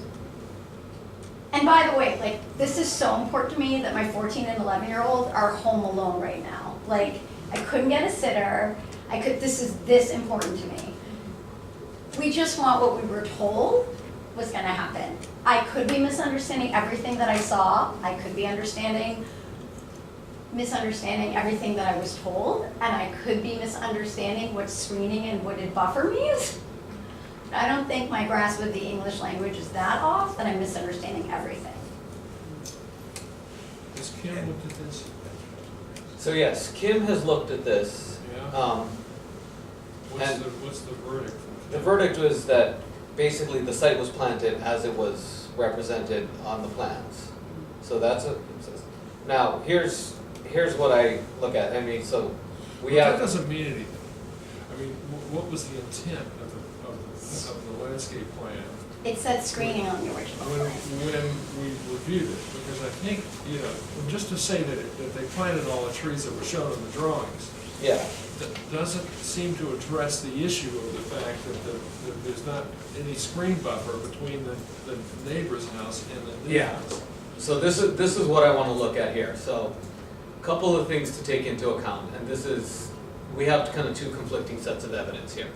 and by the way, this is so important to me that my 14 and 11-year-old are home alone right now. I couldn't get a sitter, this is this important to me. We just want what we were told was gonna happen. I could be misunderstanding everything that I saw, I could be misunderstanding everything that I was told, and I could be misunderstanding what screening and wooded buffer means. I don't think my grasp of the English language is that off, that I'm misunderstanding everything. Has Kim looked at this? So yes, Kim has looked at this. Yeah. And What's the verdict? the verdict was that basically the site was planted as it was represented on the plans. So that's now here's what I look at. I mean, so we But have. that doesn't mean anything. I mean, what was the intent of the landscape plan It said screening on the original. when we reviewed it? Because I think, just to say that they planted all the trees that were shown in the drawings, Yeah. that doesn't seem to address the issue of the fact that there's not any screen buffer between the neighbor's house and the new Yeah. house. So this is what I want to look at here. So a couple of things to take into account, and we have kind of 2 conflicting sets of evidence here.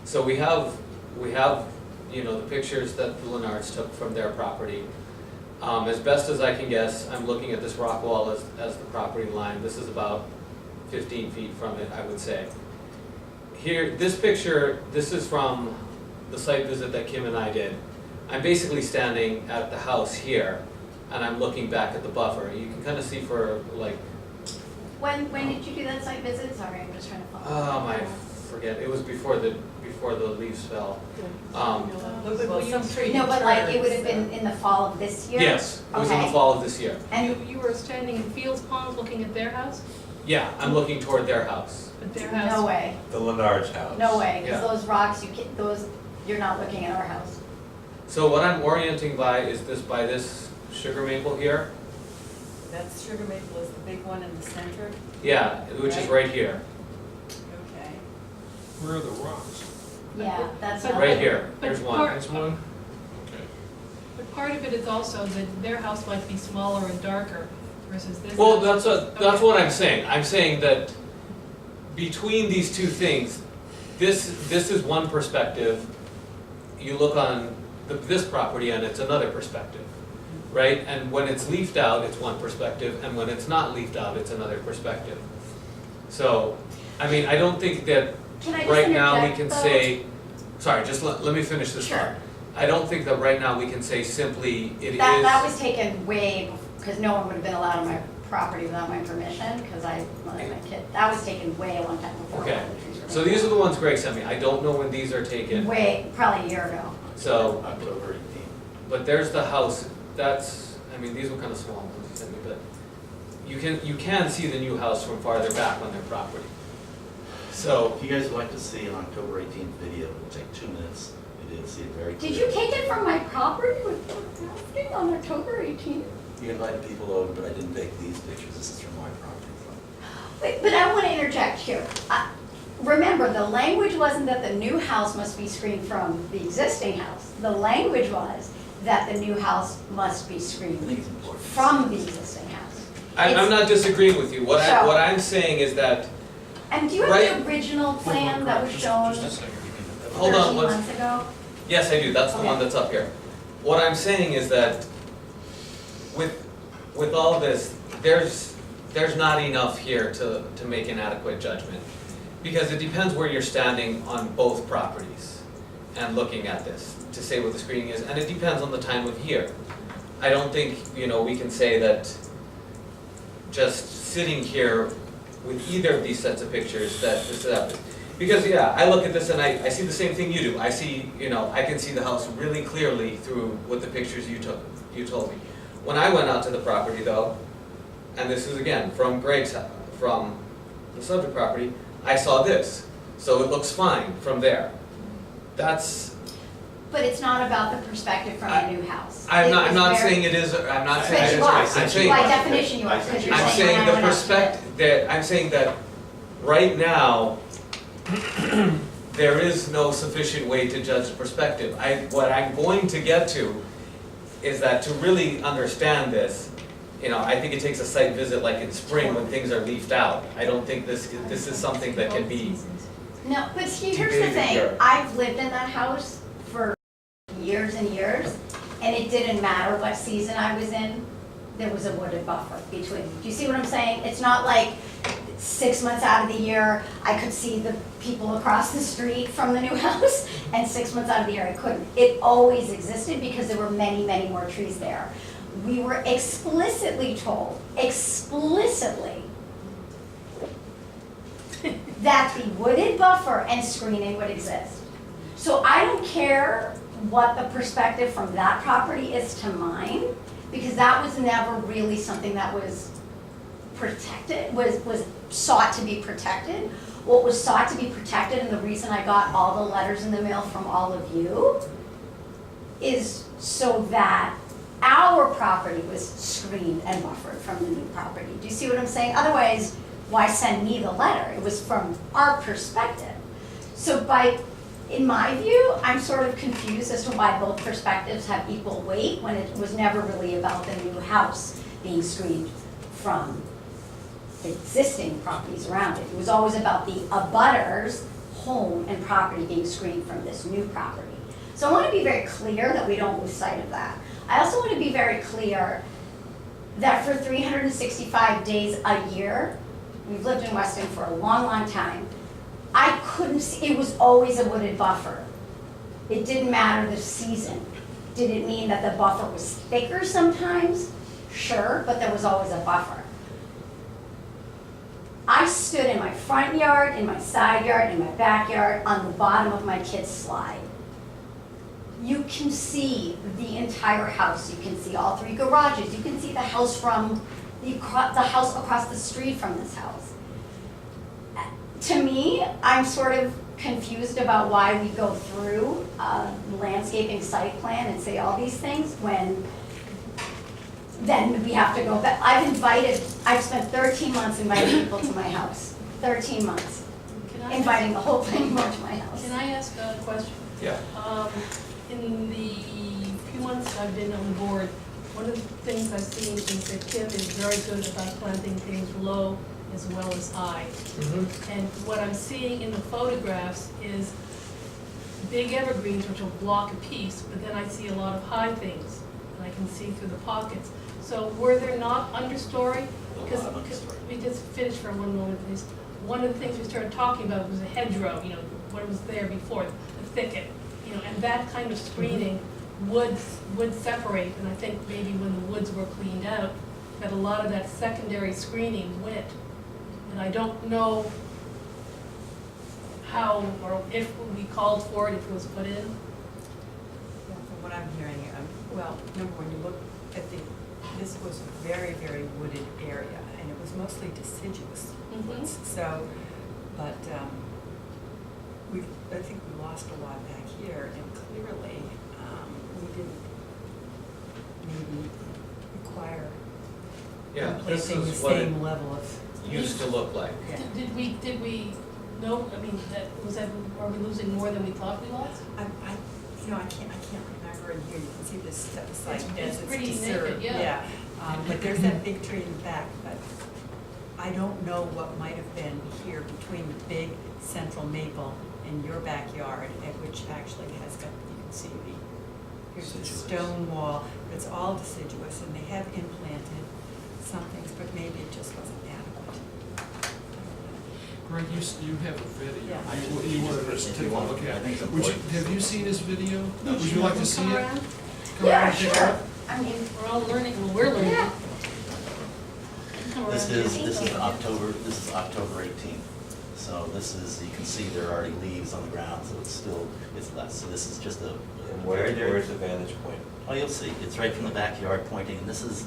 So we have the pictures that the Lennards took from their property. As best as I can guess, I'm looking at this rock wall as the property line. This is about 15 feet from it, I would say. Here, this picture, this is from the site visit that Kim and I did. I'm basically standing at the house here, and I'm looking back at the buffer. You can kind of see When did you do that site visit? Sorry, I'm just trying to follow. I forget, it was before the leaves fell. Some tree No, but it would have been in the fall of this year? Yes, it was in the Okay. fall of this year. And You were standing in Fields Ponds looking at their house? Yeah, I'm looking toward their house. At their house? no way, The Lennard's house. no way, because Yeah. those rocks, you're not looking at our house. So what I'm orienting by is by this sugar maple here. That's sugar maple is the big one in the center. Yeah, which is right here. Okay. Where are the rocks? Yeah, that's But- not. Right here, But there's one. part- There's one? Okay. But part of it is also that their house might be smaller and darker versus this. Well, house. that's what I'm saying. I'm saying that between these 2 things, this is one perspective. You look on this property and it's another perspective, right? And when it's leafed out, it's one perspective, and when it's not leafed out, it's another perspective. So, I mean, I don't think that Can I just right now we interject, can though? say, sorry, just let me finish this Sure. part. I don't think that right now we can say simply it is. That was taken way, because no one would have been allowed on my property without my permission, because I, when I was a kid, that was taken way a long time before all Okay. the trees were So these are the ones Greg sent me. I don't know when these are taken. Wait, probably a year ago. So, October 18th. but there's the house. That's, I mean, these were kind of small ones you sent me, but you can see the new house from farther back on their property. So, If you guys would like to see an October 18th video, it'll take 2 minutes. You did see it very Did clearly. you take it from my property on October 18th? You invited people over, but I didn't take these pictures. This is from my property. Wait, but I want to interject here. Remember, the language wasn't that the new house must be screened from the existing house. The language was that the new house must be I screened think it's important. from the existing house. I'm not disagreeing with you. What So- I'm saying is that, And do you have Right. the original plan that was shown Just a second. hold on, 13 let's, months ago? yes, I do. That's the one Okay. that's up here. What I'm saying is that with all this, there's not enough here to make an adequate judgment. Because it depends where you're standing on both properties and looking at this to say what the screening is, and it depends on the time of year. I don't think, we can say that just sitting here with either of these sets of pictures that this is happening. Because, yeah, I look at this and I see the same thing you do. I see, I can see the house really clearly through what the pictures you told me. When I went out to the property though, and this is again from Greg's, from the subject property, I saw this. So it looks fine from there. That's, But it's not about the perspective from a new house. I'm It not was saying very- it is, I'm not But saying you it are. is. I'm saying, By definition you are, because you're I'm saying saying when I the went out to perspective, I'm saying that right now, there is no sufficient way to judge the perspective. What I'm going to get to is that to really understand this, I think it takes a site visit like in spring when things are leafed out. I don't think this is something that can be, No, but see, here's Too the big thing, here. I've lived in that house for years and years, and it didn't matter what season I was in, there was a wooded buffer between. Do you see what I'm saying? It's not like 6 months out of the year, I could see the people across the street from the new house, and 6 months out of the year I couldn't. It always existed because there were many, many more trees there. We were explicitly told, that the wooded buffer and screening would exist. So I don't care what the perspective from that property is to mine, because that was never really something that was protected, was sought to be protected. What was sought to be protected, and the reason I got all the letters in the mail from all of you, is so that our property was screened and buffered from the new property. Do you see what I'm saying? Otherwise, why send me the letter? It was from our perspective. So in my view, I'm sort of confused as to why both perspectives have equal weight when it was never really about the new house being screened from the existing properties around it. It was always about the abutters' home and property being screened from this new property. So I want to be very clear that we don't lose sight of that. I also want to be very clear that for 365 days a year, we've lived in Weston for a long, long time, I couldn't see, it was always a wooded buffer. It didn't matter the season. Did it mean that the buffer was thicker sometimes? Sure, but there was always a buffer. I stood in my front yard, in my side yard, in my backyard, on the bottom of my kid's slide. You can see the entire house. You can see all 3 garages. You can see the house from the house across the street from this house. To me, I'm sort of confused about why we go through a landscaping site plan and say all these things when then we have to go back. I've spent 13 months inviting people to my house. 13 months. Inviting the whole planning board to my house. Can I ask a question? yeah. In the few months I've been on the board, one of the things I've seen is that Kim is very good about planting things low as well as high. And what I'm seeing in the photographs is big evergreens which will block a piece, but then I see a lot of high things, and I can see through the pockets. So were there not understory? Because we just finish for one moment, please. One of the things we started talking about was a hedgerow, what was there before, the thicket. And that kind of screening would separate, and I think maybe when the woods were cleaned out, that a lot of that secondary screening went. And I don't know how, or if we called for it, if it was put in? Well, from what I'm hearing, well, number one, you look at this was a very, very wooded area, and it was mostly deciduous woods. So, but I think we lost a lot back here, and clearly, we didn't maybe require Yeah, this planting the is what it same level of. used to look like. Yeah. Did we know, I mean, are we losing more than we thought we lost? I can't remember in here, you can see this step aside It's as it's pretty disturbed, naked, yeah. But there's that big tree in the back, but I don't know what might have been here between the big central maple and your backyard, and which actually has got, you can see here's the stone wall, but it's all deciduous, and they have implanted some things, but maybe it just wasn't adequate. Greg, you have a video. Yeah. You wanted us to take a look at. I think it's Would you, important. have you seen this video? Would you like to see Come it? around? Come Yeah, around and take a sure. look? I mean, We're all learning, well, we're learning. Yeah. Come around. This is October 18th. So this is, you can see there are already leaves on the ground, so it's less. So this is just a Where's the vantage point? Oh, you'll see. It's right from the backyard pointing, and this is,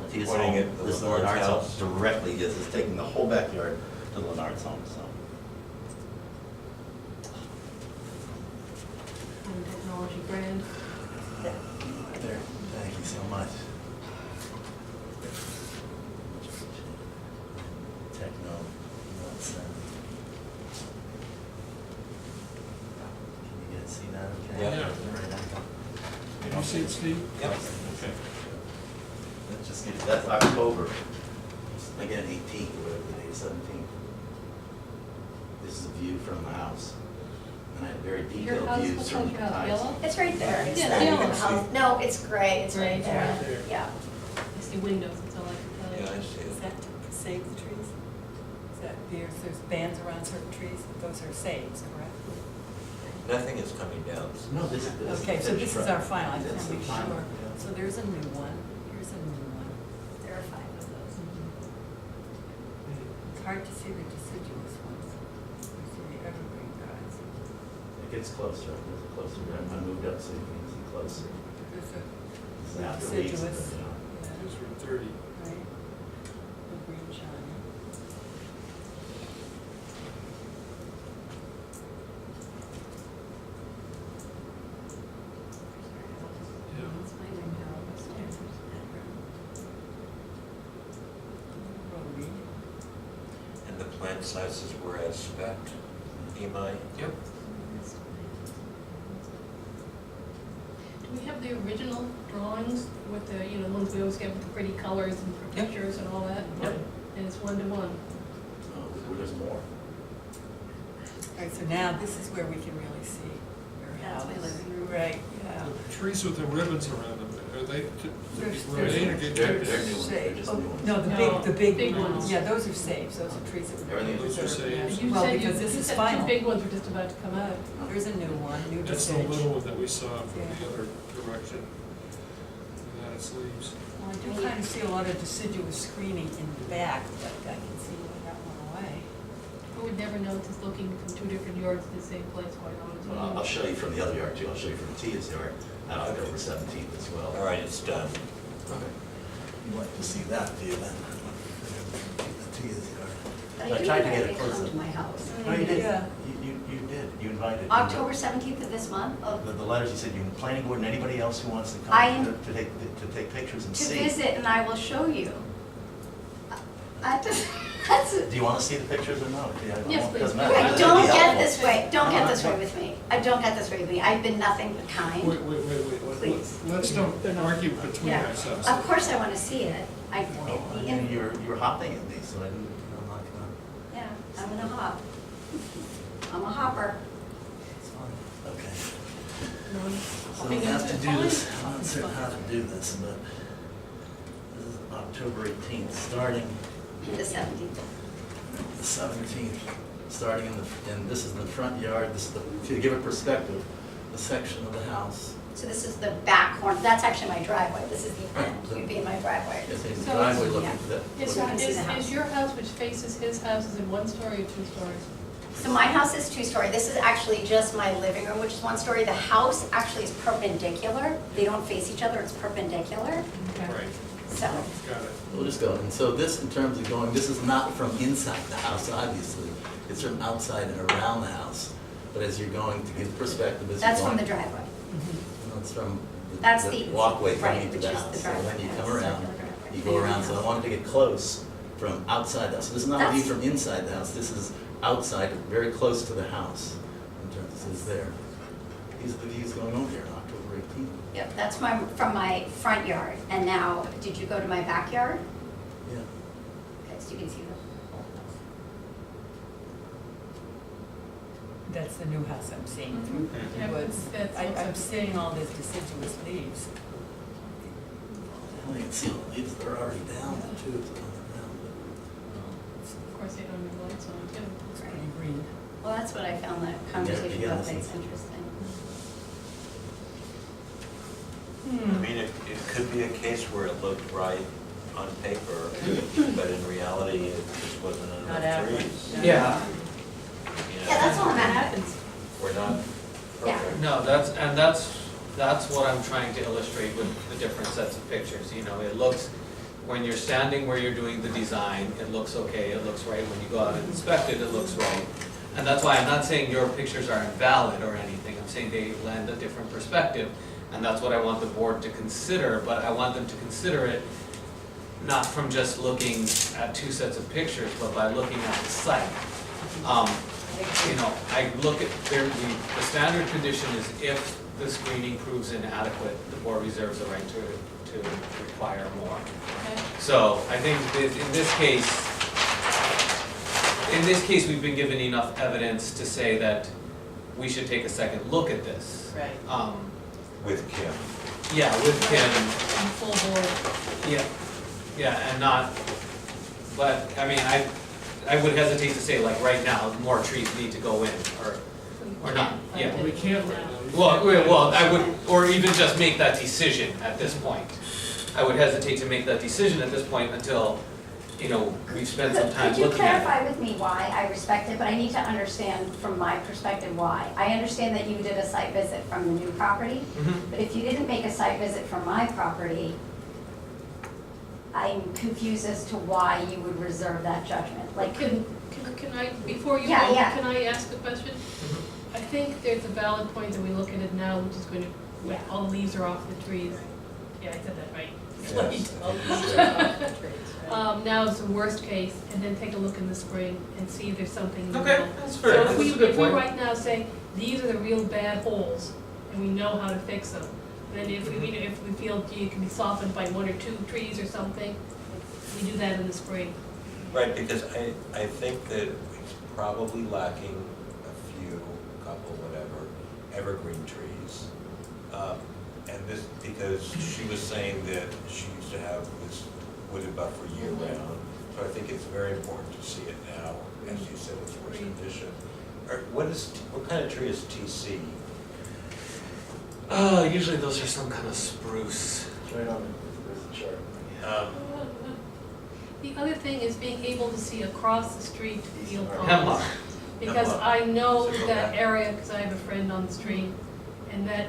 if you Pointing home, at the this is Lennard's Lennard's home. house? Directly, yes, it's taking the whole backyard to the Lennard's home, so. And technology brand. There, thank you so much. Techno, that's, can you guys see that okay? Yeah. Have you seen it, Steve? Yep. Okay. Let's just get, that's October, again, 18th, or whatever the day, 17th. This is a view from the house. And I had very Your detailed house, views what's from your house, eyes. yellow? it's right there. It's Yeah, that yellow. house. No, it's gray, it's Gray, right it's there. right there. Yeah. I see windows, that's all I can tell you. Yeah, I see Is it. that to save the trees? Is that, there's bands around certain trees, those are saves, correct? Nothing is coming down. No, this is. Okay, so this is our final, I just That's want to the be final, sure. yeah. So there's a new one, here's a new one. There are 5 of those. It's hard to see the deciduous ones. You see the evergreen guys. It gets closer, there's a closer, I moved up so you can see closer. There's a This is after weeds, deciduous, but, yeah, It's from 30. right? The green shine. Yeah. That's my window upstairs. Rotary. And the plant sizes were as spec, EMI? Yep. Do we have the original drawings with the, you know, the ones we always get with the pretty colors and for Yep. pictures and all that? Yep. And it's 1-to-1. there's more. All right, so now this is where we can really see your house. That's my living room. Right, yeah. The trees with the ribbons around them, are they There's- remain or get They're cut? new ones, they're just new ones. No, No, the big big ones. ones, yeah, those are saves, those are trees that were. Everything Those are preserved, yeah. saves. You Well, said you, because you this is said final. 2 big ones were just about to come out. There's a new one, new That's the deciduous. little one that we saw from Yeah. the other direction. Without its leaves. Well, I do kind of see a lot of deciduous screening in the back, but I can see why that went away. I would never know just looking from 2 different yards to the same place, quite honestly. Well, I'll show you from the other yard too, I'll show you from Tia's yard, on October 17th as well. All right, it's done. Okay. You'd like to see that view then? Tia's yard. But I I do tried to think get I it come closer. to my house. No, you did, Yeah. you did, you invited. October 17th of this month, The letters, you said you, planning board and anybody else who wants to I come am- to take pictures and to see. visit, and I will show you. I just, that's, Do you want to see the pictures or no? Yes, please. Doesn't matter. Wait, That'd don't be get helpful. this way, don't get this way with me. Don't get this way with me. I've been nothing but kind. Wait. Please. Let's don't argue between Yeah, ourselves. of course I want to see it. Well, I mean, you're hopping at me, so I didn't, I'm not gonna, Yeah, I'm gonna hop. I'm a hopper. it's fine, okay. No, So we have to do this, I'm not certain how to do this, but this is October 18th, starting The 17th. the 17th, starting and this is the front yard, this is the, to give it perspective, the section of the house. So this is the back corner. That's actually my driveway. This is the end. You'd be in my driveway. It's a So driveway it's- looking yeah. to that. Is, So I can see is, the house. is your house, which faces his house, is it 1 story or 2 stories? So my house is 2-story. This is actually just my living room, which is 1-story. The house actually is perpendicular. They don't face each other, it's perpendicular. Right, So, got it. We'll just go, and so this, in terms of going, this is not from inside the house, obviously, it's from outside and around the house. But as you're going to give perspective, as you're that's from going. the driveway. No, it's from That's the the- walkway right, coming to which the is the house. So driveway, when you yeah, come it's around, circular driveway. you go around, so I wanted to get close from outside the house. So this is not a view That's- from inside the house, this is outside, very close to the house, in terms of, this is there. These are the views going over here on October 18th. Yep, that's from my front yard. And now, did you go to my backyard? Yeah. Okay, so you can see the whole house. That's the new house I'm seeing through Yeah, the woods. that's I'm also- seeing all these deciduous leaves. I can see the leaves, they're already down, the tubes on the ground. Of course, they don't have lights on too. It's pretty green. Well, that's what I found that conversation yeah, about, this that's is- interesting. I mean, it could be a case where it looked right on paper, but in reality, it just wasn't Not enough average. trees. No. Yeah, You know, Yeah, that's all I'm That at. happens. We're not Yeah. perfect. no, that's what I'm trying to illustrate with the different sets of pictures, you know, it looks, when you're standing where you're doing the design, it looks okay, it looks right, when you go out and inspect it, it looks right. And that's why I'm not saying your pictures are invalid or anything, I'm saying they lend a different perspective, and that's what I want the board to consider, but I want them to consider it not from just looking at two sets of pictures, but by looking at the site. You know, I look at, the standard condition is if the screening proves inadequate, the board reserves the right to require more. Okay. So I think that in this case, we've been given enough evidence to say that we should take a second look at this. Right. With Kim. Yeah, with Kim, I'm full board. yeah, and not, but, I mean, I would hesitate to say, like, right now, more trees need to go in, or not, yeah. We can't right now. Well, I would, or even just make that decision at this point. I would hesitate to make that decision at this point until, you know, we've spent some time Could you looking at it. clarify with me why I respect it, but I need to understand from my perspective why. I understand that you did a site visit from the new property, Mhm. but if you didn't make a site visit from my property, I'm confused as to why you would reserve that judgment. Like, Can I, before you go, Yeah, yeah. can I ask a question? I think there's a valid point that we look at it now, which is going to, when Yeah. all the leaves are off the trees. Yeah, I said that right. Yes. All the leaves are off the trees, right? Now is the worst case, and then take a look in the spring and see if there's something in the Okay, middle. that's fair, So that's a if good we point. right now say, these are the real bad holes, and we know how to fix them, then if we, if we feel, gee, it can be softened by 1 or 2 trees or something, we do that in the spring. Right, because I think that it's probably lacking a couple, whatever, evergreen trees. And this, because she was saying that she used to have this wooded buffer year round. So I think it's very important to see it now, as you said, it's worse condition. What kind of tree is TC? Usually those are some kind of spruce. It's right on the chart. The other thing is being able to see across the street to Field Hemlock. Ponds. Because Hemlock. I know So go that back. area, because I have a friend on the street, and that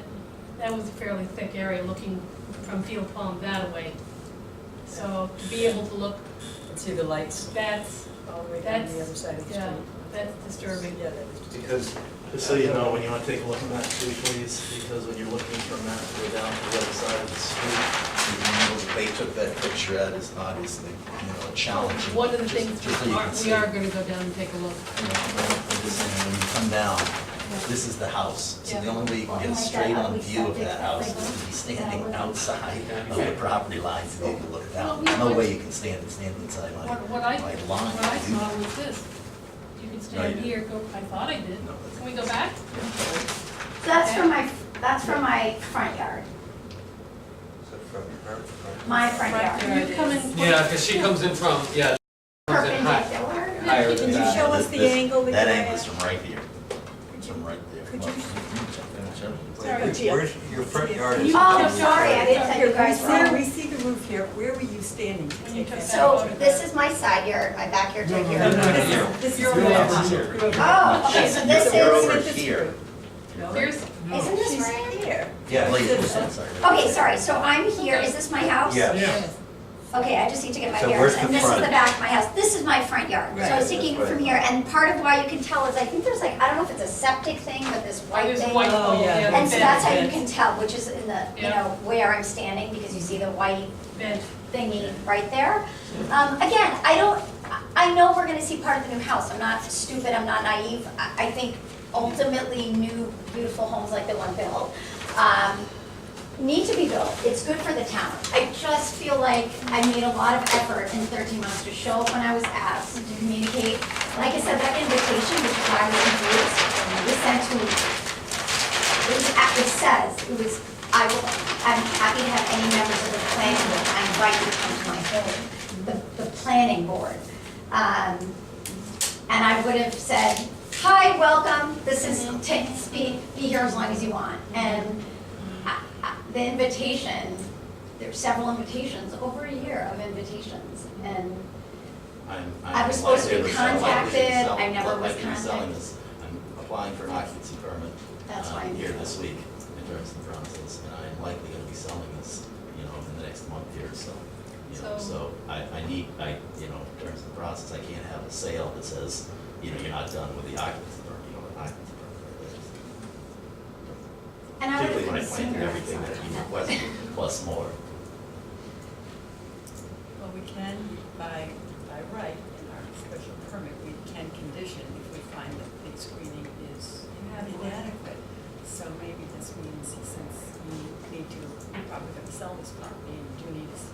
was a fairly thick area looking from Field Pond that way. So to be able to look, And see the lights that's, all the way down the other side of the street. yeah, that's disturbing. Yeah, that is. Because, just so you know, when you want to take a look at that too, please, because when you're looking from that to go down to the other side of the street, the angles they took that picture at is obviously, a challenge. One of the things Just so you can see. we are gonna go down and take a look. I'm just saying, when you come down, this is the house. So the Yeah. only way you can get a straight on view of that house is to be standing outside of the property lines and you can look down. There's no way you can stand inside my What I line. What I saw was this. You can No, stand you here, go, I thought I did. No, Can we go back? so that's from my front yard, So from her? my front Front yard. yard. You come in. Yeah, because she comes in from, yeah, comes in high, Perpendicular? higher Can than you that. show us the angle that That you're angle is at? from right here, from right there. Could Where's your front yard? Can is- you- Oh, sorry, I didn't tell you guys Here, wrong. we see the roof here, where were you standing to take that? So this is my side yard, my backyard right here. This is your You're left. over here. Oh, okay, so this You're is, over This here. There's, isn't this right? Here. Yes. Okay, sorry, so I'm here, is this my house? Yes. Yeah. Okay, I just need to get my So bearings, where's the and this is front? the back of my house, this is my front yard. So I was thinking from here, and part of why you can tell is, I think there's like, I don't know if it's a septic thing, but this white there's a thing. white Oh, pole, yeah. yeah. And so the that's how you vent, can tell, which is in the, you Yeah. know, where I'm standing, because you see the white vent. thingy right there. Again, I know we're gonna see part of the new house, I'm not stupid, I'm not naive. I think ultimately new, beautiful homes like the one built, need to be built. It's good for the town. I just feel like I made a lot of effort in 13 months to show up when I was asked, to communicate. Like I said, that invitation, which is why I was confused, was sent to me. It says, I'm happy to have any members of the planning board, I invite you to come to my home, the planning board. And I would have said, hi, welcome, this is, be here as long as you want. And the invitation, there's several invitations, over a year of invitations, and I was supposed to be contacted, I never was contacted. I'm applying for an occupancy permit. That's why I'm Here here. this week in terms of the process, and I'm likely gonna be selling this, you know, in the next month here, so. You know, so I need, you know, in terms of the process, I can't have a sale that says, you know, you're not done with the occupancy permit, you know, an occupancy permit. And I would Particularly when I have planted sooner everything that you sometime. requested, plus more. Well, we can, by right, in our special permit, we can condition if we find that the screening is inadequate. So maybe this means since you need to, you're probably gonna sell this property and you do need to see,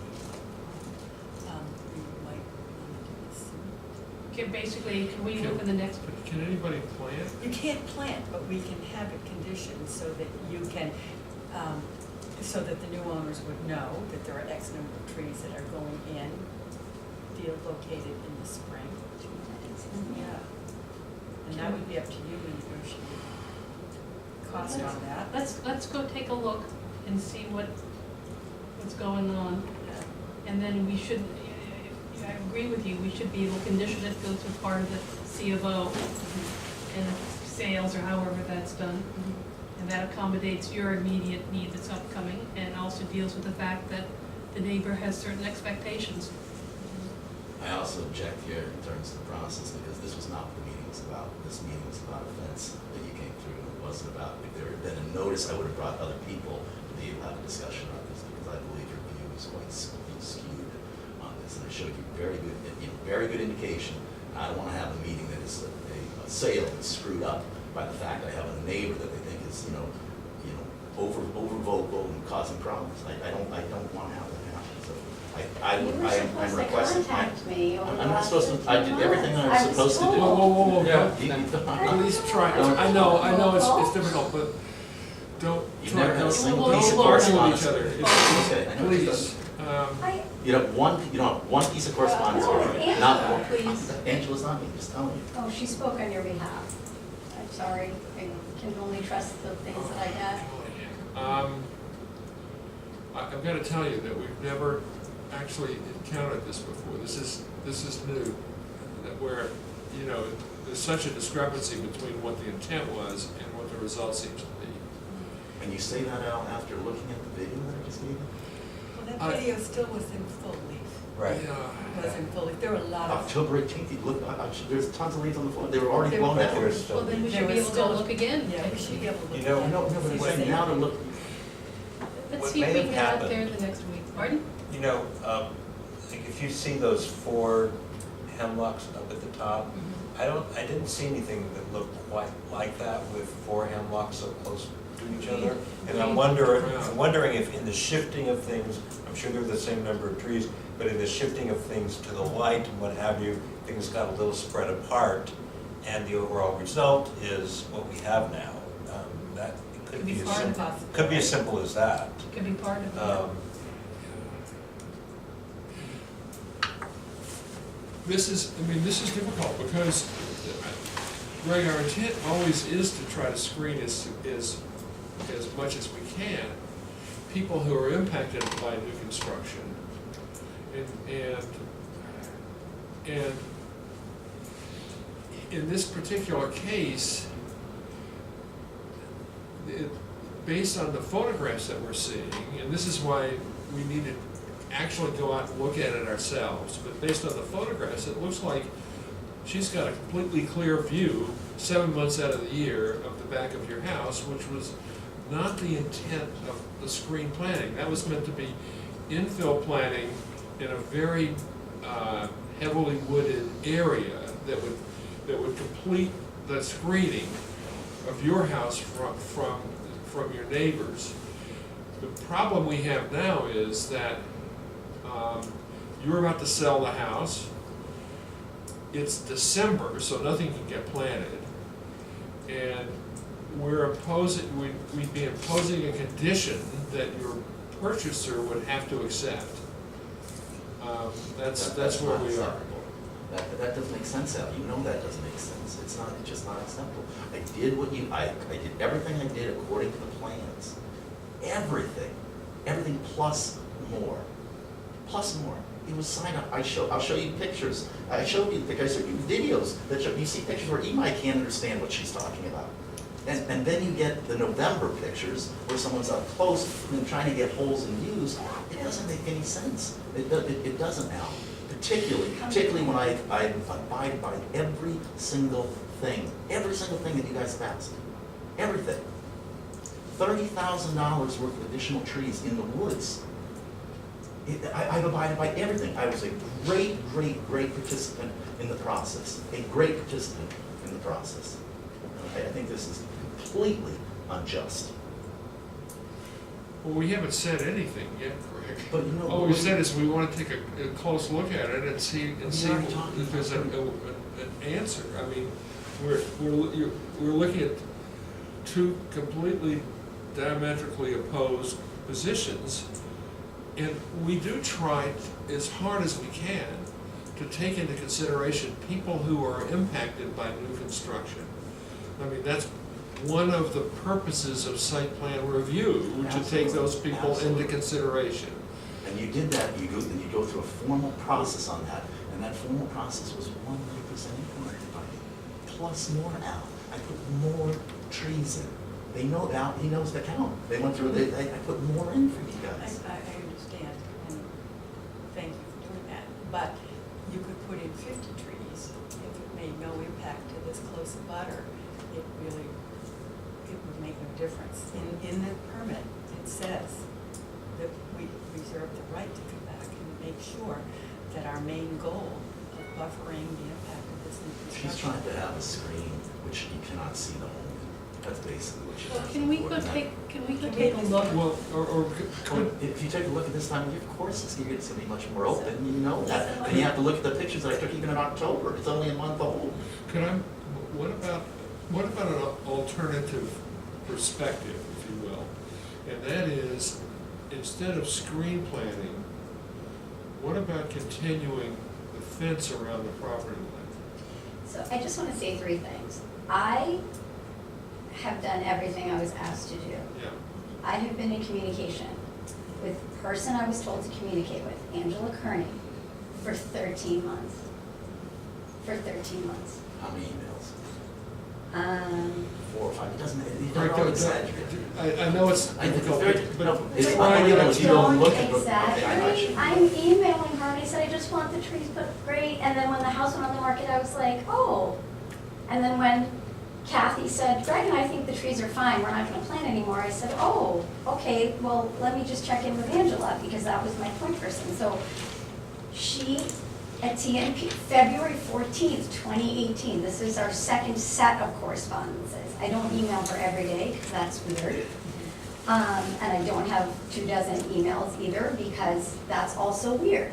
we might wanna do this soon. Can we look in the next, Can anybody plant? You can't plant, but we can have it conditioned so that you can, so that the new owners would know that there are X number of trees that are going in, located in the spring. Yeah. And that would be up to you to negotiate cost on that. let's go take a look and see what's going on. And then we should, I agree with you, we should be able to condition it, go through part of the C of O and sales or however that's done. And that accommodates your immediate need that's upcoming and also deals with the fact that the neighbor has certain expectations. I also object here in terms of the process, because this was not what the meeting was about. This meeting was about a fence that you came through, and it wasn't about, if there had been a notice, I would have brought other people to be able to have a discussion on this, because I believe your view is quite skewed on this, and I showed you very good indication. I don't wanna have a meeting that is a sale that's screwed up by the fact I have a neighbor that they think is, over vocal and causing problems. I don't wanna have that happen, so. You were I'm supposed to requesting. contact me over the I'm not last supposed to, 15 I did everything I months. was supposed to do. told. Whoa, Yeah. Please try, I know it's difficult, but don't You've try, never had a don't single piece of argue with each correspondence. other. Okay, I know Please, You have one piece of correspondence, No, or Angela, not one. please. Angela's not me, just telling you. Oh, she spoke on your behalf. I'm sorry, I can only trust the things that I get. I've got to tell you that we've never actually encountered this before. This is new, that where, there's such a discrepancy between what the intent was and what the result seems to be. And you say that out after looking at the video that I just gave you? Well, that video still was in full leaf. Right. It was in full leaf. There were a lot of. October 18th, you look, there's tons of leaves on the floor, they were already blown out. Well, then we should be able to look again. Yeah, we should be able to look. You know, at it. No, but I'm saying now to look, Let's What see if may we have can get out happened- there the next week. Pardon? You know, like if you see those 4 hemlocks up at the top, I didn't see anything that looked quite like that with 4 hemlocks so close to each other. And I'm wondering if in the shifting of things, I'm sure they're the same number of trees, but in the shifting of things to the light and what have you, things got a little spread apart, and the overall result is what we have now. That Could be part of it. could be as simple as that. Could be part of it. This is difficult because Greg, our intent always is to try to screen as much as we can people who are impacted by new construction. And in this particular case, based on the photographs that we're seeing, and this is why we need to actually go out and look at it ourselves, but based on the photographs, it looks like she's got a completely clear view 7 months out of the year of the back of your house, which was not the intent of the screen planning. That was meant to be infill planning in a very heavily wooded area that would complete the screening of your house from your neighbors. The problem we have now is that you're about to sell the house. It's December, so nothing can get planted, and we'd be imposing a condition that your purchaser would have to accept. That's where we are. That doesn't make sense, Al. You know that doesn't make sense. It's just not acceptable. I did everything I did according to the plans. Everything plus more. Plus more. It was signed up. I'll show you pictures. I showed you videos that you see pictures where Imai can't understand what she's talking about. And then you get the November pictures where someone's up close and trying to get holes in views. It doesn't make any sense. It doesn't now. Particularly when I abide by every single thing that you guys have asked. Everything. $30,000 worth of additional trees in the woods. I've abided by everything. I was a great participant in the process. A great participant in the process. Okay, I think this is completely unjust. Well, we haven't said anything yet, Greg. But you know, all we've said is we want to take a close look at it and see if there's an answer. I mean, we're looking at two completely diametrically opposed positions, and we do try as hard as we can to take into consideration people who are impacted by new construction. I mean, that's one of the purposes of site plan review, which to take those people into consideration. And you did that, you go through a formal process on that, and that formal process was 100% implemented by me. Plus more, Al. I put more trees in. They know, Al, he knows the count. They went through, I put more in for you guys. I understand, and thank you for doing that, but you could put in 50 trees if it made no impact to this close a butter. It would make no difference. In the permit, it says that we reserve the right to come back and make sure that our main goal of buffering the impact of this new construction. She's trying to have a screen which you cannot see the hole in. That's basically what she's Well, asking for. can we go take a look? Well, If you take a look at this time of year, of course it's going to be much more open, you know that. And you have to look at the pictures that I took even in October. It's only a month old. What about an alternative perspective, if you will? And that is, instead of screen planning, what about continuing the fence around the property line? So I just want to say three things. I have done everything I was asked to do. Yeah. I have been in communication with the person I was told to communicate with, Angela Kearney, for 13 months. For 13 months. How many emails? 4 or 5. It doesn't, you Right, don't exaggerate. I know it's difficult, but It's try not to emails, you don't look at. Exactly. I'm emailing her and I said, I just want the trees put great. And then when the house went on the market, I was like, oh. And then when Kathy said, Greg and I think the trees are fine, we're not gonna plant anymore, I said, oh, okay, well, let me just check in with Angela, because that was my point person. So she, at TNP, February 14th, 2018, this is our second set of correspondences. I don't email her every day, because that's weird. And I don't have 24 emails either, because that's also weird.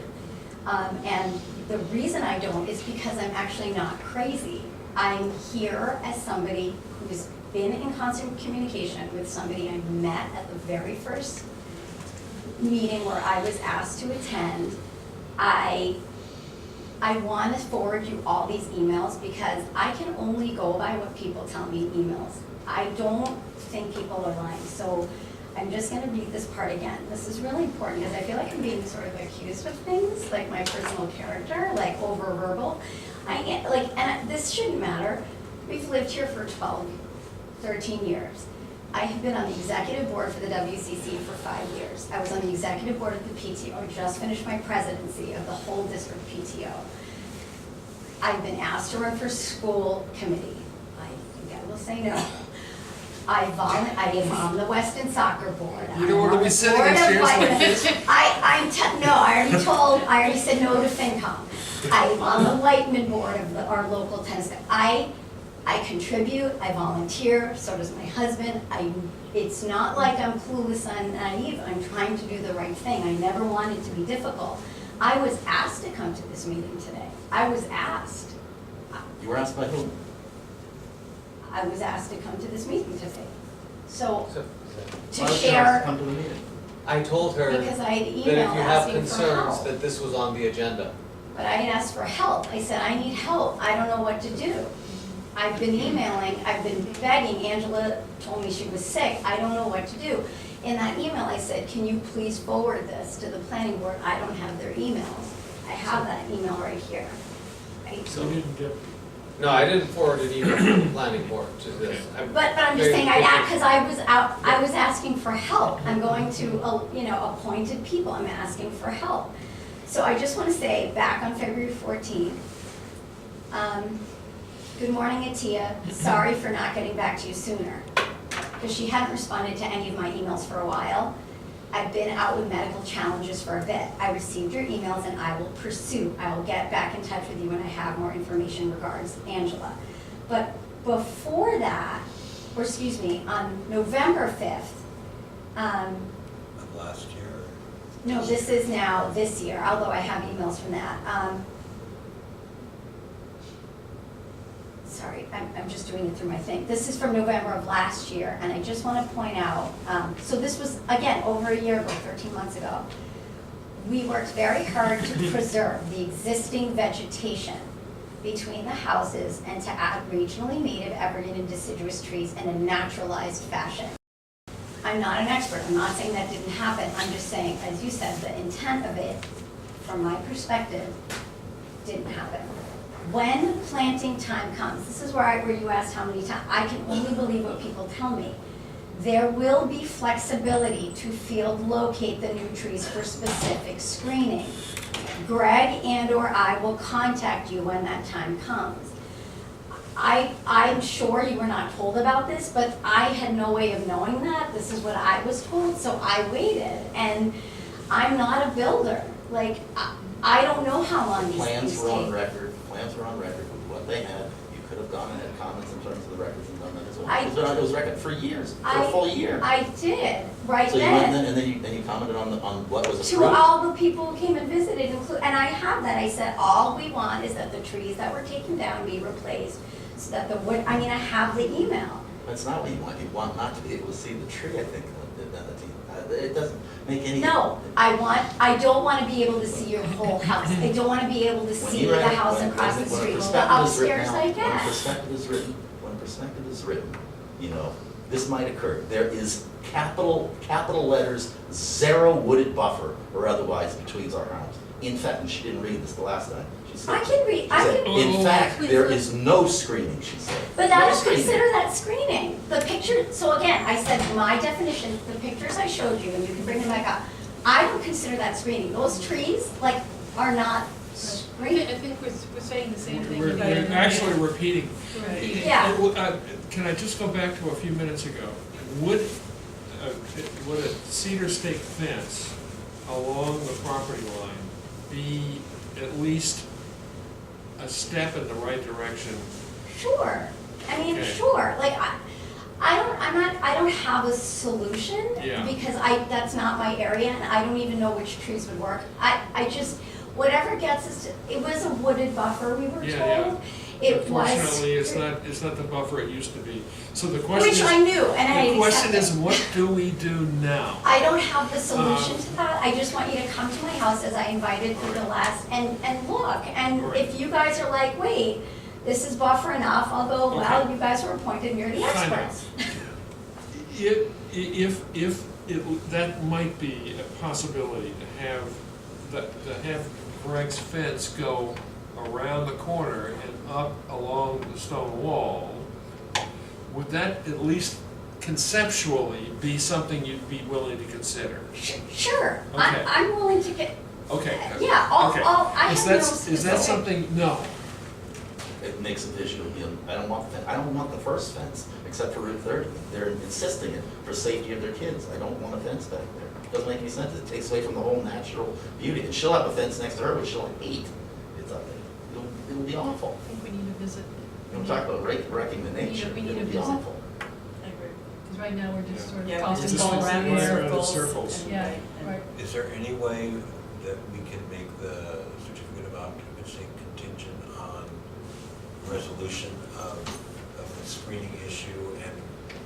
And the reason I don't is because I'm actually not crazy. I'm here as somebody who's been in constant communication with somebody I met at the very first meeting where I was asked to attend. I I want to forward you all these emails because I can only go by what people tell me in emails. I don't think people are lying, so I'm just gonna read this part again. This is really important because I feel like I'm being sort of accused of things, like my personal character, like over verbal. This shouldn't matter. We've lived here for 13 years. I have been on the executive board for the WCC for 5 years. I was on the executive board of the PTO, just finished my presidency of the whole district PTO. I've been asked to run for school committee. I think I will say no. I am on the Weston soccer board. You don't want to be sitting in chairs like this. No, I already said no to FinCom. I'm on the Whiteman board of our local tennis club. I contribute, I volunteer, so does my husband. It's not like I'm clueless and naive, I'm trying to do the right thing. I never wanted to be difficult. I was asked to come to this meeting today. I was asked. You were asked by whom? I was asked to come to this meeting today. So, So, Why to was she asked share, to come to the meeting? I told her that because I had if emailed you have asking for concerns, help. that this was on the agenda. But I had asked for help. I said, I need help. I don't know what to do. I've been emailing, I've been begging. Angela told me she was sick. I don't know what to do. In that email, I said, can you please forward this to the planning board? I don't have their emails. I have that email right here. Right? So you didn't get, No, I didn't forward an email to the planning board to this. But I'm just saying, because I was asking for help. I'm going to, appointed people, I'm asking for help. So I just want to say, back on February 14th, good morning, Atia. Sorry for not getting back to you sooner. Because she hadn't responded to any of my emails for a while. I've been out with medical challenges for a bit. I received your emails and I will get back in touch with you when I have more information regards Angela. But before that, on November 5th, Of last year? no, this is now this year, although I have emails from that. Sorry, I'm just doing it through my thing. This is from November of last year, and I just want to point out, so this was, again, over a year ago, 13 months ago. We worked very hard to preserve the existing vegetation between the houses and to add regionally native evergreen and deciduous trees in a naturalized fashion. I'm not an expert, I'm not saying that didn't happen, I'm just saying, as you said, the intent of it, from my perspective, didn't happen. When planting time comes, this is where you asked how many times, I can only believe what people tell me. There will be flexibility to field locate the new trees for specific screening. Greg and/or I will contact you when that time comes. I'm sure you were not told about this, but I had no way of knowing that. This is what I was told, so I waited. And I'm not a builder. Like, I don't know how long these things take. Plans were on record with what they had. You could have gone and had comments in terms of the records and done that as well. It was record for years, for a full year. I did, right So you then. went and then you commented on what was To approved? all the people who came and visited, and I have that, I said, all we want is that the trees that were taken down be replaced, so that the wood, I have the email. That's not what you want. You want not to be able to see the tree, I think. It doesn't make any. No, I don't want to be able to see your whole house. I don't want to be able to see the house across the street. The upstairs, I When guess. perspective is written, this might occur. There is capital letters, 0 wooded buffer or otherwise between our homes. In fact, and she didn't read this the last time. She said, I can read, she said, in fact, there is no screening, she said. But I No don't screening. consider that screening. The picture, so again, I said my definition, the pictures I showed you, and you can bring them back up, I don't consider that screening. Those trees, are not screening. I think we're saying the same thing. we're actually repeating. Right. Yeah. Can I just go back to a few minutes ago? Would a cedar stake fence along the property line be at least a step in the right direction? Sure. Okay. Sure. I don't have a solution Yeah. because that's not my area and I don't even know which trees would work. I just, whatever gets us to, it was a wooded buffer, we were Yeah, told. It was. Unfortunately, it's not the buffer it used to be. So the question is. Which I knew, and I The question is, accepted. what do we do now? I don't have the solution to that, I just want you to come to my house as I invited for the last, and look, and Alright. if you guys are like, wait, this is buffer enough, I'll go, well, Okay. you guys were appointed, and you're the Fine. experts. If that might be a possibility to have Greg's fence go around the corner and up along the stone wall, would that at least conceptually be something you'd be willing to consider? Sure, Okay. I'm willing to get, Okay. yeah, Okay. I Is have no that- specific. Is that something, no, It makes a visual, I don't want the first fence, except for Route 30. They're insisting it for safety of their kids. I don't want a fence back there. Doesn't make any sense. It takes away from the whole natural beauty. And she'll have a fence next to her, but she'll hate it's up there. It'll be awful. I think we need to visit. You don't talk about wrecking the nature. We need It'll to be visit. awful. I agree. Because right now, we're just sort of Yeah, we're tossing just Just balls going in around the in air. around in circles. circles. and- Yeah, and- right. Is there any way that we can make the certificate of occupancy contingent on resolution of the screening issue and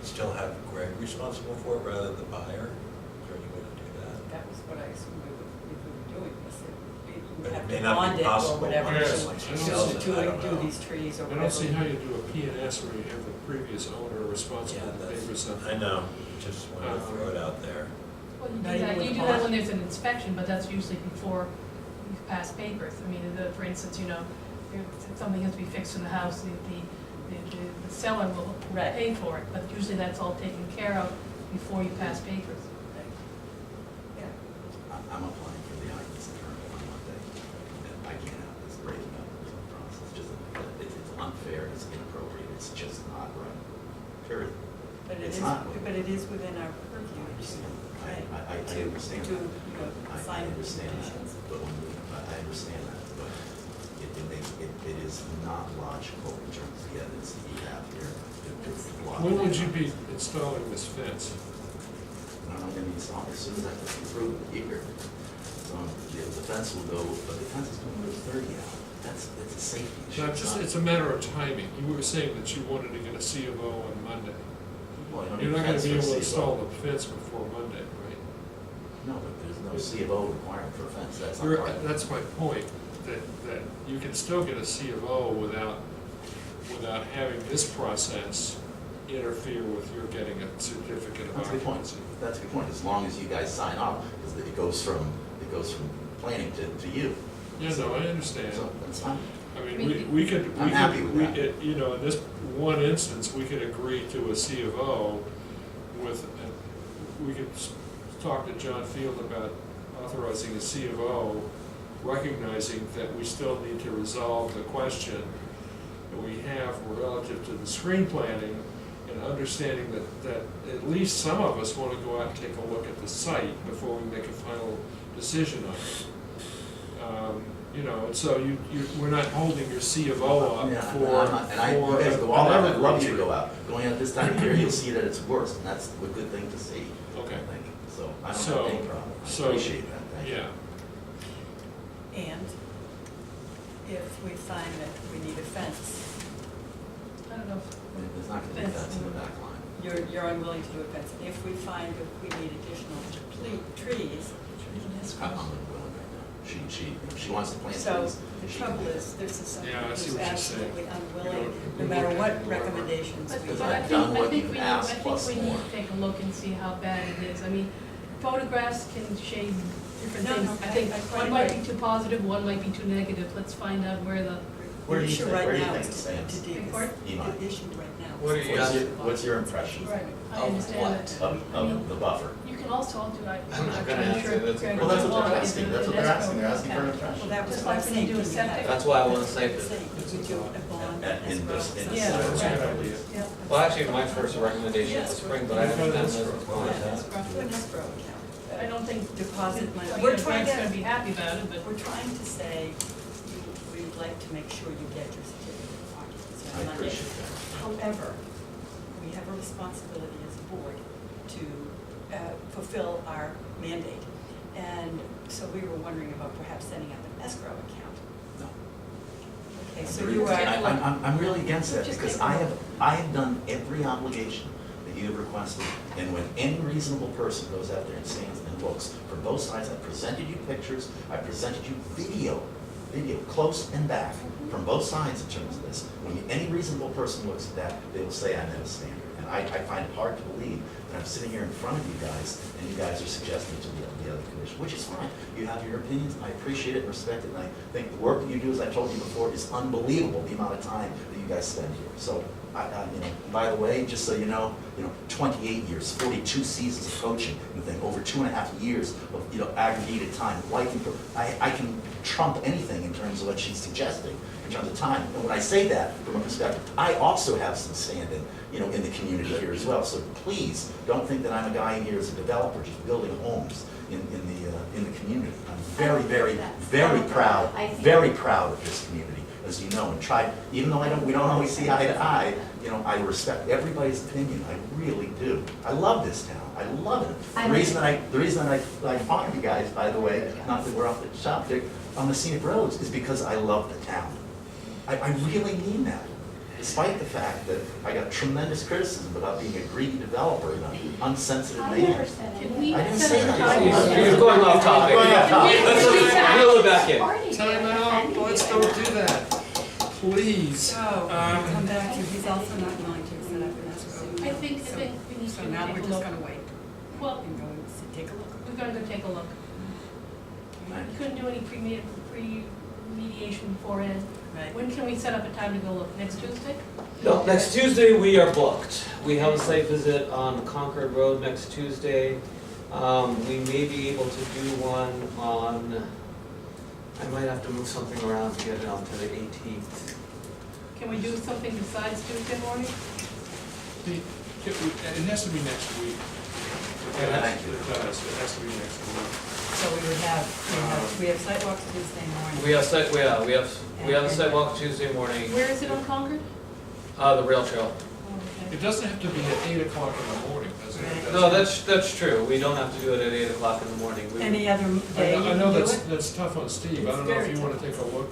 still have Greg responsible for it rather than the buyer? Is there any way to do that? That was what I assumed we were doing, was that we But would it have may to not be bond it or possible whatever, Yes, to I don't see- I don't do know. these trees or I whatever. don't see how you do a P&S where you have the previous owner responsible Yeah, to pay for something. I know, just wanted to throw it out there. Well, Not even with you do the that bond? when there's an inspection, but that's usually before you've passed papers. I mean, for instance, if something has to be fixed in the house, the seller will Right. pay for it, but usually that's all taken care of before you pass papers. I'm applying for the occupancy permit on Monday. And I can't have this breaking up the process. It's unfair, it's inappropriate, it's just not right. Period. But it It's is, not. but it is within our purview. I understand. Right. I understand To, that. assign I understand that, conditions. but I understand that, but it is not logical in terms of the evidence that you have here to block. When would you be installing this fence? I'm gonna install it as soon as I can approve it here. So, the fence will go, but the fence is going to go 30 out. It's a safety issue. So it's a matter of timing. You were saying that you wanted to get a C of O on Monday. Well, you don't You're need not gonna fence be for able to a install C of O. the fence before Monday, right? No, but there's no C of O requirement for a fence, that's not You're- part of it. That's my point, that you can still get a C of O without having this process interfere with your getting a certificate of That's a good point. occupancy. That's a good point, as long as you guys sign off, because it goes from planning to you. Yeah, no, I understand. So, that's fine. I mean, we could. I'm happy with that. In this one instance, we could agree to a C of O with, we could talk to John Field about authorizing a C of O, recognizing that we still need to resolve the question that we have relative to the screen planning, and understanding that at least some of us want to go out and take a look at the site before we make a final decision on it. And so we're not holding your C of O up Yeah, for. you guys go all out, I'd love you to an go out. Going out this time of year, you'll see that it's worse, and that's a good thing to see, Okay. I think. So, I don't So- have any problem. I so- appreciate that, thank you. Yeah, And if we find that we need a fence, I don't know. There's not gonna be a fence in the back line. you're unwilling to do a fence. If we find that we need additional trees, I'm unwilling right now. She wants to plant trees. so the she can trouble do it. is, this is something Yeah, I see who's what you're saying. absolutely You unwilling, don't- no you matter look what at whoever. recommendations we Because But I've make. done what I think you've we asked need plus to more. take a look and see how bad it is. I mean, photographs can shade different No, things. no, I think I quite one might agree. be too positive, one might be too negative. Let's find out where the, Where do The you issue think- right where do you now think is it stands? to deal Pardon? with, Iman? the issue right now. What do is you- What's your impression right, I of understand what, that. of the buffer? You can also do, I'm I'm not gonna too answer sure. that. Greg Well, that's would what want they're is asking, an that's what they're escrow asking, they're asking for an account. impression. Well, that was Just what I like was when you do a thinking. septic. That's why I wanna say that- We do a bond, In this, escrow. Yeah, That's a right. good idea. Yeah. Well, actually, my first recommendation was spring, but I haven't done this. Yeah, escrow, an escrow account. I don't think. Deposit money. We're We're trying Greg's gonna to, be happy about it, but. we're trying to say, we'd like to make sure you get your certificate of occupancy I on Monday. appreciate that. However, we have a responsibility as a board to fulfill our mandate. And so we were wondering about perhaps setting up an escrow account. No. Okay, so Very- you are. I'm really against that, Just because take a look. I have done every obligation that you have requested, and when any reasonable person goes out there and stands and looks from both sides, I presented you pictures, I presented you video, close and back, from both sides in terms of this. When any reasonable person looks at that, they will say I met a standard. And I find it hard to believe that I'm sitting here in front of you guys, and you guys are suggesting to the other commission, which is fine. You have your opinions, I appreciate it and respect it, and I think the work that you do, as I told you before, is unbelievable, the amount of time that you guys spend here. So, by the way, just so you know, 28 years, 42 seasons of coaching, over 2.5 years of aggregated time, I can trump anything in terms of what she's suggesting, in terms of time. And when I say that, from a perspective, I also have some standing, in the community here as well. So please, don't think that I'm a guy here as a developer just building homes in the community. I'm very, very, very proud of this community, as you know, and try, even though we don't always see eye to eye, I respect everybody's opinion, I really do. I love this town, I love it. The reason I find you guys, by the way, not that we're off the subject, on the scenic roads, is because I love the town. I really mean that. Despite the fact that I got tremendous criticism about being a greedy developer and an unsensitive I man. never said anything. I didn't say that. You're going off topic. Let's reel it back in. Time out, let's don't do that, please. So, come back to, he's also not willing to set up an escrow. I think we need to So now take we're a just look. gonna wait Well, and go and take a look. we're gonna go take a look. We couldn't do any pre-mediation beforehand. Right. When can we set up a time to go look? Next Tuesday? No, next Tuesday we are booked. We have a site visit on Concord Road next Tuesday. We may be able to do one on, I might have to move something around to get it on to the 18th. Can we do something besides Tuesday morning? It has to be next week. It has to be next week. So we would have, we have sidewalks Tuesday morning. We have a sidewalk Tuesday morning, Where is it on Concord? the rail trail. Oh, okay. It doesn't have to be at 8 o'clock in the morning, does it? No, that's true. We don't have to do it at 8 o'clock in the morning. Any other day you I can know do that's, it? that's tough on Steve. I It's don't know if very you want tough. to take a look,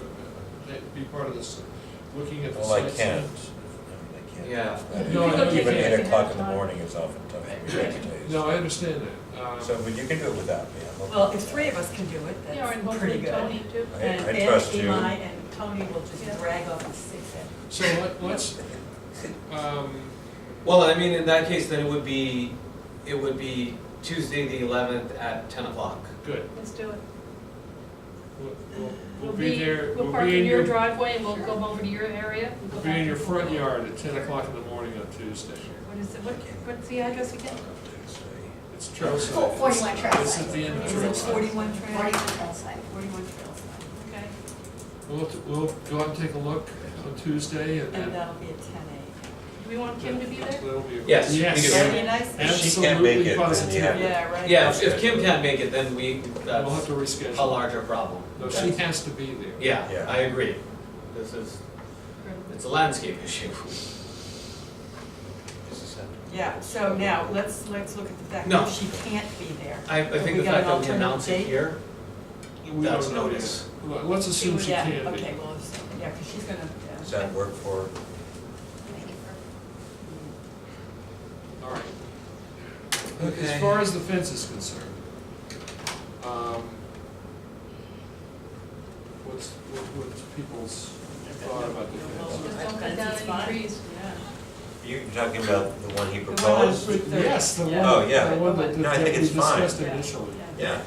be part of this, looking at the Well, I sites. can't. I can't. Yeah. No, I know you Even can't. 8 o'clock in the morning is often tough for me these days. No, I understand that. So, but you can do it without me. I'm okay. Well, if three of us can do it, Yeah, and that's pretty hopefully good. Tony too. And I trust you. Eli and Tony will just drag off his sick head. So let's, Well, I mean, in that case, then it would be Tuesday the 11th at 10 o'clock. good. Let's do it. We'll be there, We'll we'll park be in in your your, driveway and we'll go over to your area. and go we'll be back in your and front forth. yard at 10 o'clock in the morning on Tuesday. What is it, what's the address again? It's Trailside. 41 Trailside. It's at the end of Is it Trailside. 41 trail? 41 Trailside. 41 trailside. Okay. We'll go out and take a look on Tuesday and And then. that'll be at 10 a.m. Do we want Kim to be there? That'll be. Yes, we do. That'd be nice. If she can't make it, then you Absolutely have positive. Yeah, right. Yeah, if Kim can't make it, then We'll have that's to reschedule. a larger problem. No, she has to be there. Yeah, Yeah. I agree. It's a landscape issue. Yeah, so now, let's look at the fact No. that she can't be there. I Have think we the got fact an that we announce it alternate here, We that's don't know notice. yet. Let's assume she Yeah, can be. okay, well, yeah, because she's gonna. Does that work for, All right. Okay. As far as the fence is concerned, what's people's thought about the fence? Just don't cut down any trees. you're talking about the one he The one on proposed? Route 30. Yes, the one, Oh, yeah. the one that No, I think we it's fine. discussed initially. Yeah.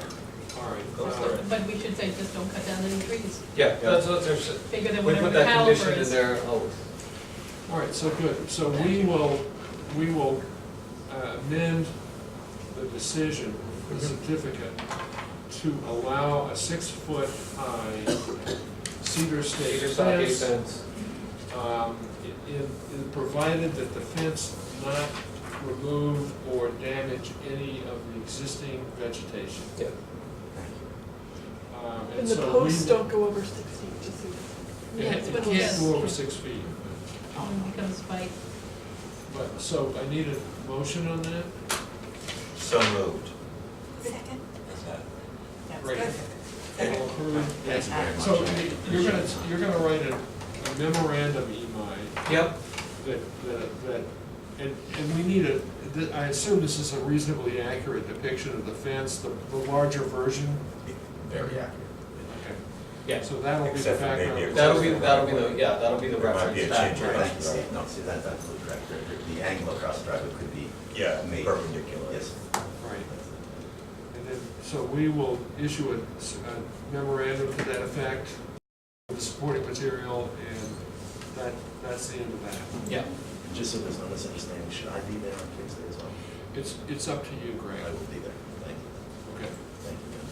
All right. Go for it. But we should say just don't cut down any trees, Yeah, that's what there's, bigger than we whatever put the that condition caliper in is. there, oh, All right, so good. So we will amend the decision, the certificate, to allow a 6-foot high cedar stake cedar stockade fence, fence. provided that the fence not remove or damage any of the existing vegetation. Yeah. And the so posts we- don't go over 6 feet, just so you know. Yeah, It it's it what it can't says. go over 6 feet. When it becomes spite. But, so I need a motion on that? So moved. Second. Is that? That's Right. good. All approved? Thank you very much. So you're gonna write a memorandum, Imai, Yep. that, and we need I assume this is a reasonably accurate depiction of the fence, the larger version? Very accurate. Okay. Yeah. So that'll be the Except for maybe background. a- That'll be the There might be a reference change back. in height. No, see, that's absolutely correct. The angle across the driveway could be Yeah, made. perpendicular. Yes. Right. And then, so we will issue a memorandum to that effect, with the supporting material, and that's the end of that. Yeah. Just so there's no misunderstanding, should I be there on Tuesday as well? It's up to you, Greg. I will be there. Thank you. Okay. Thank you, guys.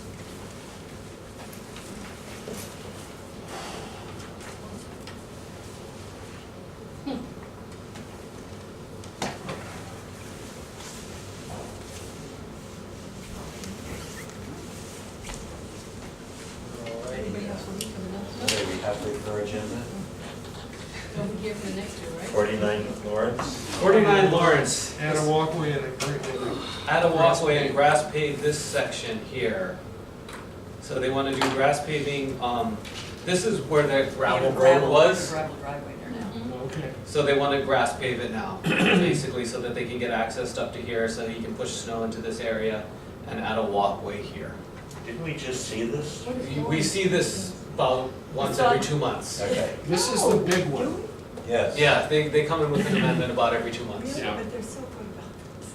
Anybody else will be coming up? Okay, we halfway through our agenda? Don't be here for the next two, right? 49 Lawrence. 49 Lawrence. Add a walkway and a Add a walkway and grass pave this section here. So they want to do grass paving, this is where the gravel road was. Gravel driveway there now. Okay. So they want to grass pave it now, basically, so that they can get access up to here, so you can push snow into this area and add a walkway here. Didn't we just see this? We see this about once every 2 months. Okay. This is the big one. Yes. Yeah, they come in with an amendment about every 2 months. Really, Yeah. but they're so good about this.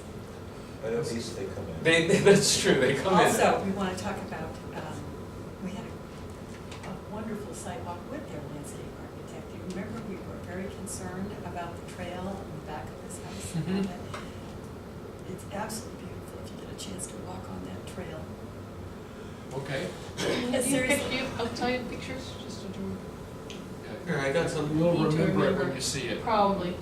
But at least they come in. That's true, they come in. Also, we want to talk about, we had a wonderful sidewalk with their landscape architect. You remember, we were very concerned about the trail on the back of this house. Mhm. It's absolutely beautiful if you get a chance to walk on that trail. Okay. Seriously. I'll tell you pictures, just to do. Here, I got some. You'll Need to remember it when remember. you see it. Probably.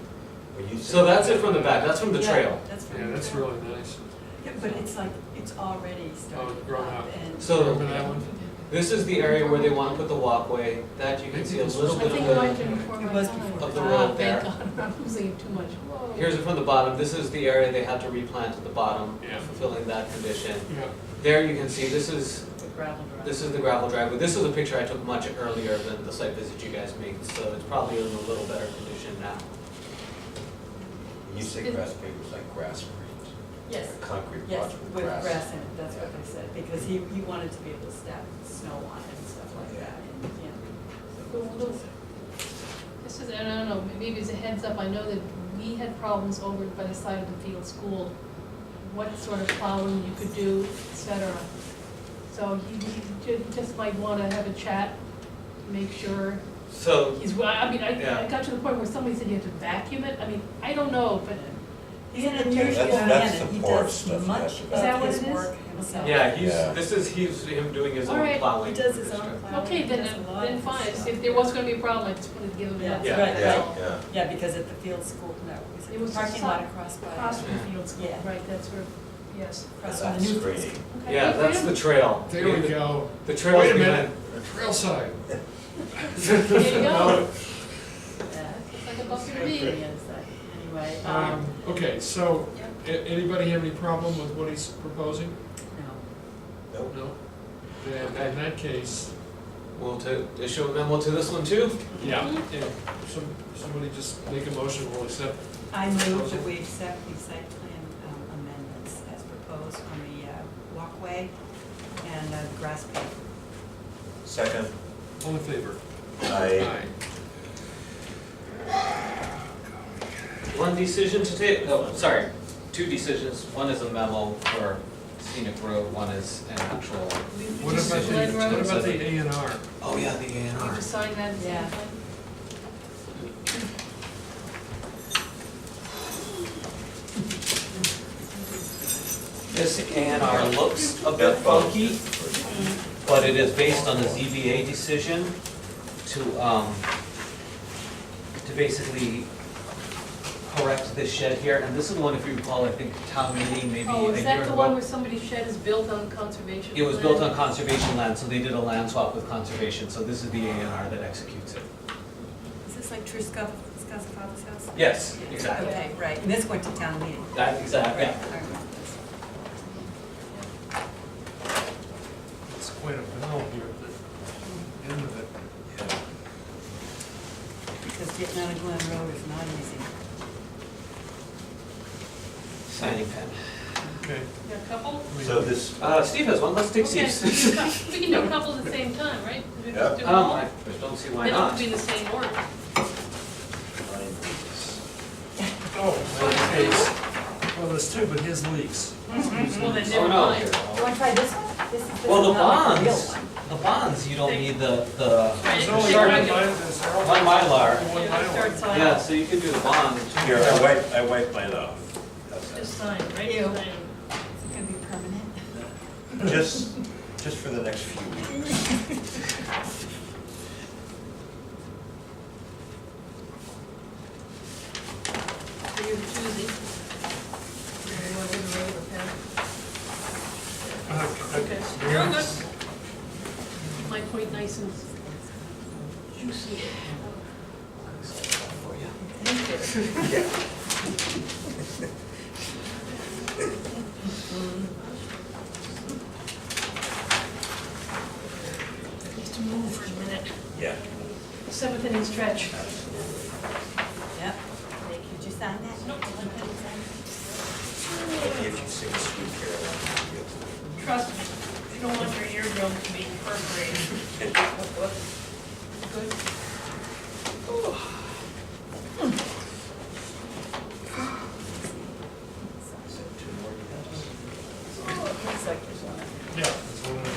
Were you So that's it from the back, that's from the Yeah, trail. That's from Yeah, the that's trail. really nice. Yeah, but it's like, it's already started grown up. and. So- Remember that one? This is the area where they want to put the walkway, that you can see a little I bit think of it might the, have been before It my was time. before of the Ah, road there. Thank God, I'm losing it too much. Whoa. Here's it from the bottom, this is the area they had to replant at the bottom, Yeah. fulfilling that condition. Yeah. There you can see, this is The gravel drive. This is the gravel driveway. This is a picture I took much earlier than the site visit you guys made, so it's probably in a little better condition now. When you say grass paved, it's like grass green. Yes. Concrete Yes, blocks with with grass. grass in it, that's what they said, because he wanted to be able to stack snow on it and stuff like that, and, yeah. This is, I don't know, maybe it's a heads up, I know that we had problems over by the side of the field school, what sort of plowing you could do, et cetera. So you just might wanna have a chat, make sure So, he's, I mean, Yeah. I got to the point where somebody said you had to vacuum it, I mean, I don't know, but He's an Yeah, unusual that's man, the and he porous does stuff you much have to Is that of what his it is? work himself. yeah, Yeah. he's him doing his All own right. plowing. He does his for own sure. plowing. okay, He does a lot then of fine, his stuff. if there was gonna be a problem, I just wanted to give him Yeah, an Yeah. right, Yeah, right. yeah. Yeah, because at the field school, no, It it was was a parking some- lot across by. across from the field school, Yeah. right, that's where, yes. across That's from the new field screening. school. Okay, Yeah, good that's for the him. trail. There we go. The trail's Wait a behind. minute, the trail side. There you go. Yeah. It's like a bucket of meat. Anyway, Okay, so, anybody have any problem with what he's proposing? no. Nope. No? Then, in that case, We'll issue a memo to this one too? yeah, somebody just make a motion, we'll accept. I move that we accept the site plan amendments as proposed on the walkway and the grass pit. Second, All in favor? I, One decision to take, oh, sorry, two decisions. One is a memo for scenic road, one is an actual. What about the, Glen Road? what about the A and R? Oh, yeah, the A and You R. just sign that at the same Yeah. time? This A and R looks a bit funky, but it is based on a ZBA decision to basically correct this shed here. And this is the one, if you recall, I think town meeting maybe a Oh, year is that the one ago. where somebody's shed is built on conservation? It was built on land? conservation land, so they did a land swap with conservation, so this is the A and R that executes it. Is this like Trishka's father's house? Yes, exactly. Okay, right, and this went to town meeting. That, exactly, Right, yeah. I remember this. It's quite a bell here at the end of it. signing pen. Okay. You got a couple? So this, Steve has one, let's take Okay, Steve's. we can do a couple at the same time, right? We Yeah. just do them all? I don't see why They don't not. have to be in the same order. Oh, okay. Well, there's two, but his leaks. Well, then Oh, never no. mind. You wanna try this one? This is Well, the not a real bonds, one. the bonds, you don't need the There's only Take one regular. one Mylar. One Yeah, start Mylar. signing. Yeah, so you can do the bond. here, I wipe mine off. How's that? Just sign, right? Ew. Sign. It's gonna be permanent. Just for the next few weeks. So you're choosing. You want to do the regular pen? Okay, you're good. Keep my point nice and juicy. Just to move for a minute. Yeah. 7th inning stretch. Yep. Did you sign that? Nope. Only if you sing Sweet Caroline. Trust me, you don't want your eardrum to be perforated. Good. So 2 more minutes. Looks like there's one. Yeah, that's one of them.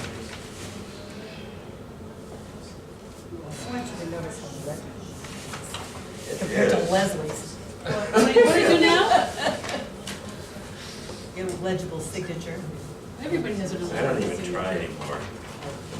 I want you to notice how red it is compared Yes. to Leslie's. What do you do now? Illegible signature. Everybody has a I don't even try anymore.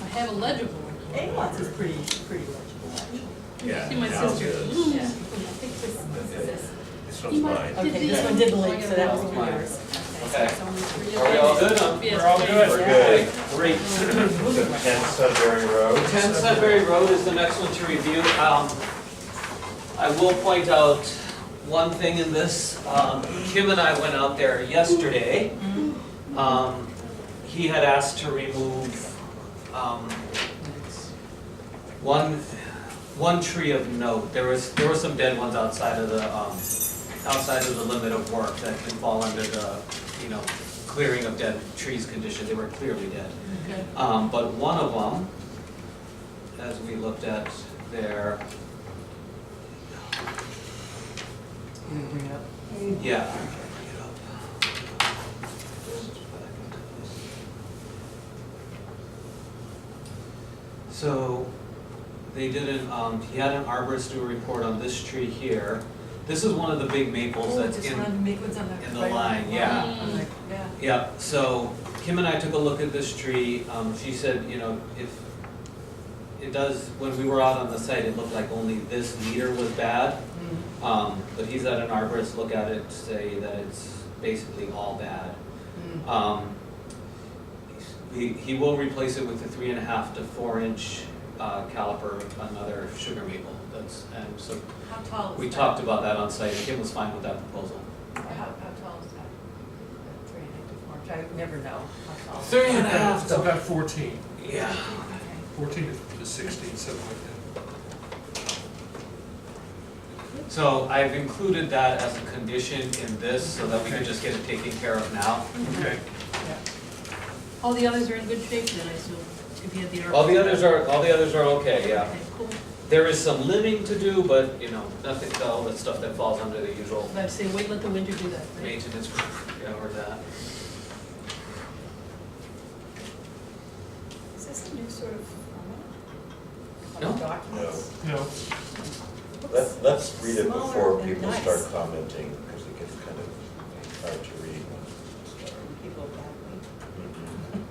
I have a legible one. Amon's is pretty legible, actually. Yeah. See my now sister. it is. Yeah. I think this is this. This one's mine. Okay, this one didn't leak, so that was Mine. yours. Okay. So only 3 Are we all good? Yes, We're all good. We're Okay, good. great. So 10 Sudbury Road. 10 Sudbury Road is the next one to review. I will point out one thing in this. Kim and I went out there yesterday. He had asked to remove one tree of note. There were some dead ones outside of the limit of work that can fall under the, clearing of dead trees condition. They were clearly dead. Okay. But one of them, as we looked at there, You didn't bring it up? yeah. So they did he had an arborist do a report on this tree here. This is one of the big maples that's Just in run the big ones on the. the right line, yeah. I was like, yeah. Yeah, so Kim and I took a look at this tree. She said, if it does, when we were out on the site, it looked like only this meter was bad. But he's had an arborist look at it, say that it's basically all bad. He will replace it with a 3.5 to 4 inch caliper, another sugar maple. And so How tall is that? we talked about that on site. Kim was fine with that proposal. How tall is that? 3.5 to 4, I never know how tall. 3.5 It's about 14, Yeah. 14 to 16, something like So I've included that as a condition in this so that we can just get it taken care of now. that. Okay. All the others are in good shape then, I assume, if you had the. All the others are okay, yeah. Okay, cool. There is some limbing to do, but nothing, all the stuff that falls under the usual I'd say wait, let the winter do that, right? maintenance, or that. Is this a new sort of format? No. Documents? No, Let's read it Smaller before and people nice. start commenting, because it gets kind of hard to read when people start. People badly.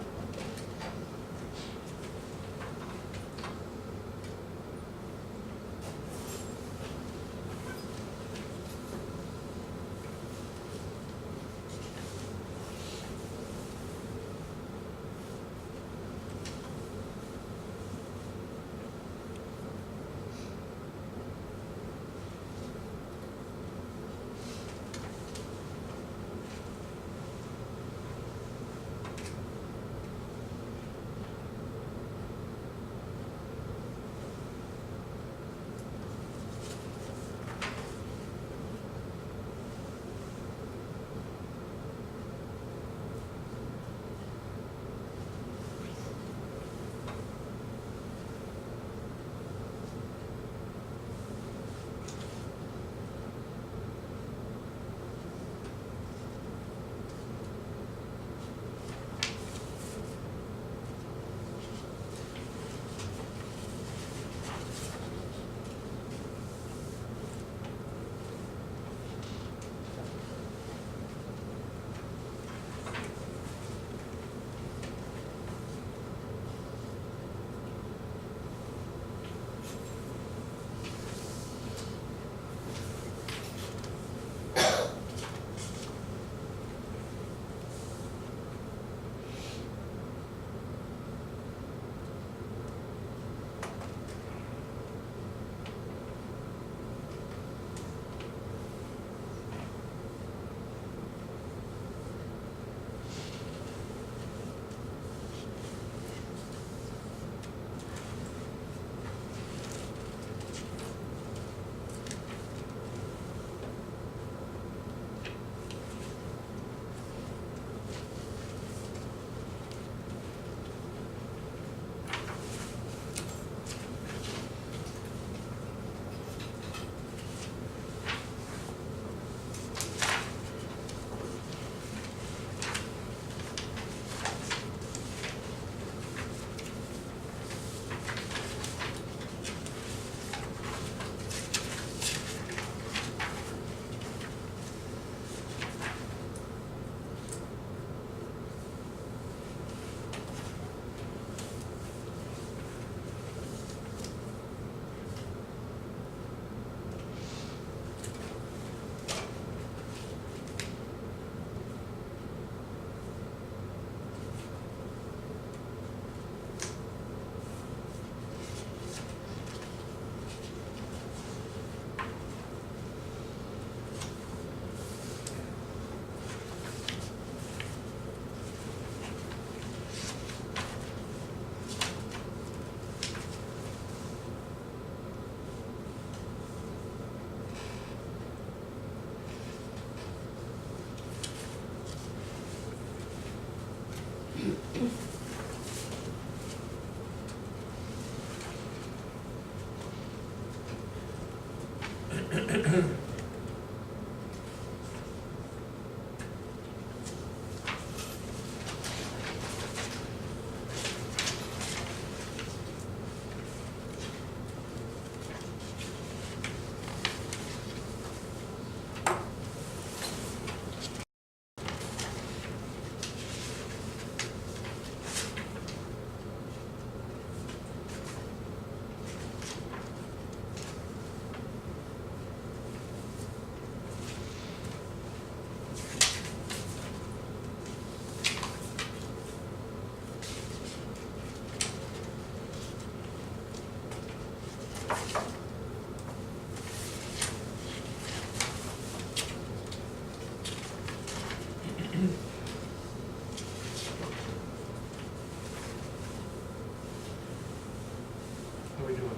How are we doing?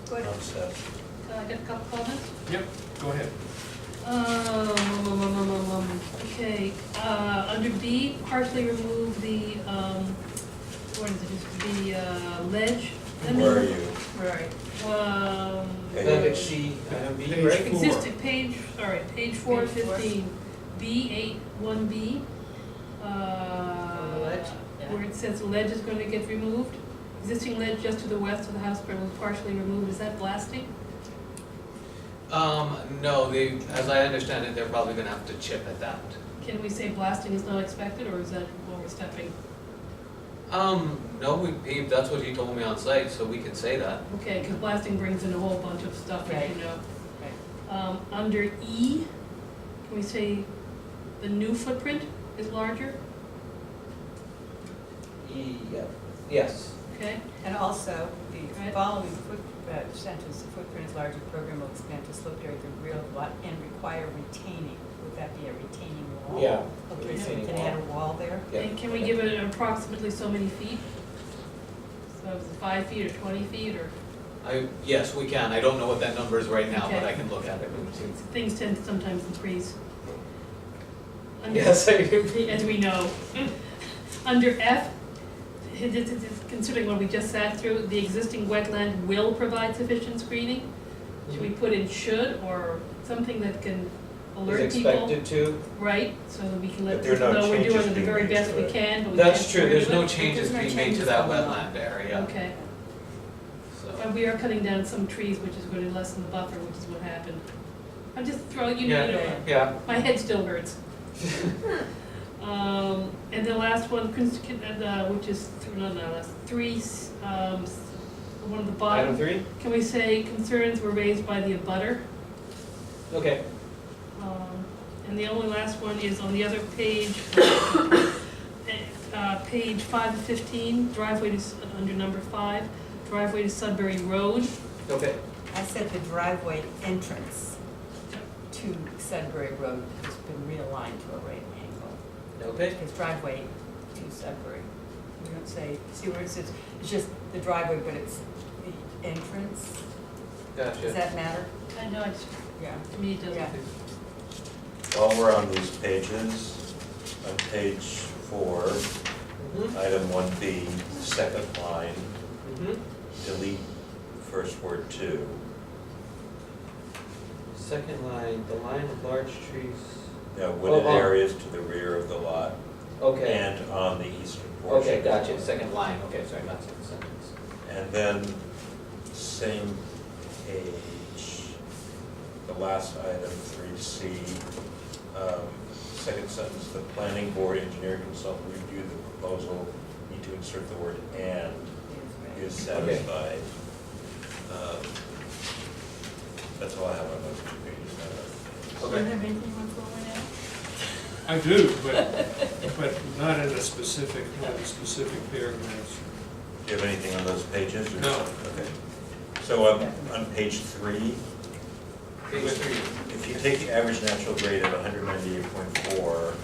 Go ahead. I'm set. I got a couple comments. Yep, go ahead. Okay, under B, partially remove the, what is it, the ledge. Where are you? Right. Appendix C, B, Page right? four. Existing page, all right, page four, Page four. 15, B8, 1B. the ledge? Yeah. Where it says the ledge is going to get removed. Existing ledge just to the west of the house was partially removed, is that blasting? No, they, as I understand it, they're probably gonna have to chip at that. Can we say blasting is not expected, or is that overstepping? No, we paved, that's what he told me on site, so we can say that. Okay, because blasting brings in a whole bunch of stuff, as you Right. know. Under E, can we say the new footprint is larger? Yes. Okay, And also, the Right. following sentence, the footprint is larger, program will expand to slope area of the rear lot and require retaining. Would that be a retaining wall? Yeah, Okay, so we retaining can add a wall there? Yeah. and can we give it approximately so many feet? So is it 5 feet or 20 feet, or, Yes, we can. I don't know what that number is right now, but Okay. I can look at it. things tend to sometimes increase. Under- Yes, As we know. Under F, considering what we just sat through, the existing wetland will provide sufficient screening. Should we put in should, or something that can alert Is people? expected to. Right, so that we can let But there are people no know we're changes doing the being very made best to we it. can, but we That's can't true. get There's rid of no it. changes There's no being made to changes that going on. wetland area. Okay, So, but we are cutting down some trees, which is going to lessen the buffer, which is what happened. I'm just throwing, you know, yeah. my head still hurts. And the last one, which is, no, that's three, one of the bottom. Item 3? Can we say concerns were raised by the abutter? Okay. And the only last one is on the other page, page 5 of 15, driveway to, under number 5, driveway to Sudbury Road. Okay. I said the driveway entrance to Sudbury Road has been realigned to a right angle. Okay. It's driveway to Sudbury. We don't say, see where it says, it's just the driveway, but it's the entrance. Gotcha. Does that matter? I know, it's, Yeah. to me, it doesn't. Yeah. While we're on these pages, on page 4, Mhm. item 1B, second line, Mhm. delete first word 2. Second line, the line of large trees. Wooded Oh, oh. areas to the rear of the lot Okay. and on the eastern portion. Okay, gotcha. Second line. Okay, sorry, not second sentence. And then, same page, the last item, 3C, second sentence, the planning board engineer consultant reviewed the proposal, need to insert the word "and" is satisfied. That's all I have on those 2 pages. Do you have anything you want to throw in now? I do, but not in a specific paragraphs. Do you have anything on those pages? or No. something? Okay. So on page 3, Page 3. if you take the average natural grade of 198.4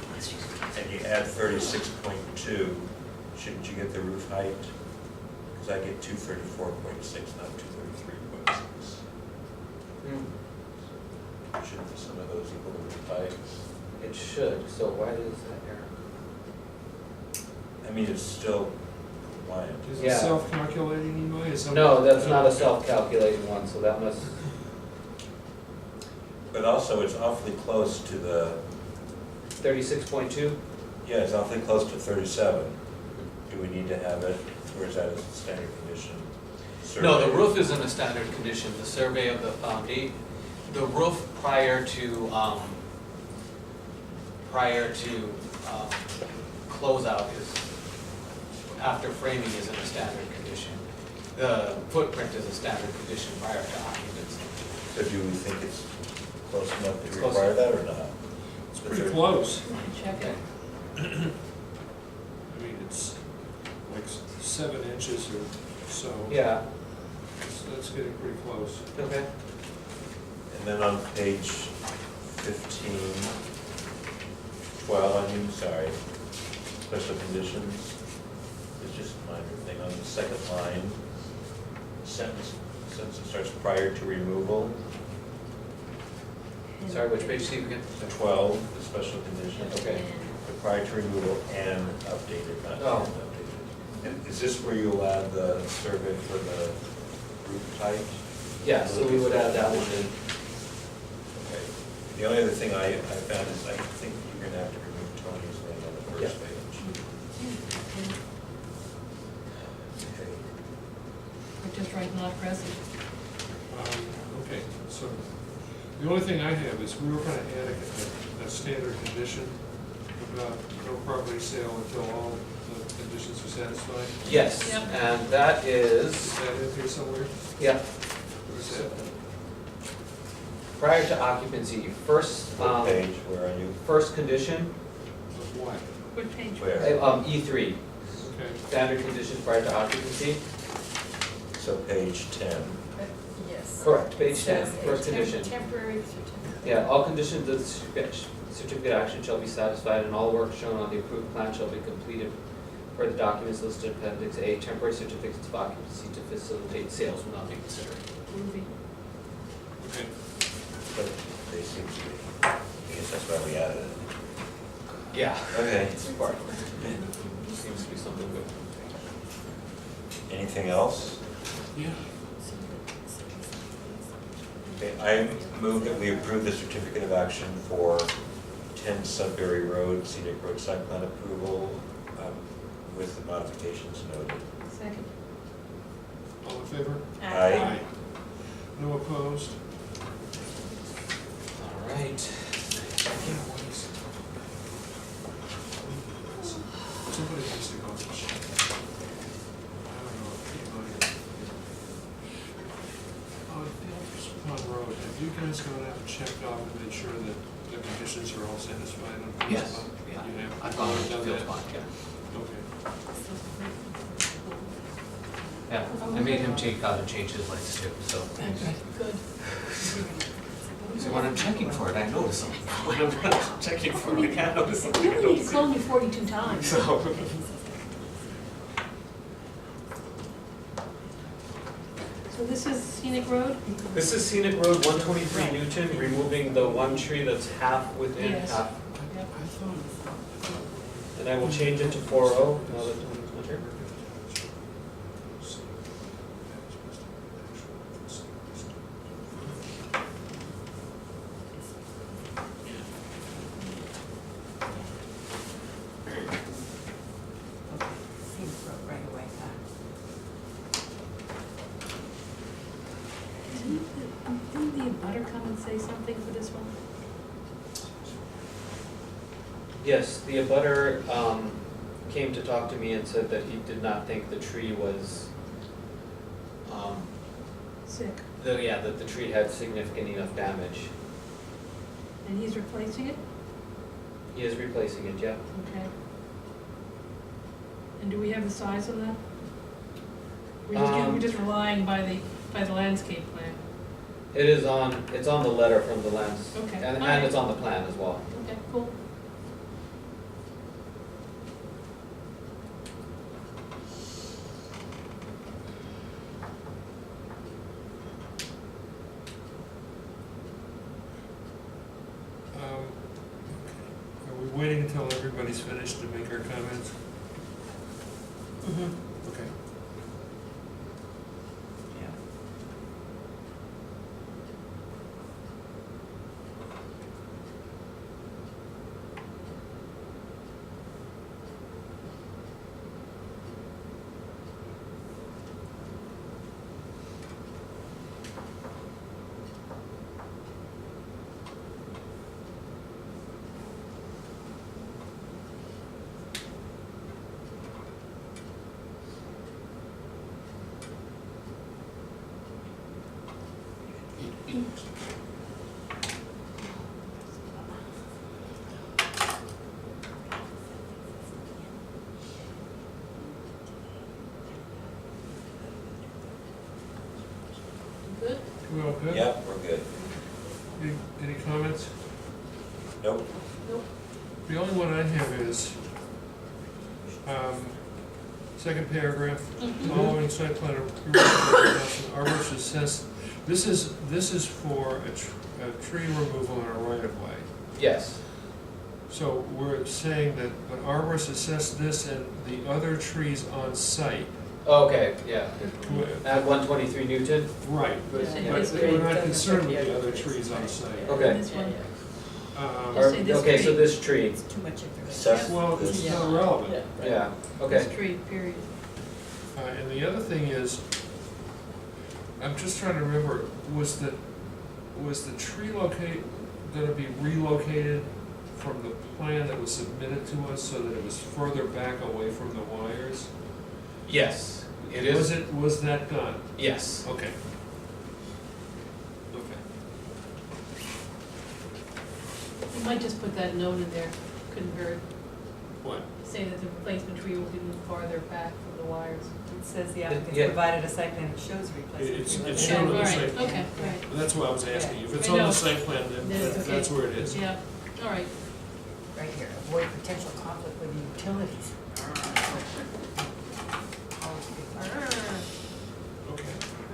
and you add 36.2, shouldn't you get the roof height? Because I get 234.6, not 233.6. Shouldn't some of those equal the roof height? It should. So why is that error? I mean, it's still compliant. Is it Yeah. self-calculating, Imai? Is No, something- that's not a self-calculating one, so that must, But also, it's awfully close to the, 36.2? yeah, it's awfully close to 37. Do we need to have it, or is that a standard condition? No, the survey? roof is in a standard condition, the survey of the the roof prior to closeout is, after framing is in a standard condition. The footprint is a standard condition prior to occupancy. So do we think it's close enough It's to close require enough. that or not? It's pretty close. Check it. I mean, it's like 7 inches or so. Yeah, That's getting pretty close. okay. And then on page 15, 12, I mean, sorry, special conditions, it's just a minor thing, on the second line, sentence that starts prior to removal, Sorry, which page, Steve, again? the 12, the special conditions. Okay. The prior to removal and updated, not Oh. and updated. And is this where you'll add the survey for the roof type? Yeah, so we would add that one in. Okay. The only other thing I found is I think you're gonna have to remove Tony's name on the first Yeah. page. Okay. Or just write not present. Okay, so the only thing I have is we were gonna add a standard condition about no property sale until all the conditions are satisfied. Yes, Yep. and that is, Is that in here somewhere? yeah, Where's that? prior to occupancy, first, What page, where are you? first condition, Of what? What page? Where? E3, Okay. standard conditions prior to occupancy. So page 10. Yes. Correct, page 10, Says a first condition. Temporary certificate. Yeah, all conditions of the certificate of action shall be satisfied and all work shown on the approved plan shall be completed per the documents listed in appendix A. Temporary certificates of occupancy to facilitate sales will not be considered. Movie. Okay. But they seem to be, I guess that's why we added it. Yeah. Okay. It's part, seems to be something good. Anything else? Yeah. Okay, I move that we approve the certificate of action for 10 Sudbury Road, scenic road site plan approval with the modifications noted. Second. All in favor? Aye. No opposed? All right. Somebody needs to go check. I don't know if anybody. On Pond Road, have you guys gone out and checked off and made sure that the conditions are all satisfied on Phillips Yes, Pond? yeah. You have? I've gone Done to Phillips that? Pond, yeah. Okay. Yeah, I made him take out and change his lights too, so. Good. So when I'm checking for it, I notice something. When I'm not checking for it, I can't notice something. You don't need to call me 42 times. So. So this is Scenic Road? This is Scenic Road 123 Newton, removing the one tree that's half within, Yes. half. Yep. I thought. And I will change it to 4.0 now that Tony's not here. Seems right away. Didn't the abutter come and say something for this one? Yes, the abutter came to talk to me and said that he did not think the tree was, Sick. that the tree had significant enough damage. And he's replacing it? He is replacing it, yeah. Okay. And do we have the size of that? We're just relying by the landscape plan. It is on, it's on the letter from the lands. Okay, And alright. it's on the plan as well. Okay, cool. Are we waiting until everybody's finished to make our comments? we all good? Yep, we're good. Any comments? Nope. The only one I have is, second paragraph, following site plan approval, arborist assess, this is for a tree removal in a right of way. Yes. So we're saying that the arborist assess this and the other trees on site. Okay, yeah. At 123 Newton? Right, but we're not concerned with the other trees on site. Okay. This one. Or- say this Okay, so tree. this tree, It's too much information. Assess Well, it's this. not relevant. yeah, okay. This tree, period. And the other thing is, I'm just trying to remember, was the tree gonna be relocated from the plan that was submitted to us so that it was further back away from the wires? Yes, it is. Was that done? Yes. Okay. Okay. You might just put that note in there, couldn't hurt, What? say that the replacement tree will be moved farther back from the wires. It says the applicant Yeah. provided a site plan that shows replacement. It's tree shown on the Okay, site all plan. right, okay, all right. That's why I was asking you. If it's I on know. the site plan, then Then it's okay. that's where it is. Yeah, all right. Right here, avoid potential conflict with utilities. Okay.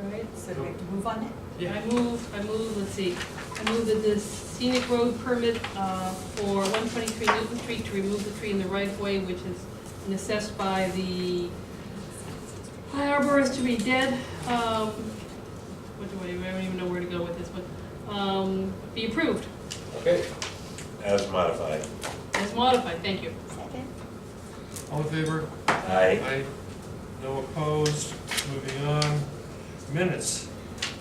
All right. So do we have to move on it? Yeah. I move, let's see, I move that this scenic road permit for 123 Newton Street to remove the tree in the right of way, which is been assessed by the arborist to be dead. What do I don't even know where to go with this one. Be approved, Okay. As modified. as modified, thank you. Second. All in favor? Aye. Aye. No opposed. Moving on. Minutes.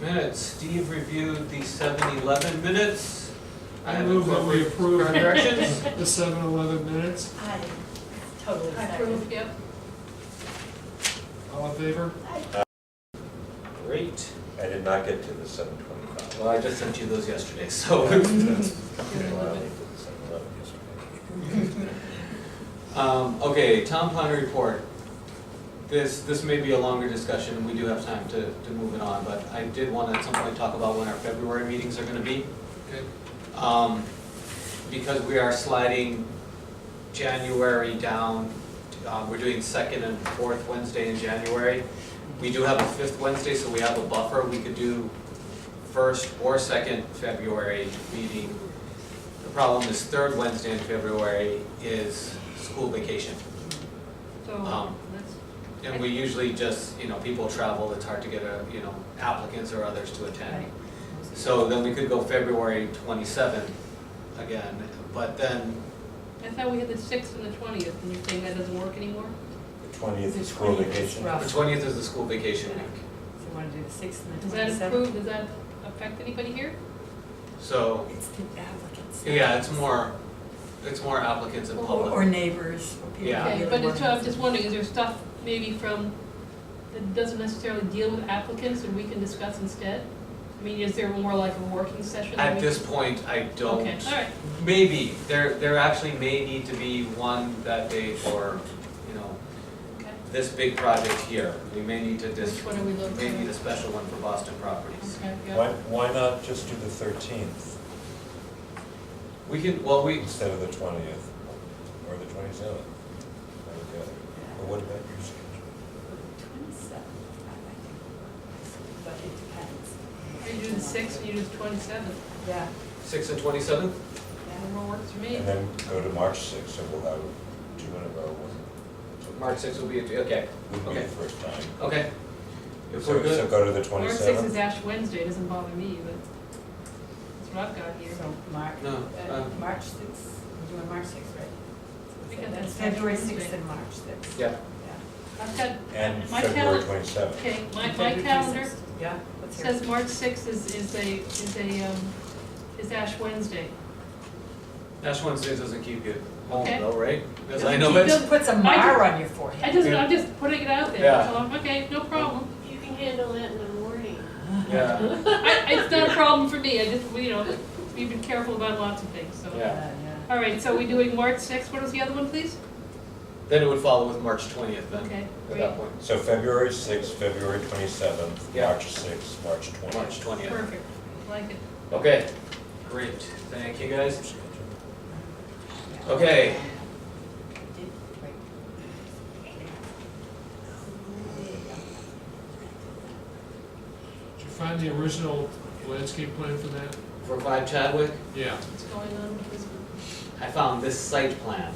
Minutes, Steve reviewed the 7-11 minutes. I move that we approve corrections. the 7-11 minutes. I totally Approved, yep. All in favor? Great. I did not get to the 725. Well, I just sent you those yesterday, so. Well, I only did the 711 yesterday. Okay, town planner report. This may be a longer discussion, and we do have time to move it on, but I did want to at some point talk about when our February meetings are gonna be. Okay. Because we are sliding January down, we're doing second and fourth Wednesday in January. We do have a fifth Wednesday, so we have a buffer. We could do first or second February meeting. The problem is third Wednesday in February is school vacation. So, let's, And we usually just, people travel, it's hard to get applicants or others to attend. So then we could go February 27th again, but then, I thought we had the 6th and the 20th, and you're saying that doesn't work anymore? The 20th is school vacation. the 20th is the school vacation week. So you want to do the 6th and the Does that 27th? approve, does that affect anybody here? So, It's the applicants. yeah, it's more applicants and public. Or neighbors, or people Yeah. who Okay, really but want it's, to- I'm just wondering, is there stuff maybe from, that doesn't necessarily deal with applicants and we can discuss instead? I mean, is there more like a working session? that At we this can- point, I don't. Okay, all right. Maybe, there actually may need to be one that day for, Okay. this big project here. We may need to Which one are we looking may at? need a special one for Boston Properties. Okay, Why, yeah. why not just do the 13th We can, instead of the 20th or the 27th? Or what about your schedule? 27th, I think. But it depends. You do the 6th, and you do the 27th. Yeah. 6th and 27th? Whatever works for me. And then go to March 6th, so we'll have 2 in a row. March 6th will be, okay, Would be okay. the first time. Okay. If So we're good. so go to the March 6th 27th? is Ash Wednesday, it doesn't bother me, but that's what I've got here. So March, No, March 6th, we're doing March 6th, right? Because That's that's February Wednesday. 6th and March 6th. Yeah. I've got, And my February calendar, 27th. okay, my February calendar 26th. Yeah, let's hear says it. March 6th is Ash Wednesday. Ash Wednesday doesn't keep you home Okay. though, right? Because Doesn't I know keep it's, Just puts a mar on your forehead. I'm just putting it out there, Yeah. so, okay, no problem. You can handle that in the morning. yeah, It's not a problem for me, I just, we've been careful about lots of things, so. yeah. All right, so we're doing March 6th, what was the other one, please? Then it would follow with March 20th then, Okay, at that point. So February 6th, February 27th, Yeah. March 6th, March 20th. March 20th. Perfect, like it. Okay, great, thank you guys. Okay, Did you find the original landscape plan for that? for 5 Chadwick, Yeah, What's going on with this? I found this site plan.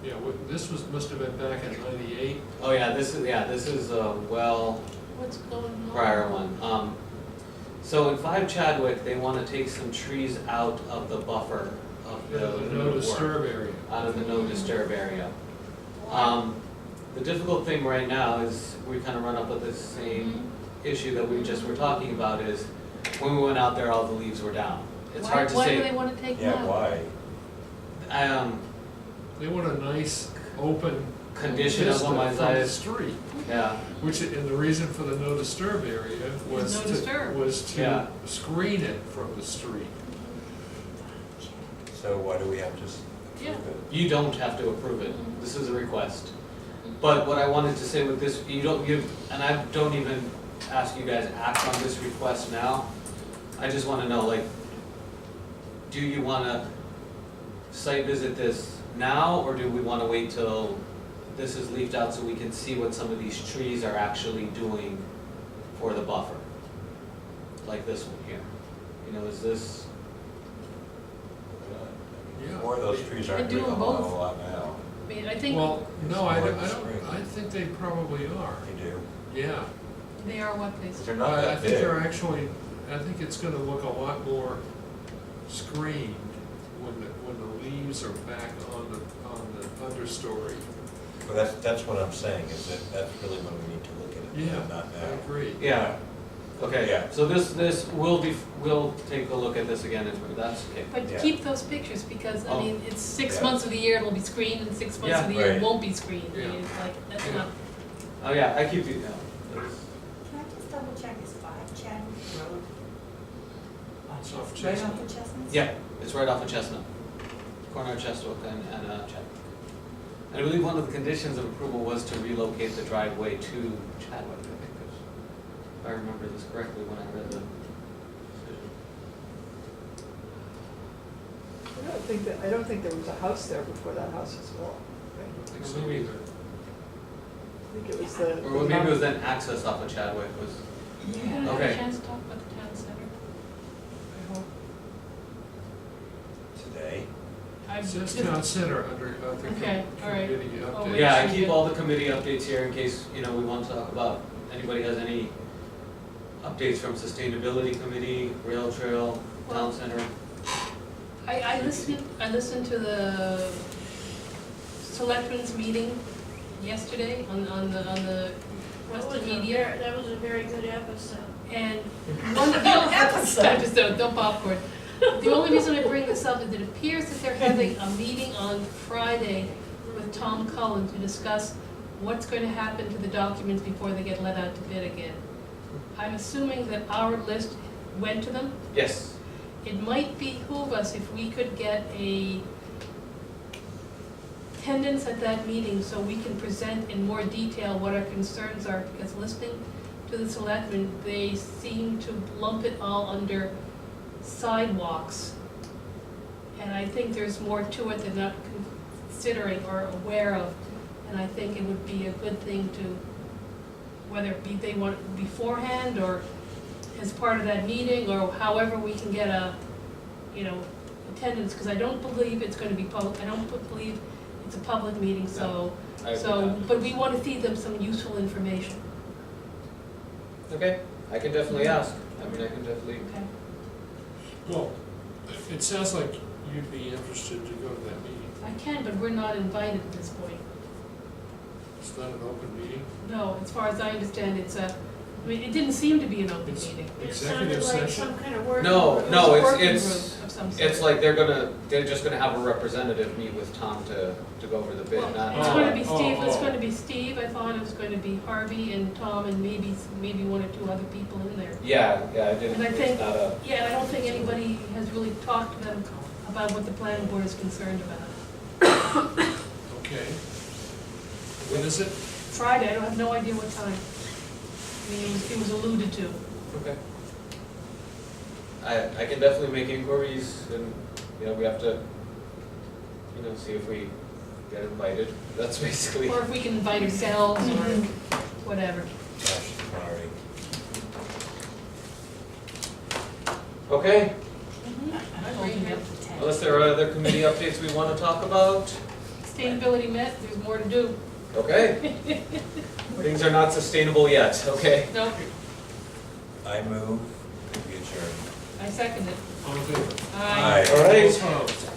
yeah, this must have been back in '98. Oh yeah, this is a well What's going on? prior one. So in 5 Chadwick, they wanna take some trees out of the buffer of Yeah, the the no wood disturb area. out of the no disturb area. The difficult thing right now is we kind of run up with the same issue that we just were talking about is when we went out there, all the leaves were down. It's hard to Why do say. they want to take them Yeah, out? why? They want a nice, open Condition of vista one from the size. street. Yeah, Which, and the reason for the no disturb area was No to, disturb. was to Yeah. screen it from the street. So why do we have to Yeah. approve it? you don't have to approve it. This is a request. But what I wanted to say with this, and I don't even ask you guys to act on this request now. I just wanna know, like, do you wanna site visit this now, or do we wanna wait till this is leafed out so we can see what some of these trees are actually doing for the buffer? Like this one here. You know, is this, Yeah. More of those trees aren't And do doing a them whole both. lot now. I mean, I think Well, no, I More don't, spring. I think they probably are, They do. yeah. they are what they But say. they're not I that think big. they're actually, I think it's gonna look a lot more screened when the leaves are back on the understory. Well, that's what I'm saying, is that that's really when we need to look at it, Yeah, not I now. agree. yeah, okay, Yeah. so we'll take a look at this again, if that's okay. But Yeah. keep those pictures, because, I Oh. mean, it's 6 Yeah. months of the year it'll be screened, and 6 months Yeah. of the year it Right. won't be screened. I Yeah. mean, it's like, that's Yeah. not, Oh yeah, I keep you, yeah. Can I just double check, is 5 Chadwick Road? It's off Right Chestnut. off the Chestnuts? Yeah, it's right off of Chestnut, corner of Chestnut and Chadwick. And I believe one of the conditions of approval was to relocate the driveway to Chadwick, I think, if I remember this correctly when I read the decision. I don't think there was a house there before that house was built. I don't think so either. I think it was the. Or maybe it was then access off of Chadwick was, you gonna have Okay. a chance to talk about the town center? I hope. Today? I'm It says just- town center under, the Okay, all right. committee Oh, update. wait. yeah, I keep all the committee updates here in case, you know, we want to talk about, anybody has any updates from sustainability committee, rail trail, town center. I listened to the selectmen's meeting yesterday on the Weston Media. That was a very good episode. And one of the episode, don't popcorn. The only reason I bring this up is it appears that they're having a meeting on Friday with Tom Cullen to discuss what's going to happen to the documents before they get let out to bid again. I'm assuming that our list went to them. Yes, It might behoove us if we could get a attendance at that meeting so we can present in more detail what our concerns are, because listening to the selectmen, they seem to lump it all under sidewalks. And I think there's more to it than not considering or aware of. And I think it would be a good thing to, whether it be they want it beforehand or as part of that meeting, or however we can get a, attendance, because I don't believe it's gonna be public, I don't believe it's a public meeting, so, I agree with that. but we wanna feed them some useful information. Okay, I can definitely ask, I mean, I can definitely, Okay. Well, it sounds like you'd be interested to go to that meeting. I can, but we're not invited at this point. It's not an open meeting. No, as far as I understand, it didn't seem to be an open It's meeting. It sounded executive like session. some kind of work. No, It no, was a it's- working it's- group of some sort. it's like they're just gonna have a representative meet with Tom to go over the bid, Well, not. it's going to be Oh, Steve, it's oh. going to be Steve, I thought it was going to be Harvey and Tom and maybe one or two other people in there. Yeah, I didn't, And I it's think, not a, yeah, I don't think anybody has really talked to them about what the planning board is concerned about. Okay, When is it? Friday, I have no idea what time. I mean, it was alluded to. Okay. I can definitely make inquiries and, we have to, see if we get invited. That's basically. Or if we can invite ourselves or whatever. Gosh, sorry. Okay, I'm open up. unless there are other committee updates we want to talk about. Sustainability met, there's more to do. Okay. Things are not sustainable yet, okay. No, I move, we adjourn. I second it. All in favor? Aye. Aye. All right. Opposed?